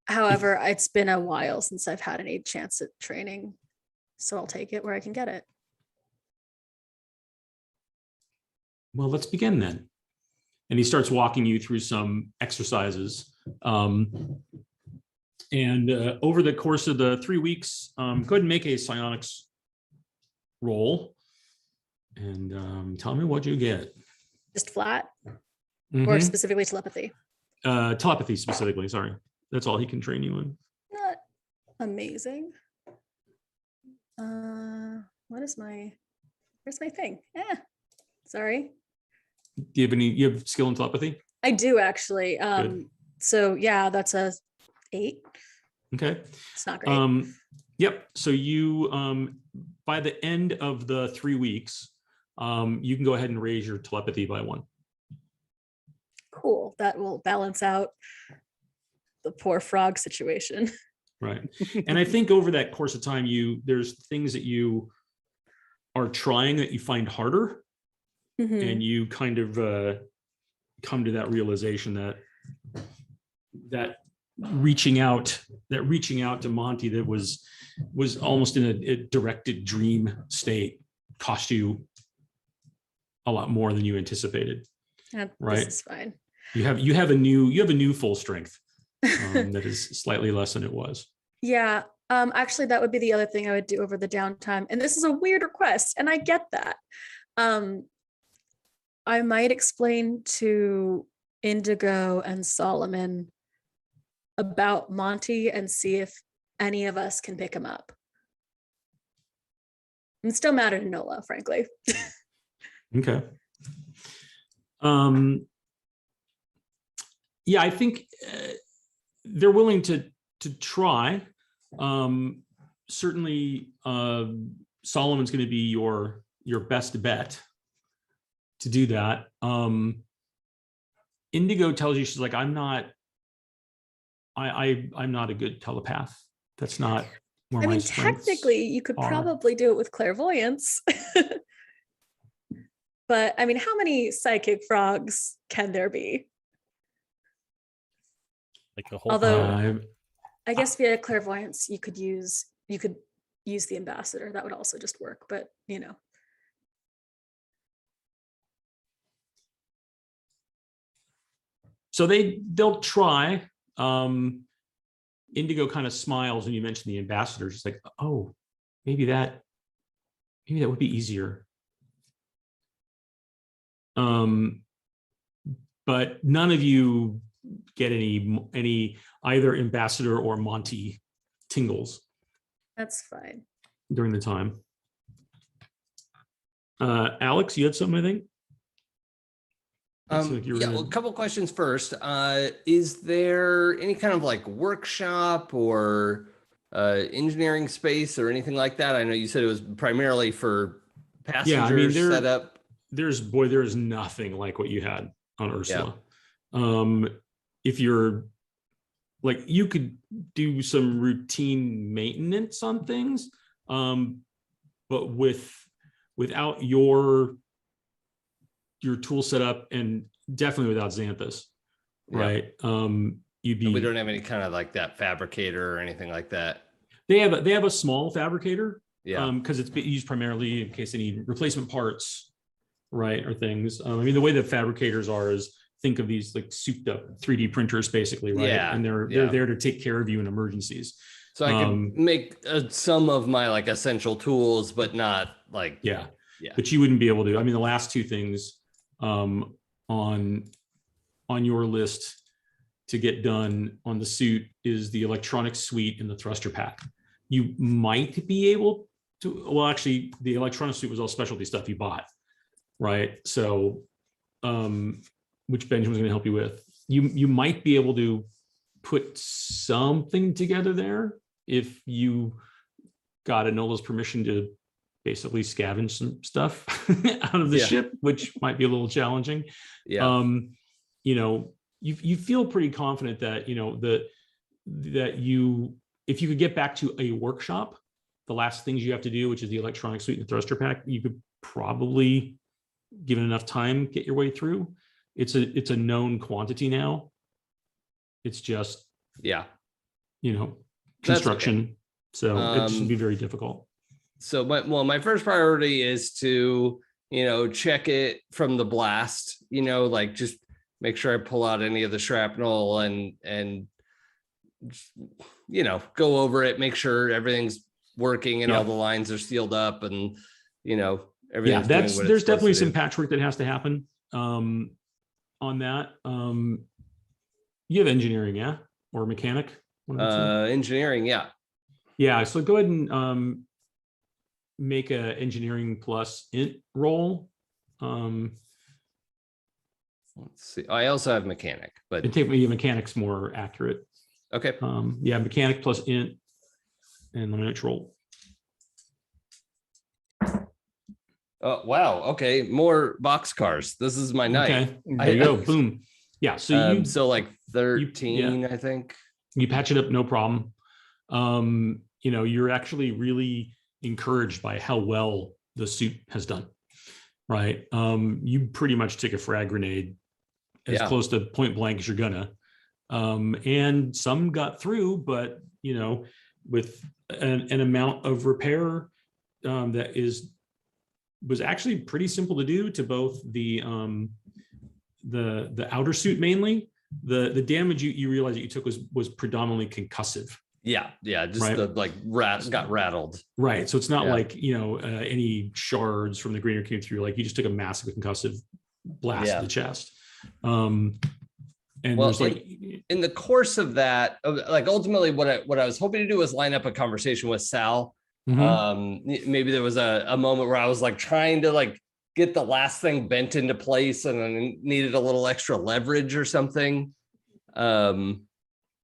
However, it's been a while since I've had any chance at training, so I'll take it where I can get it. Well, let's begin then. And he starts walking you through some exercises. And over the course of the 3 weeks, go ahead and make a psionics roll. And tell me what you get. Just flat or Mhm. specifically telepathy? Telepathy specifically, sorry. That's all he can train you in. Not amazing. Where's my thing? Sorry. Do you have skill in telepathy? I do actually. Good. So yeah, that's a 8. Okay. It's not great. Yep. So you, by the end of the 3 weeks, you can go ahead and raise your telepathy by 1. Cool. That will balance out the poor frog situation. Right. And I think over that course of time, there's things that you are trying that you find harder, Mhm. and you kind of come to that realization that that reaching out to Monty that was almost in a directed dream state cost you a lot more than you anticipated. Right. This is fine. You have a new full strength that is slightly less than it was. Yeah. Actually, that would be the other thing I would do over the downtime. And this is a weird request, and I get that. I might explain to Indigo and Solomon about Monty and see if any of us can pick him up. I'm still mad at Enola, frankly. Okay. Yeah, I think they're willing to try. Certainly, Solomon's going to be your best bet to do that. Indigo tells you, she's like, I'm not a good telepath. That's not where I my mean, strengths technically, you could are. probably do it with clairvoyance. But I mean, how many psychic frogs can there be? Like a whole. Although, I guess via clairvoyance, you could use the ambassador. That would also just work. But you know. So they'll try. Indigo kind of smiles when you mention the ambassador. She's like, oh, maybe that would be easier. But none of you get any either ambassador or Monty tingles. That's fine. During the time. Alex, you had something, I think? Well, a couple questions first. Is there any kind of like workshop or engineering space or anything like that? I know you said it was primarily for passengers set up. There's nothing like what you had on Ursula. If you're like, you could do some routine maintenance on things, but without your tool set up, and definitely without Xanthus, right? We don't have any kind of like that fabricator or anything like that. They have a small fabricator, yeah, because it's used primarily in case they need replacement parts, right, or things. I mean, the way that fabricators are is, think of these like souped up 3D printers, basically, right? Yeah, and they're there to take care of you in emergencies. So I can make some of my like essential tools, but not like yeah. But you wouldn't be able to. I mean, the last two things on your list to get done on the suit is the electronic suite and the thruster pack. You might be able to. Well, actually, the electronic suite was all specialty stuff you bought, right? So, which Benjamin's going to help you with. You might be able to put something together there if you got Enola's permission to basically scavenge some stuff out of the ship, which might be a little challenging. Yeah. You feel pretty confident that, if you could get back to a workshop, the last things you have to do, which is the electronic suite and the thruster pack, you could probably, given enough time, get your way through. It's a known quantity now. It's just, construction. Okay. So it shouldn't be very difficult. So my first priority is to, check it from the blast, like just make sure I pull out any of the shrapnel and go over it, make sure everything's working and all the lines are sealed up and, everything's there's definitely some patchwork that has to happen on that. You have engineering, yeah? Or mechanic? Engineering, yeah. Yeah, so go ahead and make a engineering plus int roll. Let's see. I also have mechanic, but take me mechanic's more accurate. Okay. Mechanic plus int, and let me roll. Oh wow. Okay, more boxcars. This is my night. Okay, there you go. Boom. Yeah. So so like 13, I think. You patch it up, no problem. You're actually really encouraged by how well the suit has done, right? You pretty much take a frag grenade as close to point blank as you're gonna. and some got through, but with an amount of repair that was actually pretty simple to do to both the outer suit mainly. The damage you realize that you took was predominantly concussive. Yeah, just right? the got rattled. Right. So it's not like any shards from the Greener came through. Like you just took a massive concussive blast to the chest. And there's in the course of that, like ultimately what I was hoping to do was line up a conversation with Sal. Maybe there was a moment where I was like trying to like get the last thing bent into place and then needed a little extra leverage or something.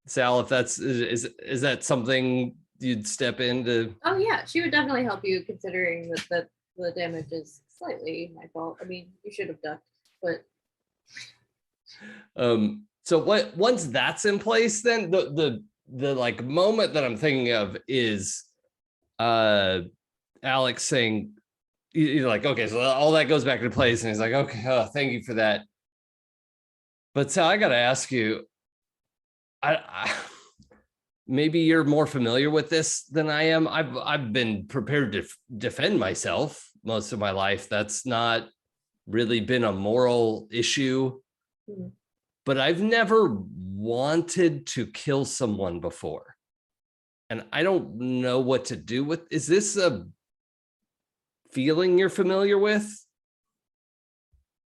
Sal, if is that something you'd step into? Oh yeah, she would definitely help you, considering that the damage is slightly my fault. I mean, you should have ducked, but so once that's in place, then the like moment that I'm thinking of is Alex saying, you're like, okay, so all that goes back into place, and he's like, okay, thank you for that. But Sal, I gotta ask you, I maybe you're more familiar with this than I am. I've been prepared to defend myself most of my life. That's not really been a moral issue, but I've never wanted to kill someone before. And I don't know what to do with. Is this a feeling you're familiar with?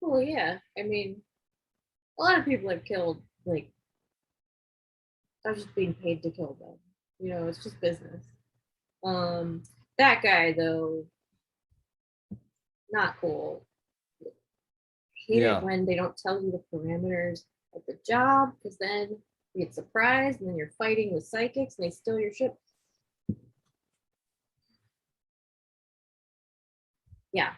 well, yeah. I mean, a lot of people have killed, like, I'm just being paid to kill them. It's just business. That guy though, not cool. Hate it when they don't tell you the parameters of the job, because then you get surprised and then you're fighting with psychics and they steal your ship. Yeah.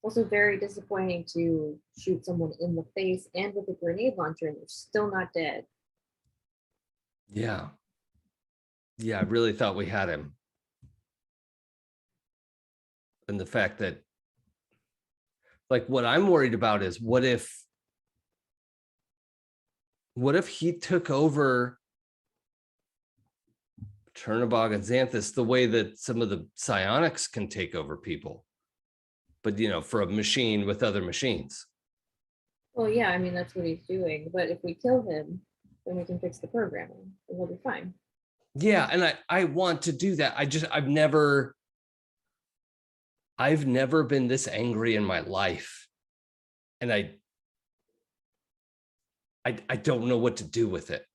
Also very disappointing to shoot someone in the face and with a grenade launcher and they're still not dead. Yeah, I really thought we had him. And the fact that, like, what I'm worried about is what if he took over Chernobog and Xanthus the way that some of the psionics can take over people, but for a machine with other machines. Well, yeah, I mean, that's what he's doing. But if we kill him, then we can fix the programming and we'll be fine. Yeah, and I want to do that. I've never been this angry in my life. And I don't know what to do with it.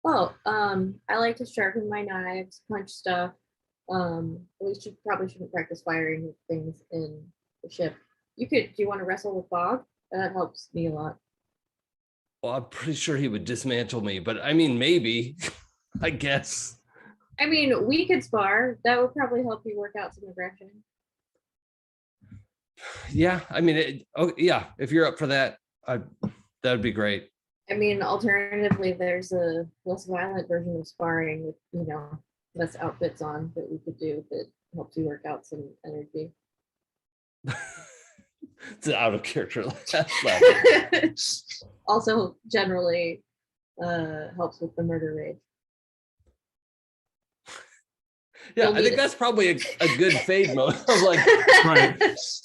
Well, I like to sharpen my knives, punch stuff. At least you probably shouldn't practice firing things in the ship. Do you want to wrestle with Bog? That helps me a lot. Well, I'm pretty sure he would dismantle me, but I mean, maybe, I guess. I mean, we could spar. That would probably help you work out some aggression. Yeah, I mean, if you're up for that, that would be great. I mean, alternatively, there's a less violent version of sparring with, less outfits on that we could do that helps you work out some energy. It's an out of character. Also, generally helps with the murder rage. Yeah, I think that's probably a good fade mode. Like, Right.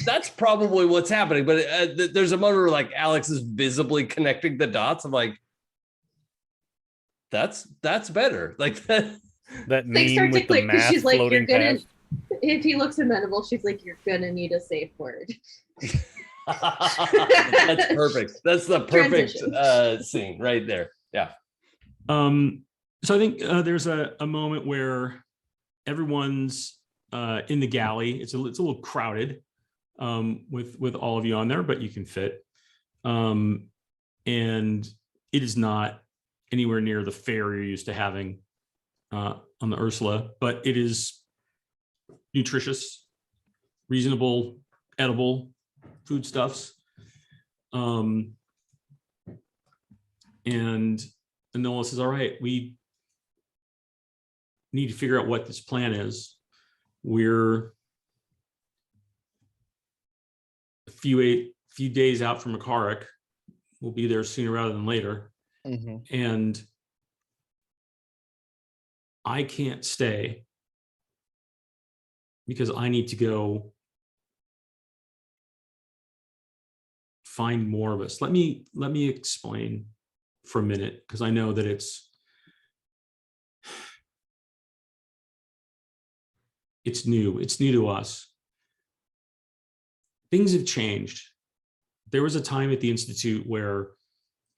That's probably what's happening. But there's a moment where like Alex is visibly connecting the dots. I'm like, that's better. Like that. That Like, meme start with to the click, math she's like, floating you're gonna, past. if he looks amenable, she's like, you're gonna need a safe word. That's perfect. That's the perfect scene right there. Yeah. So I think there's a moment where everyone's in the galley. It's a little crowded with all of you on there, but you can fit. And it is not anywhere near the fare you're used to having on the Ursula, but it is nutritious, reasonable, edible foodstuffs. And Noah says, all right, we need to figure out what this plan is. We're a few days out from Akarik. will be there sooner rather than later. Mhm. And I can't stay because I need to go find more of us. Let me explain for a minute, because I know that it's new. It's new to us. Things have changed. There was a time at the Institute where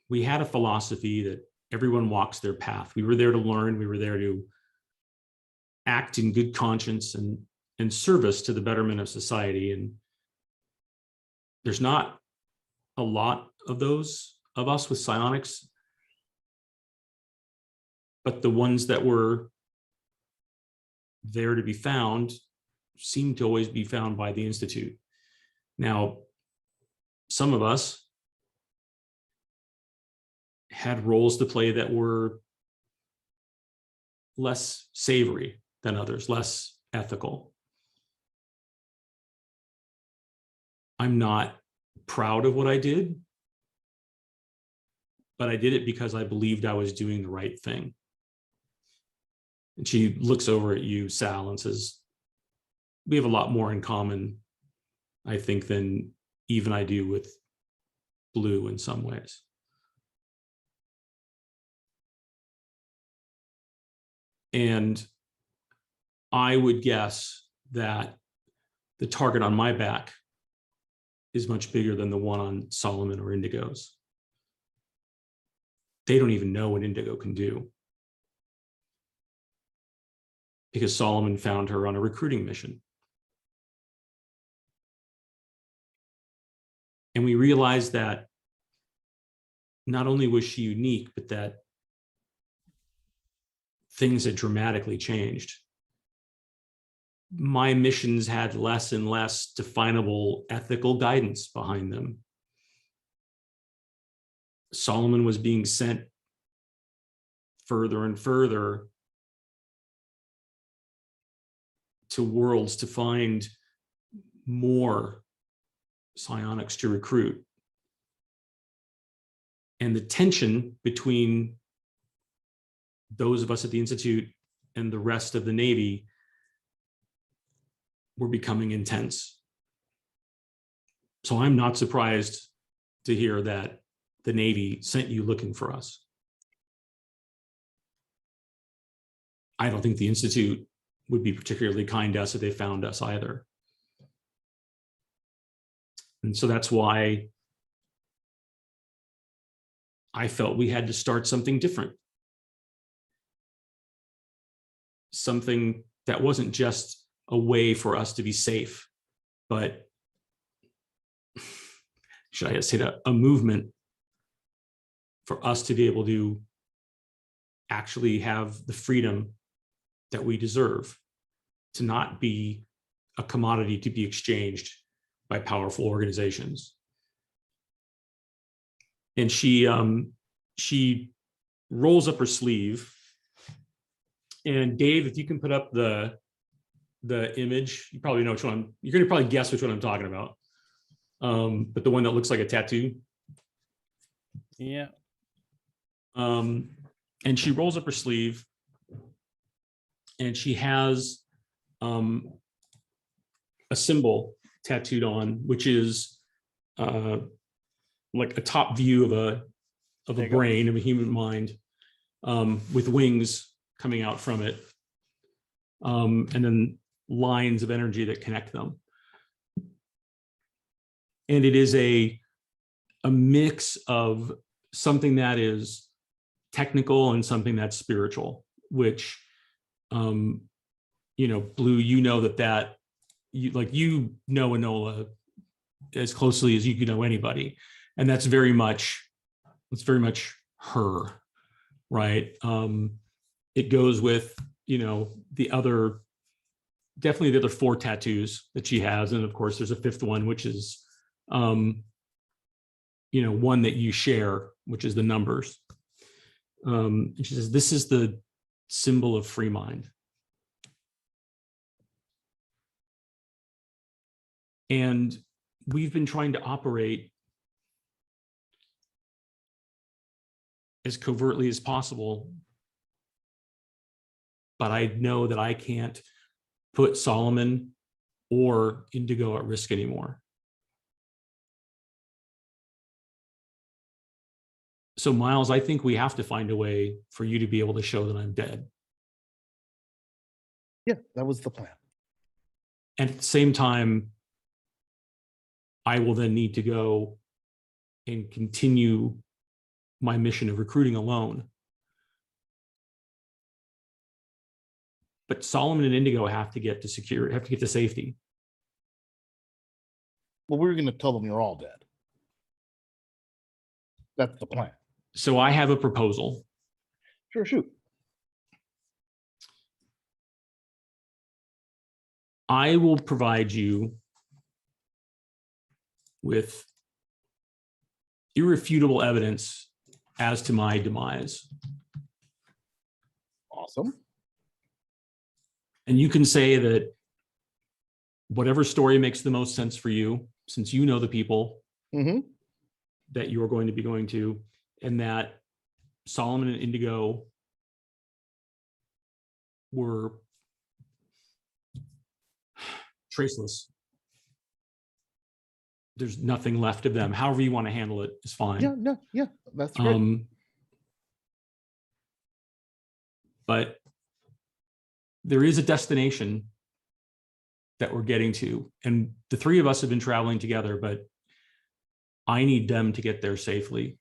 we had a philosophy that everyone walks their path. We were there to learn. We were there to act in good conscience and service to the betterment of society. And there's not a lot of those of us with psionics, but the ones that were there to be found seem to always be found by the Institute. Now, some of us had roles to play that were less savory than others, less ethical. I'm not proud of what I did, but I did it because I believed I was doing the right thing. And she looks over at you, Sal, and says, we have a lot more in common, I think, than even I do with Blue in some ways. And I would guess that the target on my back is much bigger than the one on Solomon or Indigo's. They don't even know what Indigo can do, because Solomon found her on a recruiting mission. And we realized that not only was she unique, but that things had dramatically changed. My missions had less and less definable ethical guidance behind them. Solomon was being sent further and further to worlds to find more psionics to recruit. And the tension between those of us at the Institute and the rest of the Navy were becoming intense. So I'm not surprised to hear that the Navy sent you looking for us. I don't think the Institute would be particularly kind to us if they found us either. And so that's why I felt we had to start something different. Something that wasn't just a way for us to be safe, but should I say that, a movement for us to be able to actually have the freedom that we deserve, to not be a commodity to be exchanged by powerful organizations. And she rolls up her sleeve. And Dave, if you can put up the image, you probably know which one. You're going to probably guess which one I'm talking about. But the one that looks like a tattoo. Yeah. And she rolls up her sleeve, and she has a symbol tattooed on, which is like a top view of a brain, of a human mind, with wings coming out from it, and then lines of energy that connect them. And it is a mix of something that is technical and something that's spiritual, which, Blue, you know that you know Enola as closely as you can know anybody. And that's very much her, right? It goes with, definitely the other 4 tattoos that she has. And of course, there's a 5th one, which is, one that you share, which is the numbers. And she says, this is the symbol of free mind. And we've been trying to operate as covertly as possible. But I know that I can't put Solomon or Indigo at risk anymore. So Miles, I think we have to find a way for you to be able to show that I'm dead. Yeah, that was the plan. And at the same time, I will then need to go and continue my mission of recruiting alone. But Solomon and Indigo have to get to safety. Well, we're going to tell them you're all dead. That's the plan. So I have a proposal. Sure, shoot. I will provide you with irrefutable evidence as to my demise. Awesome. And you can say that whatever story makes the most sense for you, since you know the people that you are going to be going to, and that Solomon and Indigo were traceless. There's nothing left of them. However you want to handle it is fine. Yeah, that's right. But there is a destination that we're getting to, and the three of us have been traveling together, but I need them to get there safely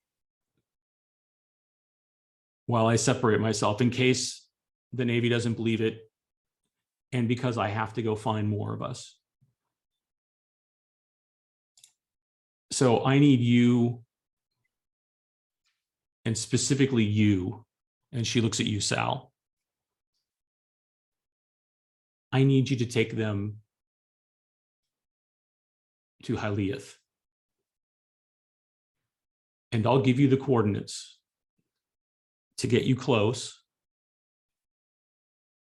while I separate myself in case the Navy doesn't believe it, and because I have to go find more of us. So I need you, and specifically you, and she looks at you, Sal. I need you to take them to Hyliath. And I'll give you the coordinates to get you close.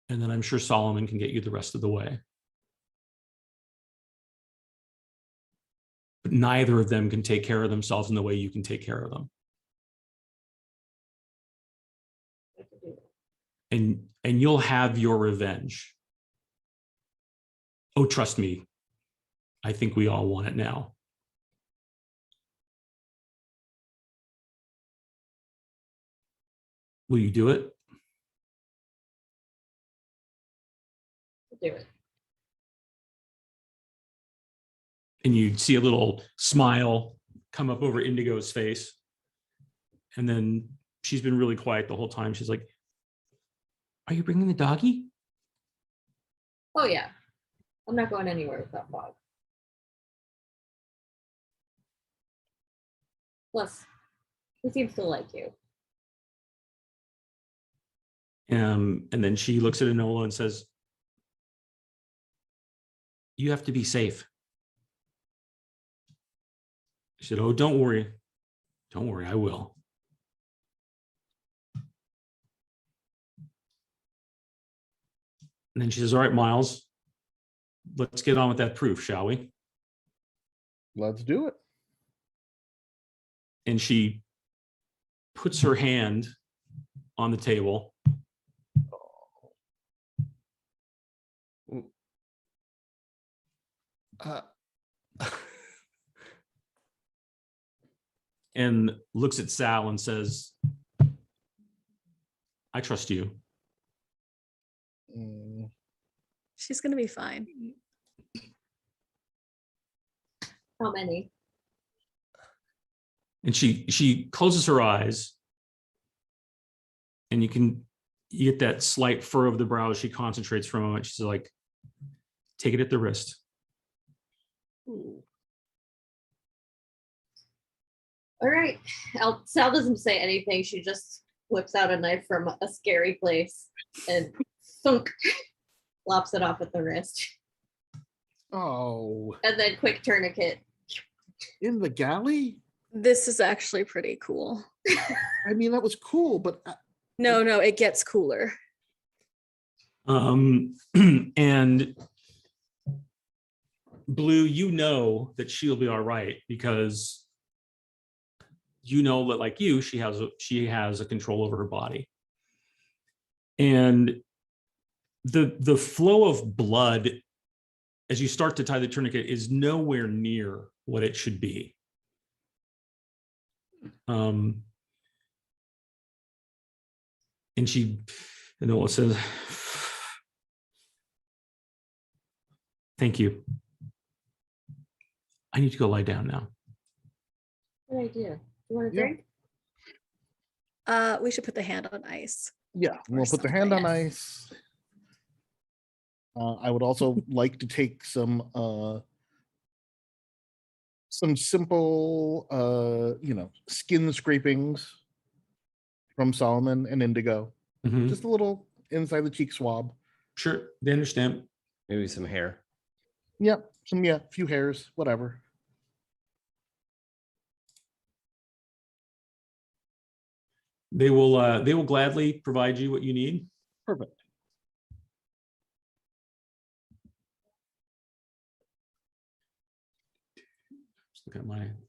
And then I'm sure Solomon can get you the rest of the way. But neither of them can take care of themselves in the way you can take care of them. And you'll have your revenge. Oh, trust me. I think we all want it now. Will you do it? Do it. And you'd see a little smile come up over Indigo's face. And then she's been really quiet the whole time. She's like, are you bringing the doggy? Oh yeah. I'm not going anywhere with that dog. Plus, he seems to like you. And then she looks at Enola and says, you have to be safe. She said, oh, don't worry. Don't worry, I will. And then she says, all right, Miles, let's get on with that proof, shall we? Let's do it. And she puts her hand on the table. And looks at Sal and says, I trust you. She's gonna be fine. How many? And she closes her eyes, and you get that slight furrow of the brow as she concentrates for a moment. She's like, take it at the wrist. Ooh. All right. Sal doesn't say anything. She just whips out a knife from a scary place and thunk, lops it off at the wrist. Oh. And then quick tourniquet. In the galley? This is actually pretty cool. I mean, that was cool, but No, it gets cooler. And Blue, you know that she'll be all right because you know that, like you, she has a control over her body, and the flow of blood as you start to tie the tourniquet is nowhere near what it should be. And Enola says, "Thank you. I need to go lie down now." Good idea. You want a Yeah. drink? We should put the hand on ice. Yeah, we'll put the hand on ice. I would also like to take some simple, skin scrapings from Solomon and Indigo. Mhm. Just a little inside the cheek swab. Sure, they understand. Maybe some hair. Yep, few hairs, whatever. They will gladly provide you what you need. Perfect.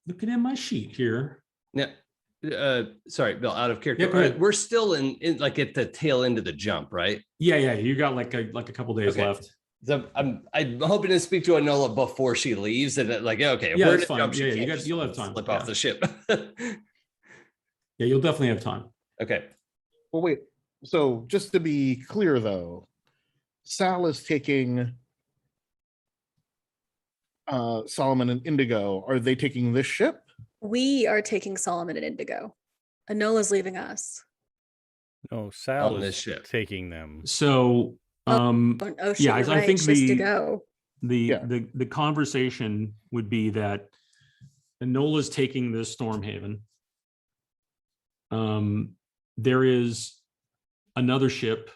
Looking at my sheet here. Yeah. Sorry, Bill, out of character. Yeah, go ahead. We're still in like at the tail end of the jump, right? Yeah, you got like a couple days Okay. left. So I'm hoping to speak to Enola before she leaves, and like, okay, Yeah, we're that's in a fine. jump, she Yeah, can't just you'll have time. slip Yeah. off the ship. Yeah, you'll definitely have time. Okay. Well, wait. So just to be clear, though, Sal is taking Solomon and Indigo. Are they taking this ship? We are taking Solomon and Indigo. Enola's leaving us. No, Sal On this is ship. taking them. So, Oh, shit, yeah, you're I right. think She has to the go. the conversation would be that Enola's taking this Stormhaven. There is another ship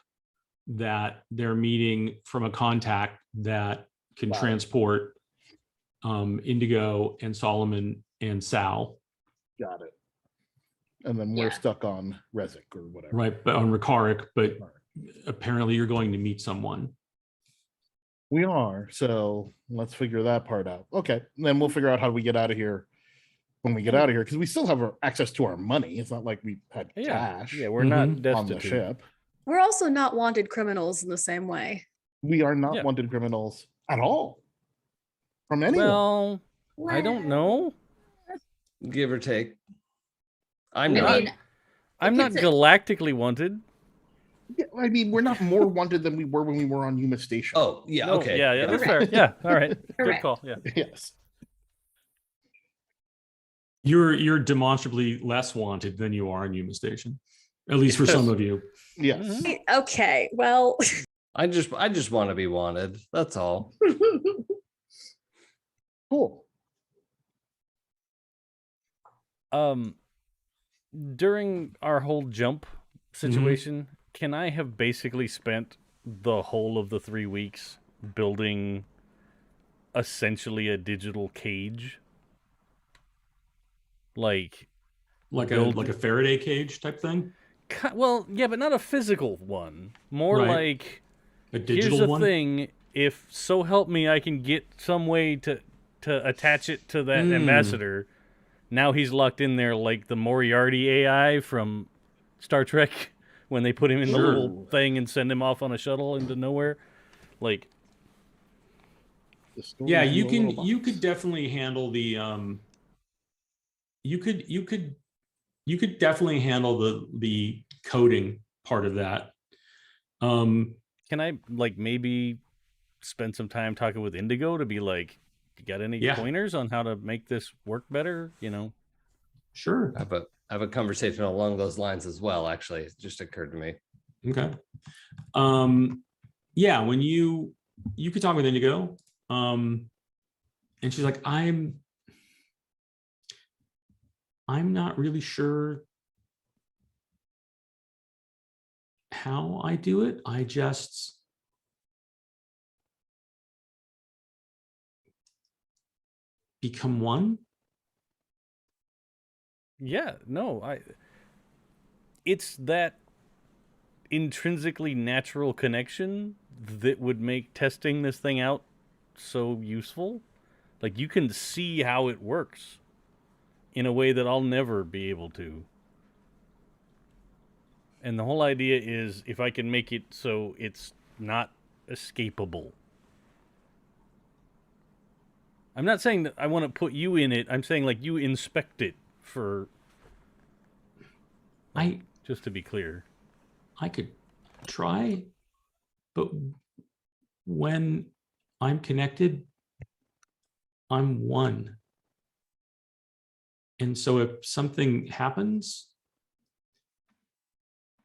that they're meeting from a contact that can Wow. transport Indigo and Solomon and Sal, Got it. And then we're Yeah. stuck on Rezik or whatever. right? But on Ricaric, but apparently you're going to meet someone. We are. So let's figure that part out. Okay. And then we'll figure out how we get out of here when we get out of here, because we still have access to our money. It's not like we had cash Yeah, we're not Mhm. on the destitute. ship. We're also not wanted criminals in the same way. We are not Yeah. wanted criminals at all from anyone. Well, I don't know. Give or take. I'm I not. mean, I'm not It's a- galactically wanted. Yeah, I mean, we're not more wanted than we were when we were on Yuma Station. Oh, yeah. No, Okay. Yeah, that's fair. Correct. Yeah, all right. Good Correct. call. Yeah. Yes. You're demonstrably less wanted than you are in Yuma Station, at least for some of you. Yes. Mhm. Okay, well, I just want to be wanted. That's all. Cool. During our whole jump situation, can I have basically spent the whole of the 3 weeks building essentially a digital cage? Like Like a Faraday cage type thing, well, yeah, but not a physical one. More Right. like, a here's digital the one. thing, if so help me I can get some way to attach it to that Hmm. ambassador, now he's locked in there like the Moriarty AI from Star Trek when they put him in the Sure. little thing and send him off on a shuttle into nowhere. Like, The story Yeah, of you the can. robot. You could definitely handle the. You could definitely handle the coding part of that. can I like maybe spend some time talking with Indigo to be like, you got any Yeah. pointers on how to make this work better? Sure. I have a conversation along those lines as well. Actually, it just occurred to me. Okay. Yeah, when you could talk with Indigo, and she's like, I'm not really sure how I do it. I just become one. Yeah, no, it's that intrinsically natural connection that would make testing this thing out so useful. Like, you can see how it works in a way that I'll never be able to. And the whole idea is if I can make it so it's not escapable. I'm not saying that I want to put you in it. I'm saying like you inspect it for. Just to be clear. I could try, but when I'm connected, I'm one. And so if something happens,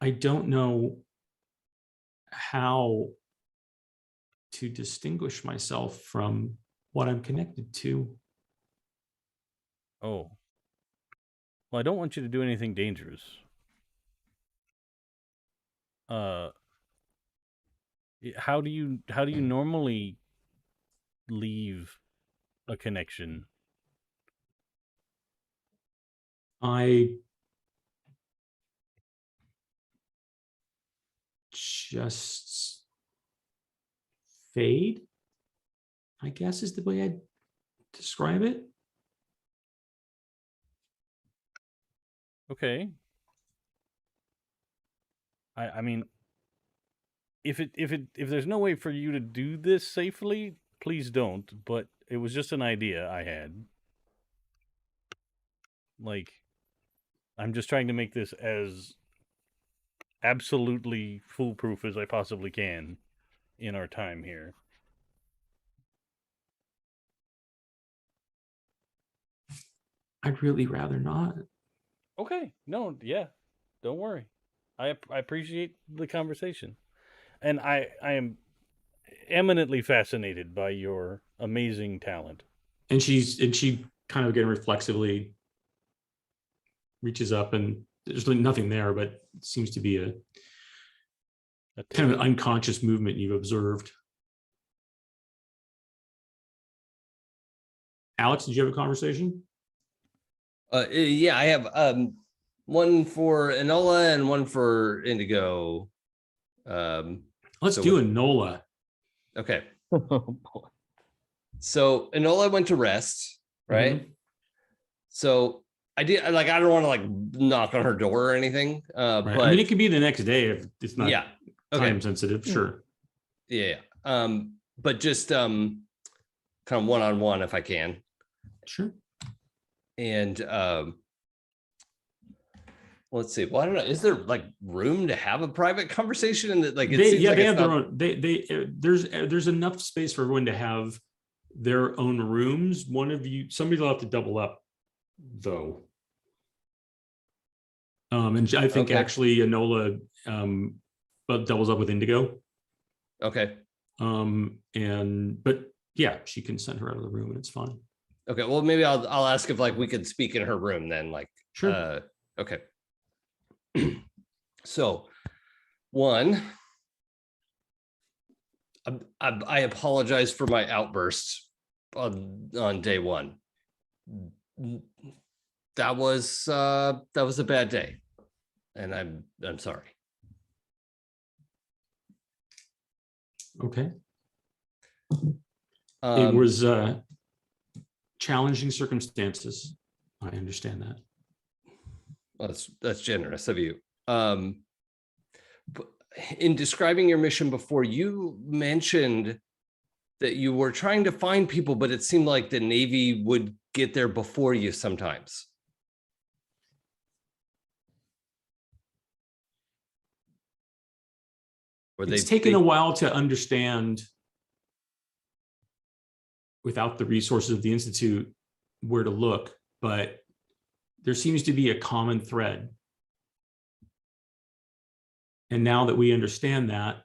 I don't know how to distinguish myself from what I'm connected to. Oh. Well, I don't want you to do anything dangerous. How do you normally leave a connection? I just fade, I guess is the way I'd describe it. Okay. I mean, if there's no way for you to do this safely, please don't. But it was just an idea I had. Like, I'm just trying to make this as absolutely foolproof as I possibly can in our time here. I'd really rather not. Okay. No, yeah. Don't worry. I appreciate the conversation. And I am eminently fascinated by your amazing talent. And she kind of again reflexively reaches up, and there's nothing there, but it seems to be a kind of an unconscious movement you've observed. Alex, did you have a conversation? Yeah, I have one for Enola and one for Indigo. Let's do Enola. Okay. Oh, boy. So Enola went to rest, right? Mhm. So I don't want to like knock on her door or anything. Right. But I mean, it could be the next day if it's not yeah, okay. time sensitive. Sure. Yeah. But just kind of one-on-one if I can. Sure. And let's see. Well, I don't know. Is there like room to have a private conversation? And like, They have their own. There's enough space for everyone to have their own rooms. Somebody will have to double up, though. And I think Okay. actually Enola doubles up with Indigo. Okay. But yeah, she can send her out of the room and it's fine. Okay. Well, maybe I'll ask if like we could speak in her room then. Like, Sure. Okay. So, one, I apologize for my outburst on day one. That was a bad day, and I'm sorry. Okay. It was challenging circumstances. I understand that. That's generous of you. But in describing your mission before, you mentioned that you were trying to find people, but it seemed like the Navy would get there before you sometimes. It's taken a while to understand, without the resources of the Institute, where to look, but there seems to be a common thread. And now that we understand that,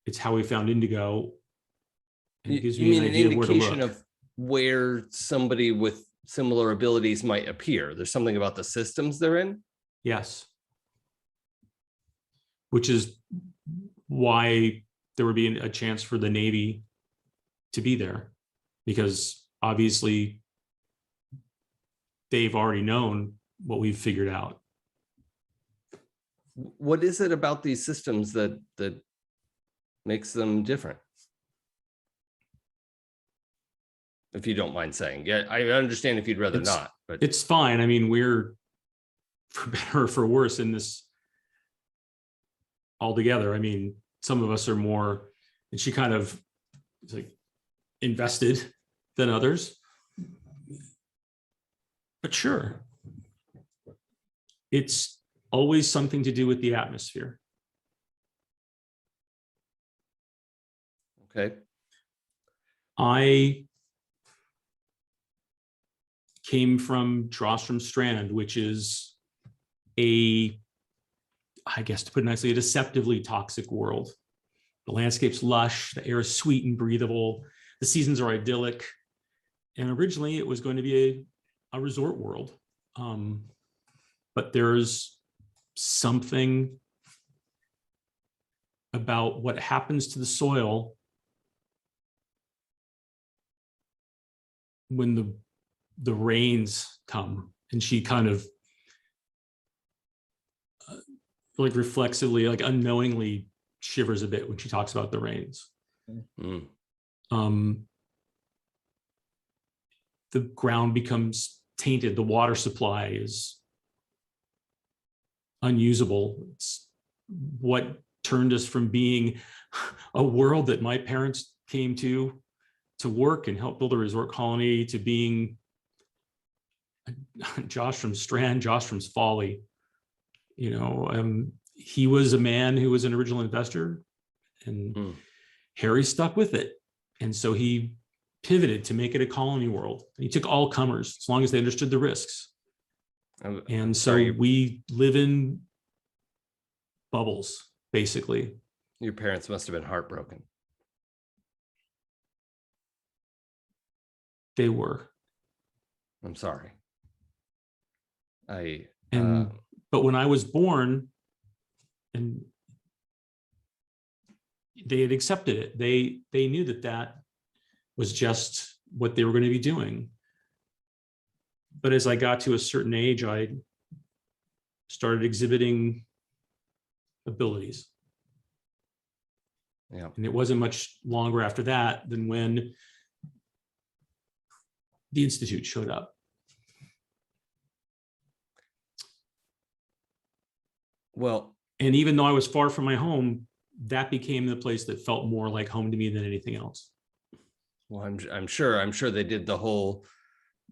it's how we found Indigo. And it gives me an idea of where to indication look. of where somebody with similar abilities might appear. There's something about the systems they're in. Yes. Which is why there would be a chance for the Navy to be there, because obviously they've already known what we've figured out. What is it about these systems that makes them different? if you don't mind saying. Yeah, I understand if you'd rather It's- not, but It's fine. I mean, we're for better or for worse in this altogether. I mean, some of us are more, and she kind of is like invested than others. But sure, it's always something to do with the atmosphere. okay. I came from Trostrom Strand, which is I guess to put it nicely, a deceptively toxic world. The landscape's lush, the air is sweet and breathable, the seasons are idyllic. And originally it was going to be a resort world. But there's something about what happens to the soil when the rains come, and she kind of like reflexively, like unknowingly shivers a bit when she talks about the rains. Mm. The ground becomes tainted. The water supply is unusable. It's what turned us from being a world that my parents came to work and help build a resort colony to being Jostrom's Strand, Jostrom's Folly. You know, he was a man who was an original investor, and Harry stuck with it. And so he pivoted to make it a colony world. And he took all comers as long as they understood the risks. And so we live in bubbles, basically. Your parents must have been heartbroken. They were. I'm sorry. But when I was born, and they had accepted it, they knew that was just what they were going to be doing. But as I got to a certain age, I started exhibiting abilities. Yeah. And it wasn't much longer after that than when the Institute showed up. Well, and even though I was far from my home, that became the place that felt more like home to me than anything else. well, I'm sure they did the whole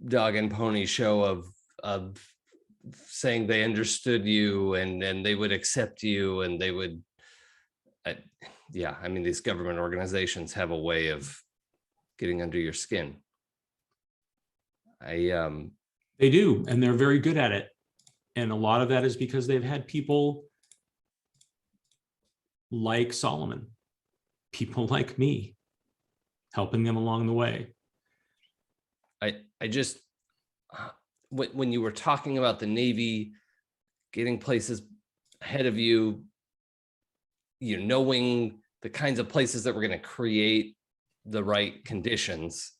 dog and pony show of saying they understood you and they would accept you and they would. Yeah, I mean, these government organizations have a way of getting under your skin. They do, and they're very good at it. And a lot of that is because they've had people like Solomon, people like me, helping them along the way. I just, when you were talking about the Navy getting places ahead of you, you knowing the kinds of places that were going to create the right conditions,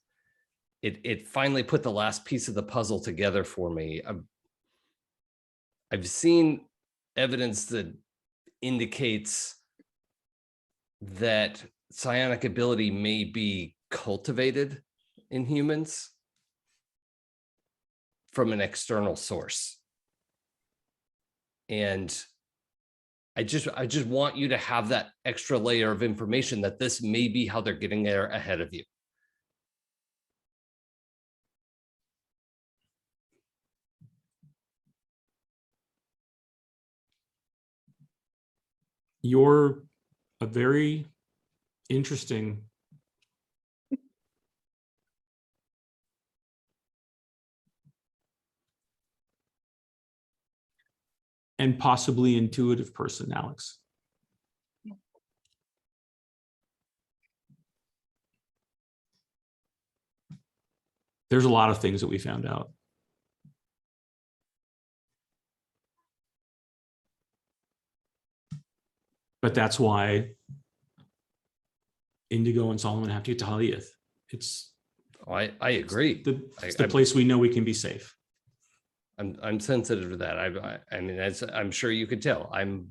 it finally put the last piece of the puzzle together for me. I've seen evidence that indicates that psionic ability may be cultivated in humans from an external source. And I just want you to have that extra layer of information that this may be how they're getting there ahead of you. You're a very interesting and possibly intuitive person, Alex. There's a lot of things that we found out. But that's why Indigo and Solomon have to get to Haliyeth. It's I agree. It's the place we know we can be safe. I'm sensitive to that. I mean, as I'm sure you could tell, I'm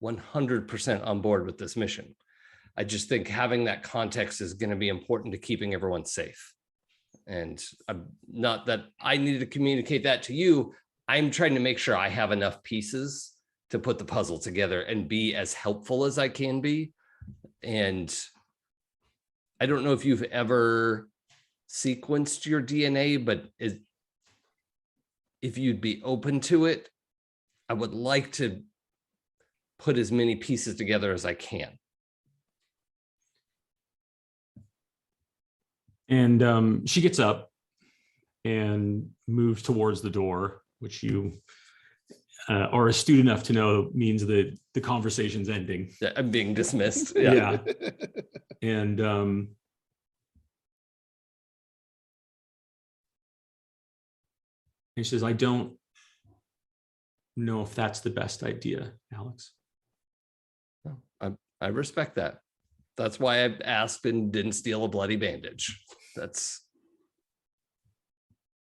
100% on board with this mission. I just think having that context is going to be important to keeping everyone safe. And not that I need to communicate that to you. I'm trying to make sure I have enough pieces to put the puzzle together and be as helpful as I can be. And I don't know if you've ever sequenced your DNA, but if you'd be open to it, I would like to put as many pieces together as I can. And she gets up and moves towards the door, which you are astute enough to know means that the conversation's ending. I'm being dismissed. Yeah. And she says, I don't know if that's the best idea, Alex. I respect that. That's why I asked and didn't steal a bloody bandage. That's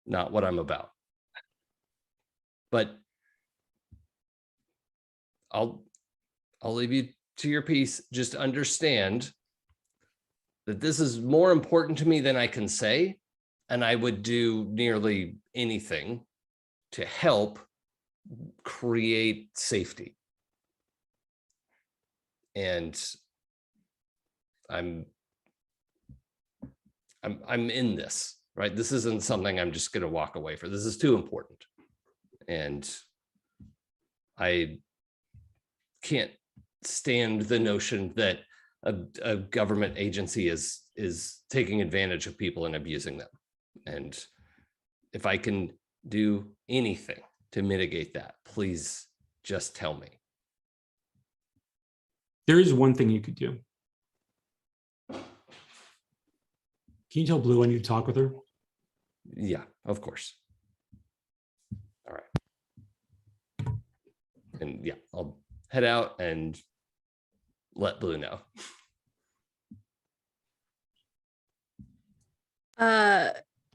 not what I'm about. But I'll leave you to your piece. Just understand that this is more important to me than I can say, and I would do nearly anything to help create safety. And I'm in this, right? This isn't something I'm just going to walk away from. This is too important. And I can't stand the notion that a government agency is taking advantage of people and abusing them. And if I can do anything to mitigate that, please just tell me. There is one thing you could do. Can you tell Blue I need to talk with her? Yeah, of course. All right. And yeah, I'll head out and let Blue know.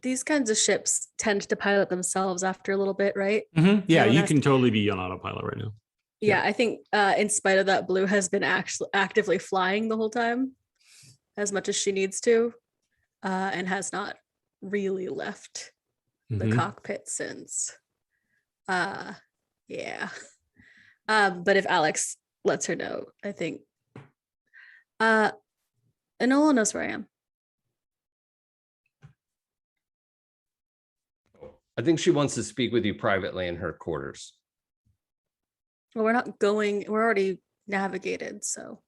These kinds of ships tend to pilot themselves after a little bit, right? Mm-hmm. Yeah, Everyone you has can totally be on autopilot right now. Yeah, Yeah. I think in spite of that, Blue has been actually actively flying the whole time, as much as she needs to, and has not really left the Mhm. cockpit since. Yeah. But if Alex lets her know, I think Enola knows where I am. I think she wants to speak with you privately in her quarters. Well, we're not going, we're already navigated, so.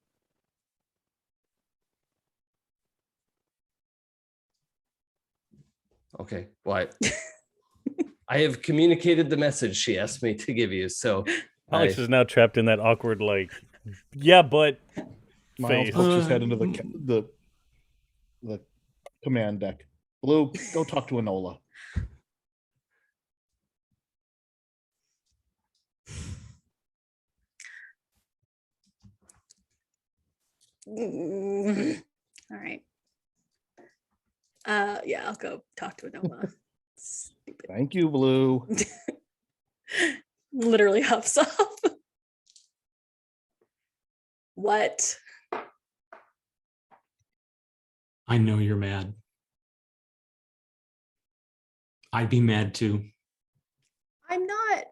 Okay, well, I have communicated the message she asked me to give you, so Alex is now trapped in that awkward, like, yeah, but Miles face. pokes his head into the command deck. Blue, go talk to Enola. All right. Yeah, I'll go talk to Enola. Stupid. Thank you, Blue. Literally huffs off. What? I know you're mad. I'd be mad too. I'm not.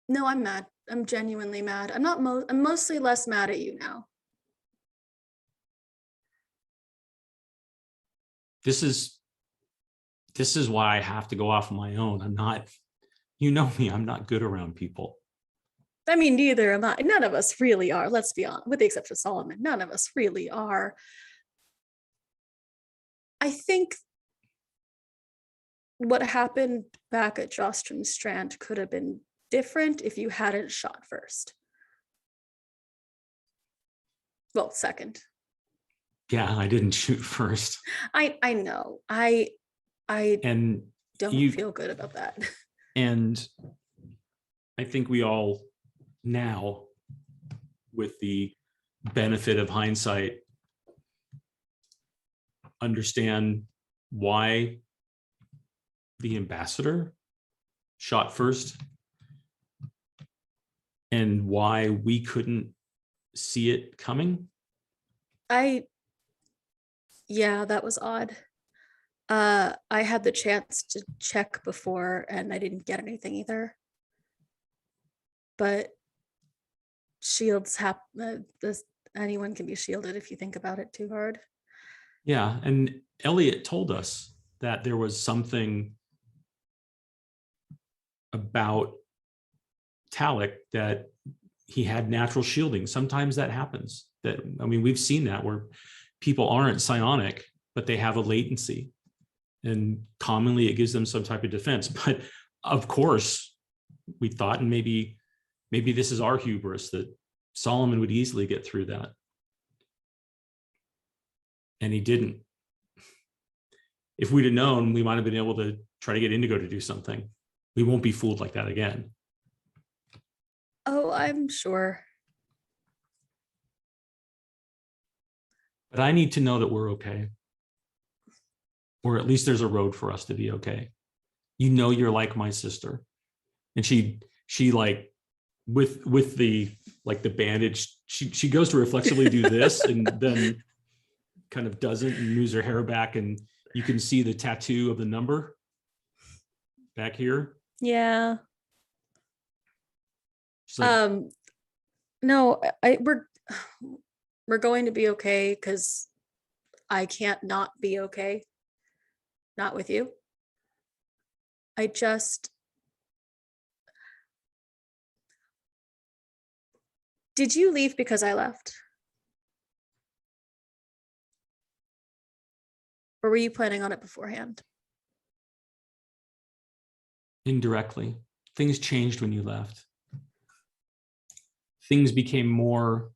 No, I'm mad. I'm genuinely mad. I'm not. I'm mostly less mad at you now. This is why I have to go off on my own. I'm not, you know me, I'm not good around people. I mean, neither am I. None of us really are. Let's be honest, with the exception of Solomon, none of us really are. I think what happened back at Jostrom Strand could have been different if you hadn't shot first. Well, second. Yeah, I didn't shoot first. I know. I And don't feel good about that. And I think we all now, with the benefit of hindsight, understand why the ambassador shot first and why we couldn't see it coming. Yeah, that was odd. I had the chance to check before and I didn't get anything either. But shields anyone can be shielded if you think about it too hard. Yeah, and Elliot told us that there was something about Talik that he had natural shielding. Sometimes that happens. We've seen that where people aren't psionic, but they have a latency. And commonly it gives them some type of defense. But of course, we thought, and maybe this is our hubris, that Solomon would easily get through that. And he didn't. If we'd have known, we might have been able to try to get Indigo to do something. We won't be fooled like that again. Oh, I'm sure. But I need to know that we're okay. Or at least there's a road for us to be okay. You know, you're like my sister. And she like with the like the bandage, she goes to reflexively do this and then kind of doesn't and moves her hair back, and you can see the tattoo of the number back here. Yeah. She's like, No, we're going to be okay because I can't not be okay. Not with you. Did you leave because I left? Or were you planning on it beforehand? indirectly. Things changed when you left. Things became more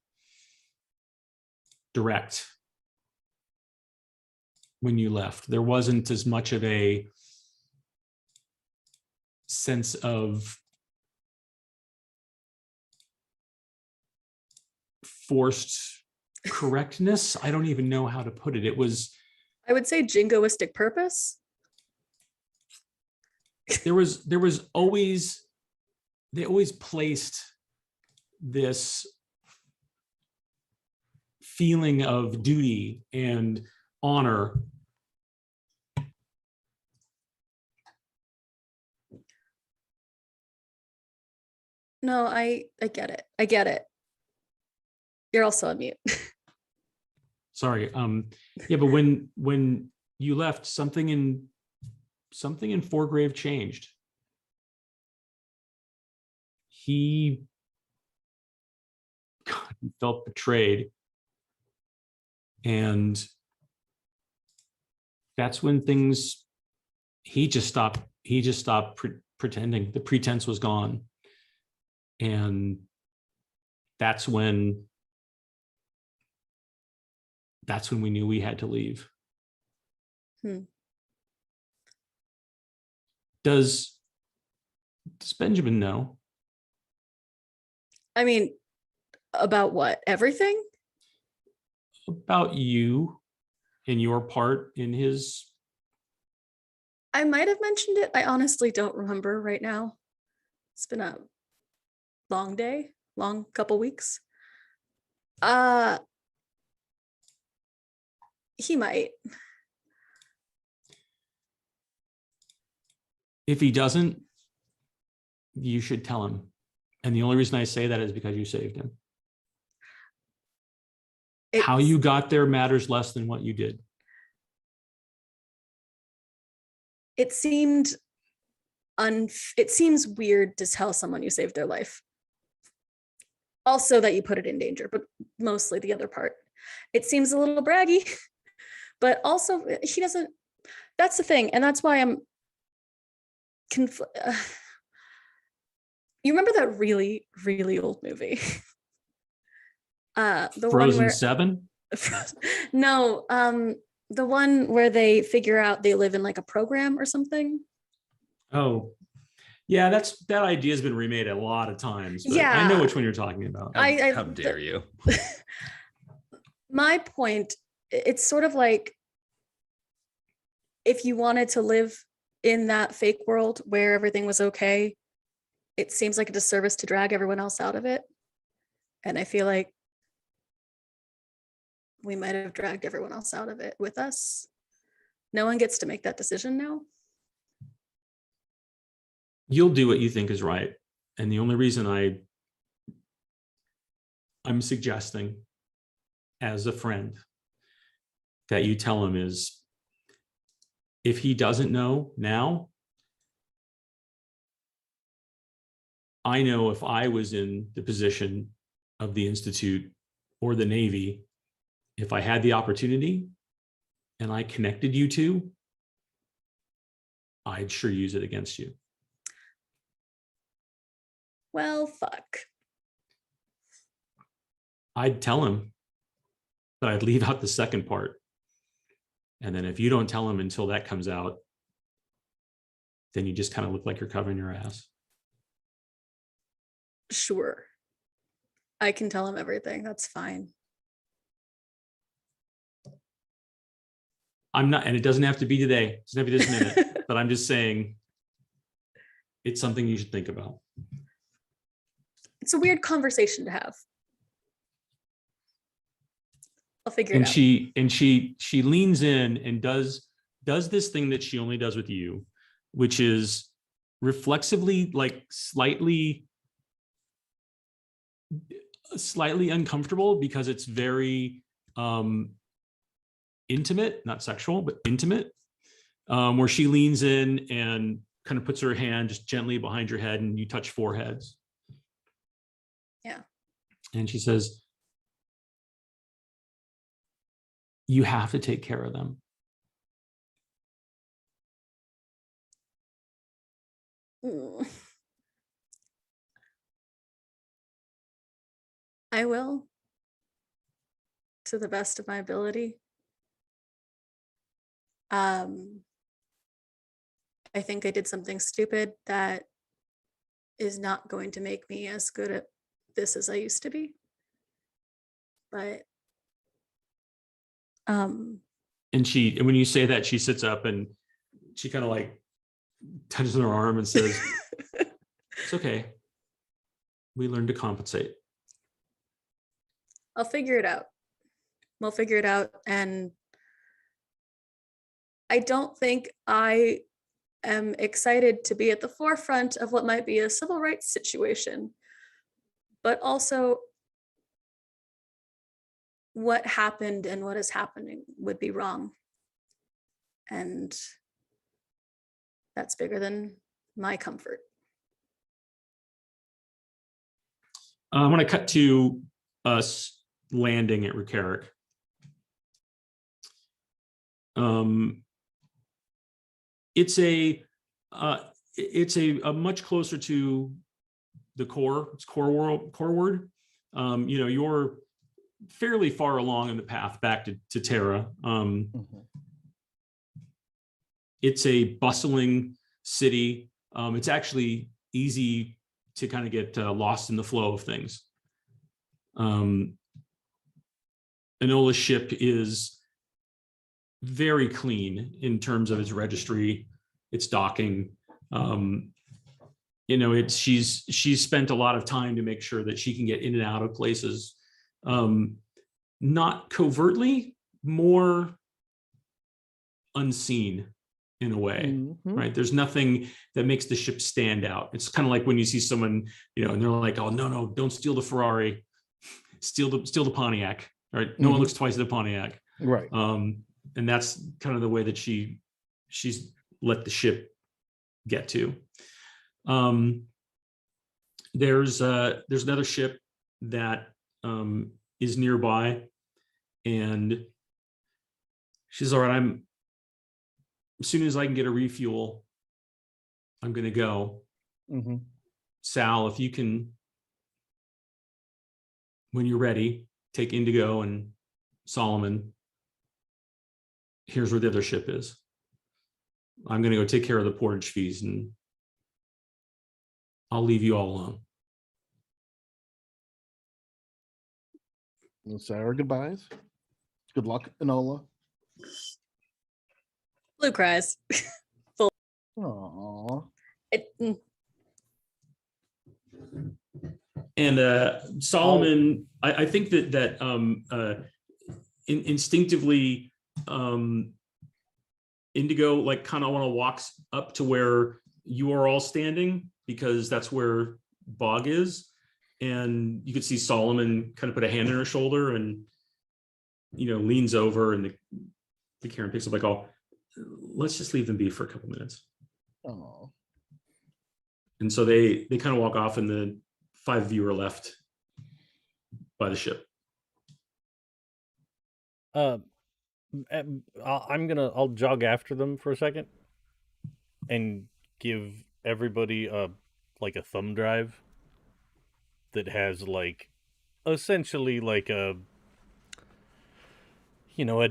direct when you left. There wasn't as much of a sense of forced correctness. I don't even know how to put it. It was, I would say, jingoistic purpose. there was always, they always placed this feeling of duty and honor. No, I get it. I get it. You're also on mute. Sorry. Yeah, but when you left, something in Foregrave changed. He felt betrayed, and that's when things. He just stopped pretending. The pretense was gone, and that's when we knew we had to leave. Does Benjamin know? I mean, about what? Everything? About you and your part in his. I might have mentioned it. I honestly don't remember right now. It's been a long day, long couple weeks. He might. If he doesn't, you should tell him. And the only reason I say that is because you saved him. How you got there matters less than what you did. It seems weird to tell someone you saved their life. Also that you put it in danger, but mostly the other part. It seems a little braggy, but also he doesn't. That's the thing, and that's why I'm. You remember that really, really old movie? The Frozen one where 7? No, the one where they figure out they live in like a program or something. Oh, yeah, that idea has been remade a lot of times. But Yeah, I know which one you're talking about. How dare you? My point, it's sort of like if you wanted to live in that fake world where everything was okay, it seems like a disservice to drag everyone else out of it. And I feel like we might have dragged everyone else out of it with us. No one gets to make that decision now. You'll do what you think is right. And the only reason I'm suggesting as a friend that you tell him is, if he doesn't know now, I know if I was in the position of the Institute or the Navy, if I had the opportunity and I connected you two, I'd sure use it against you. Well, fuck. I'd tell him, but I'd leave out the second part. And then if you don't tell him until that comes out, then you just kind of look like you're covering your ass. Sure. I can tell him everything. That's fine. I'm not, and it doesn't have to be today. It doesn't have to be this minute, but I'm just saying it's something you should think about. It's a weird conversation to have. I'll figure And it out. she leans in and does this thing that she only does with you, which is reflexively, like slightly uncomfortable, because it's very intimate, not sexual, but intimate, where she leans in and kind of puts her hand just gently behind your head and you touch foreheads. Yeah. And she says, you have to take care of them. Mm. I will, to the best of my ability. I think I did something stupid that is not going to make me as good at this as I used to be. But And when you say that, she sits up and she kind of like touches her arm and says, it's okay. We learn to compensate. I'll figure it out. We'll figure it out. And I don't think I am excited to be at the forefront of what might be a civil rights situation, but also what happened and what is happening would be wrong. And that's bigger than my comfort. I want to cut to us landing at Recarrick. It's a much closer to the core. It's core-ward. You're fairly far along in the path back to Terra. It's a bustling city. It's actually easy to kind of get lost in the flow of things. Enola's ship is very clean in terms of its registry, its docking. She's spent a lot of time to make sure that she can get in and out of places, not covertly, more unseen in a way, right? There's nothing that makes the ship stand out. It's kind of like when you see someone, and they're like, "Oh no, don't steal the Ferrari, steal the Pontiac." Right? No one looks twice at the Pontiac. Right. And that's kind of the way that she's let the ship get to. There's another ship that is nearby, and she's all right. As soon as I can get a refuel, I'm going to go. Sal, if you can, when you're ready, take Indigo and Solomon. Here's where the other ship is. I'm going to go take care of the portage fees, and I'll leave you all alone. We'll say our goodbyes. Good luck, Enola. Blue cries. Aww. And Solomon, I think that instinctively, Indigo like kind of want to walk up to where you are all standing, because that's where Bog is. And you could see Solomon kind of put a hand on her shoulder and, leans over, and the Karen picks up like, oh, let's just leave them be for a couple minutes. Oh, And so they kind of walk off, and the 5 of you are left by the ship. I'll jog after them for a second and give everybody a thumb drive that has like essentially like a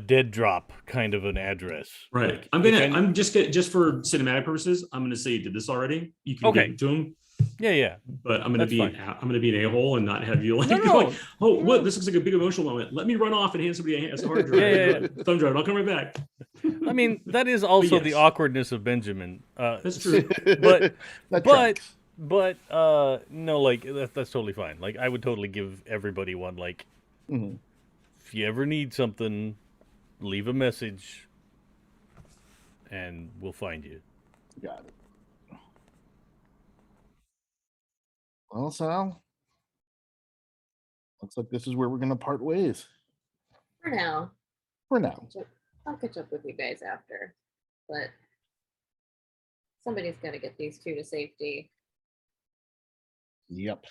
dead drop kind of an address. Right. Like, I'm just for cinematic purposes, I'm gonna say you did this already. You can Okay. give it to him. Yeah. But I'm gonna That's be fine. an a-hole and not have you like, No. going, oh, what? This looks like a big emotional moment. Let me run off and hand somebody a hard drive, Yeah. thumb drive. I'll come right back. I mean, that is also the yes. awkwardness of Benjamin. That's true. But that but tracks. no, like that's totally fine. Like I would totally give everybody one. Like Mhm. if you ever need something, leave a message, and we'll find you. Got it. Well, Sal, looks like this is where we're going to part ways For now. for now. I'll catch up with you guys after. But somebody's got to get these two to safety, Yep.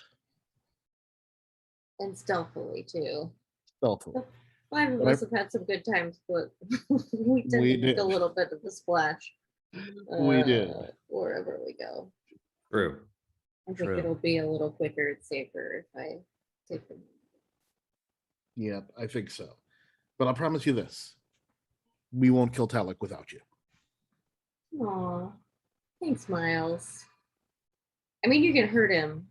and stealthily too. Stealthily. 5 of But us have had some good times, but we tend We to make did. a little bit of a splash. We did. Wherever we go. True. I think True. it'll be a little quicker and safer if I take them. Yep, I think so. But I'll promise you this. We won't kill Talek without you. Aw, thanks, Miles. I mean, you can hurt him.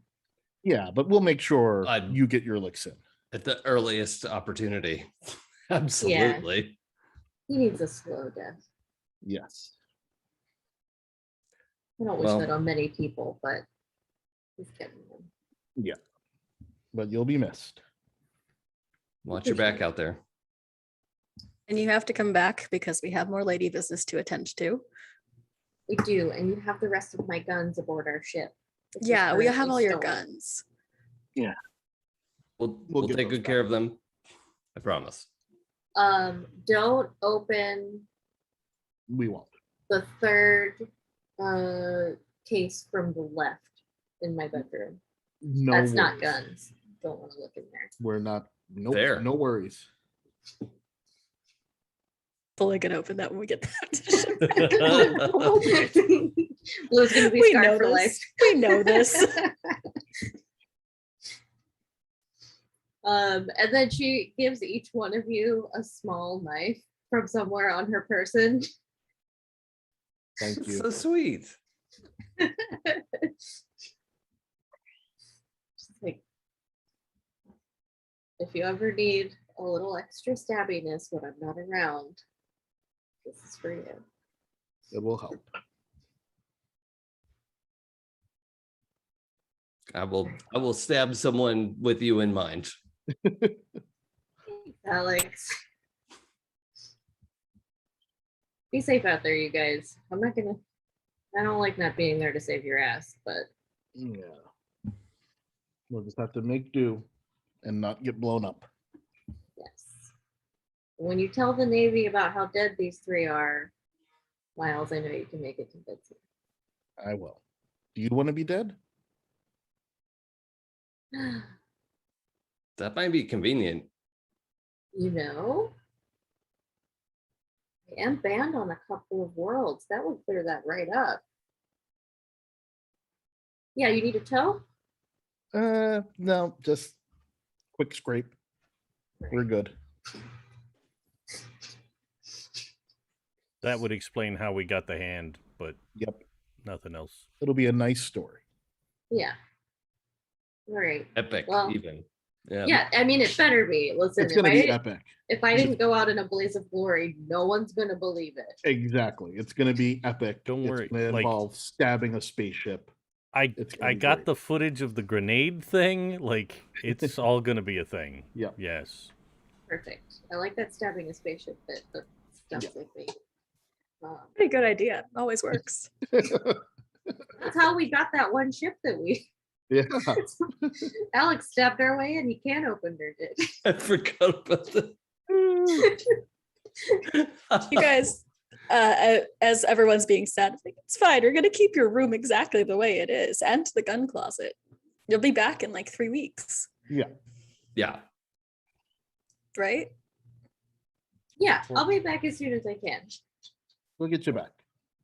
Yeah, but we'll make sure I'd- you get your licks in. At the earliest opportunity. Absolutely. He needs a slow death. Yes. I don't wish Well- that on many people, but he's getting them. But you'll be missed. Watch your back out there. And you have to come back because we have more lady business to attend to. We do, and you have the rest of my guns aboard our ship. which is Yeah, we have currently all your stolen. guns. We'll get take those good care of them. I promise. Don't open We won't. the third case from the left in my bedroom. No That's not worries. guns. Don't want to look in there. We're not. Nope. Fair. No worries. Fully gonna open that when we get back to ship. Blue's gonna be We scarred know for life. this. We know this. And then she gives each one of you a small knife from somewhere on her person. Thank you. So sweet. Just like, if you ever need a little extra stabbiness when I'm not around, this is for you. It will help. I will stab someone with you in mind. Thanks, Alex. Be safe out there, you guys. I don't like not being there to save your ass, but Yeah. We'll just have to make do and not get blown up. yes. When you tell the Navy about how dead these 3 are, Miles, I know you can make it convincing. I will. Do you want to be dead? That might be convenient. You know? I am banned on a couple of worlds. That would clear that right up. Yeah, you need a toe? No, just quick scrape. We're good. That would explain how we got the hand, but Yep. nothing else. It'll be a nice story. Yeah. All right. Epic, Well, even. Yeah. Yeah, I mean, it better be. Listen, It's if gonna I, be didn't, epic. if I didn't go out in a blaze of glory, no one's gonna believe it. Exactly. It's gonna be epic. Don't worry, It's gonna like- involve stabbing a spaceship. It's gonna I be got great. the footage of the grenade thing. Like it's all gonna be a thing. Yep. Yes. Perfect. I like that stabbing a spaceship bit, but stuff like me. Pretty good idea. Always works. That's how we got that one ship that we. Yeah. Alex stabbed our way and he can opened it. I forgot about that. You guys, as everyone's being sad, like, it's fine. We're gonna keep your room exactly the way it is, and the gun closet. You'll be back in like 3 weeks, Yeah. right? Yeah, I'll be back as soon as I can. We'll get you back.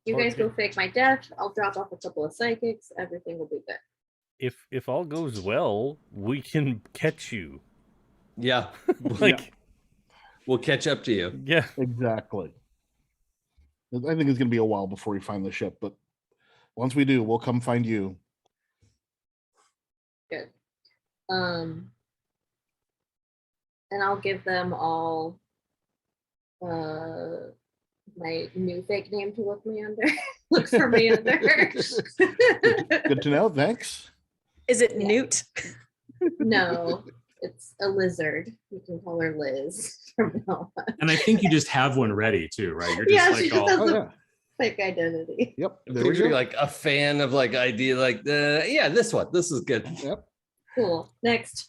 You guys go fake my death. I'll drop off a couple of psychics. Everything will be good. If all goes well, we can catch you. Yeah. Like, We'll catch up to you. yeah. Exactly. I think it's going to be a while before we find the ship, but once we do, we'll come find you. Good. And I'll give them all my new fake name to look me under. Look for me under. Good to know. Thanks. Is it Yeah. Newt? No, it's a lizard. You can call her Liz from now on. And I think you just have one ready too, right? You're just Yeah, like she all, just has Oh, a yeah. fake identity. Yep. There There we go. like a fan of like idea, like yeah, this one. This is good. Yep. Cool. Next.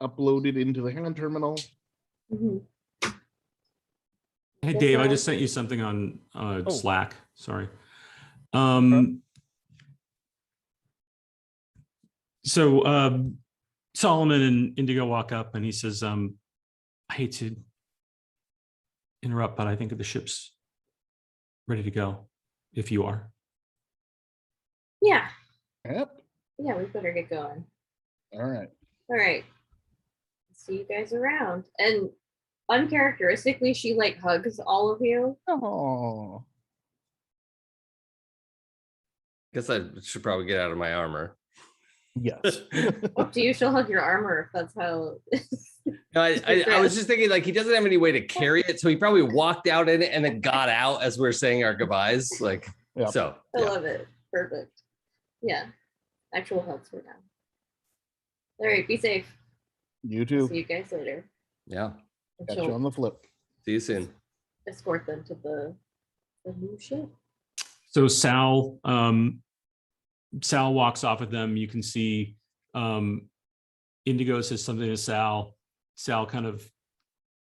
Uploaded into the hand terminal. Mhm. hey Yes, Dave, I sir. just sent you something on Slack. Sorry. So Solomon and Indigo walk up and he says, I hate to interrupt, but I think the ship's ready to go if you are. Yeah. Yep. Yeah, we better get going. All right. All right. See you guys around. And uncharacteristically, she like hugs all of you. Oh. Guess I should probably get out of my armor. Yes. Up to you, she'll hug your armor if that's how. No, I was just thinking like he doesn't have any way to carry it, so he probably walked out in it and then got out as we're saying our goodbyes. Like Yep. so. I Yeah. love it. Perfect. Yeah. Actual hugs for now. All right, be safe. You too. See you guys later. Yeah. And Catch you on she'll the flip. See you soon. escort them to the new ship. So Sal walks off with them. You can see Indigo says something to Sal. Sal kind of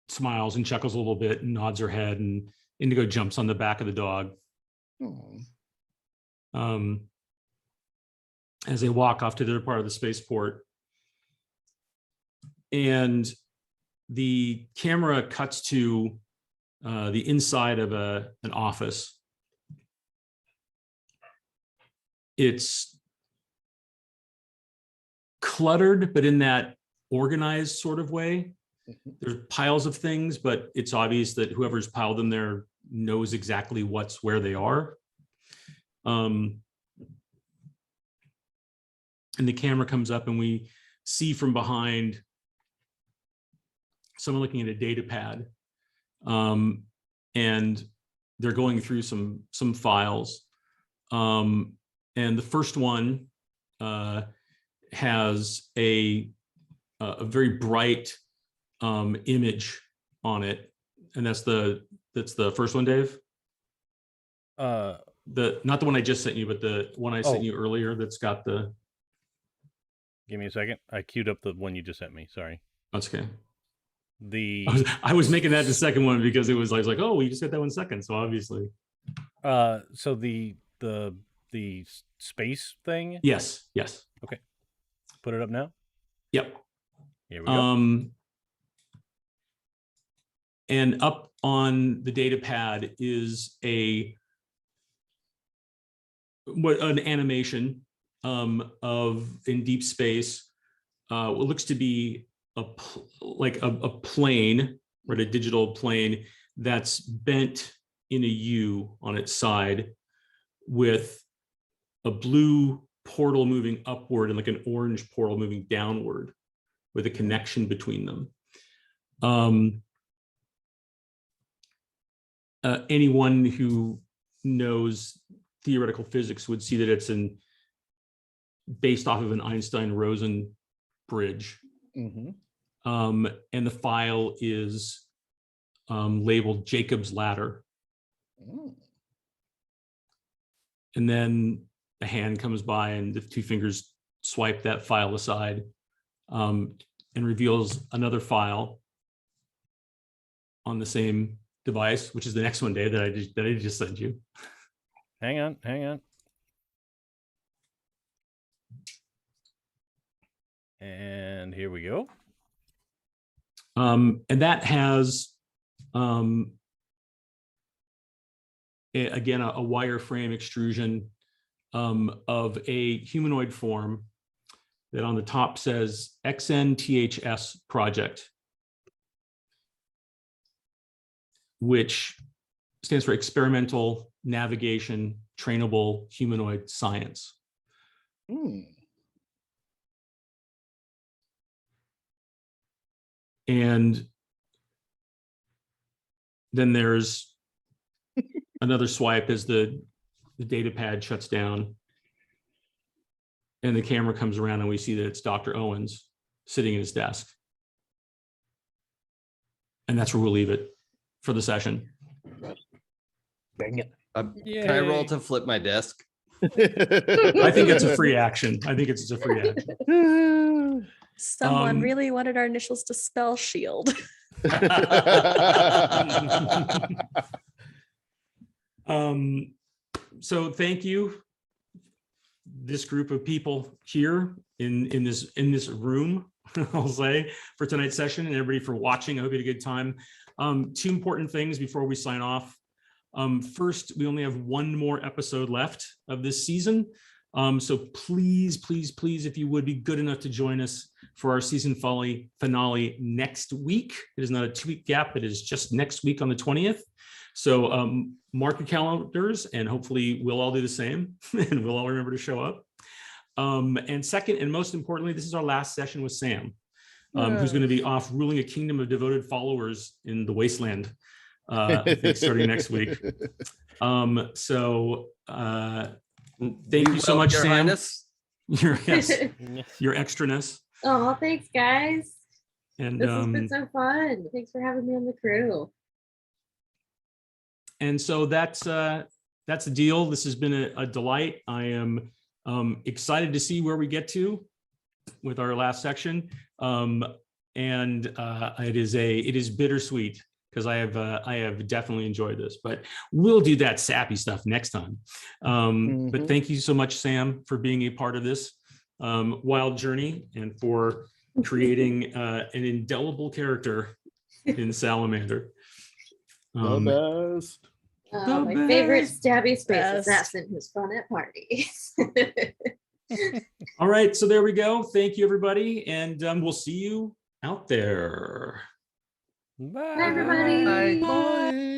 smiles and chuckles a little bit and nods her head, and Indigo jumps on the back of the dog. Oh. As they walk off to the other part of the spaceport. And the camera cuts to the inside of an office. It's cluttered, but in that organized sort of way. There's piles of things, but it's obvious that whoever's piled them there knows exactly where they are. And the camera comes up and we see from behind someone looking at a data pad. And they're going through some files. And the first one has a very bright image on it. And that's the first one, Dave? Not the one I just sent you, but the one I sent you earlier that's got the... Give me a second. I queued up the one you just sent me. Sorry. That's okay. The I was making that the second one because I was like, oh, you just got that 1 second. So obviously. so the space thing. Yes. Okay. Put it up now. Yep. Here we go. And up on the data pad is an animation of in deep space, what looks to be a plane, or a digital plane that's bent in a U on its side, with a blue portal moving upward and like an orange portal moving downward, with a connection between them. Anyone who knows theoretical physics would see that it's based off of an Einstein-Rosen bridge. Mm-hmm. And the file is labeled Jacob's Ladder. Mm. And then a hand comes by and the two fingers swipe that file aside, and reveals another file on the same device, which is the next one, Dave, that I just sent you. Hang on. And here we go. And that has, again, a wireframe extrusion of a humanoid form that on the top says XNTHS project, which stands for Experimental Navigation Trainable Humanoid Science. Hmm. And then there's another swipe as the data pad shuts down and the camera comes around and we see that it's Dr. Owens sitting at his desk. And that's where we'll leave it for the session. Dang it. Can I roll Yay. to flip my desk? I think it's a free action. I think it's a free action. Someone really wanted our initials to spell shield. So thank you, this group of people here in this room, I'll say, for tonight's session, and everybody for watching. I hope you had a good time. Two important things before we sign off. First, we only have one more episode left of this season. So please, if you would be good enough to join us for our season finale next week. It is not a 2-week gap. It is just next week on the 20th. So mark your calendars and hopefully we'll all do the same and we'll all remember to show up. And second, and most importantly, this is our last session with Sam, who's going to be off ruling a kingdom of devoted followers in the wasteland, I think starting next week. So thank you so much, Your Sam. Highness. Your extraness. Oh, thanks, guys. And This has been so fun. Thanks for having me on the crew. and so that's the deal. This has been a delight. I am excited to see where we get to with our last section. And it is bittersweet because I have definitely enjoyed this, but we'll do that sappy stuff next time. But thank you so much, Sam, for being a part of this wild journey and for creating an indelible character in Salamander. The best. My favorite stabby space Best. assassin who's fun at parties. All right, so there we go. Thank you, everybody, and we'll see you out there. Bye. Bye, everybody. Bye. Bye.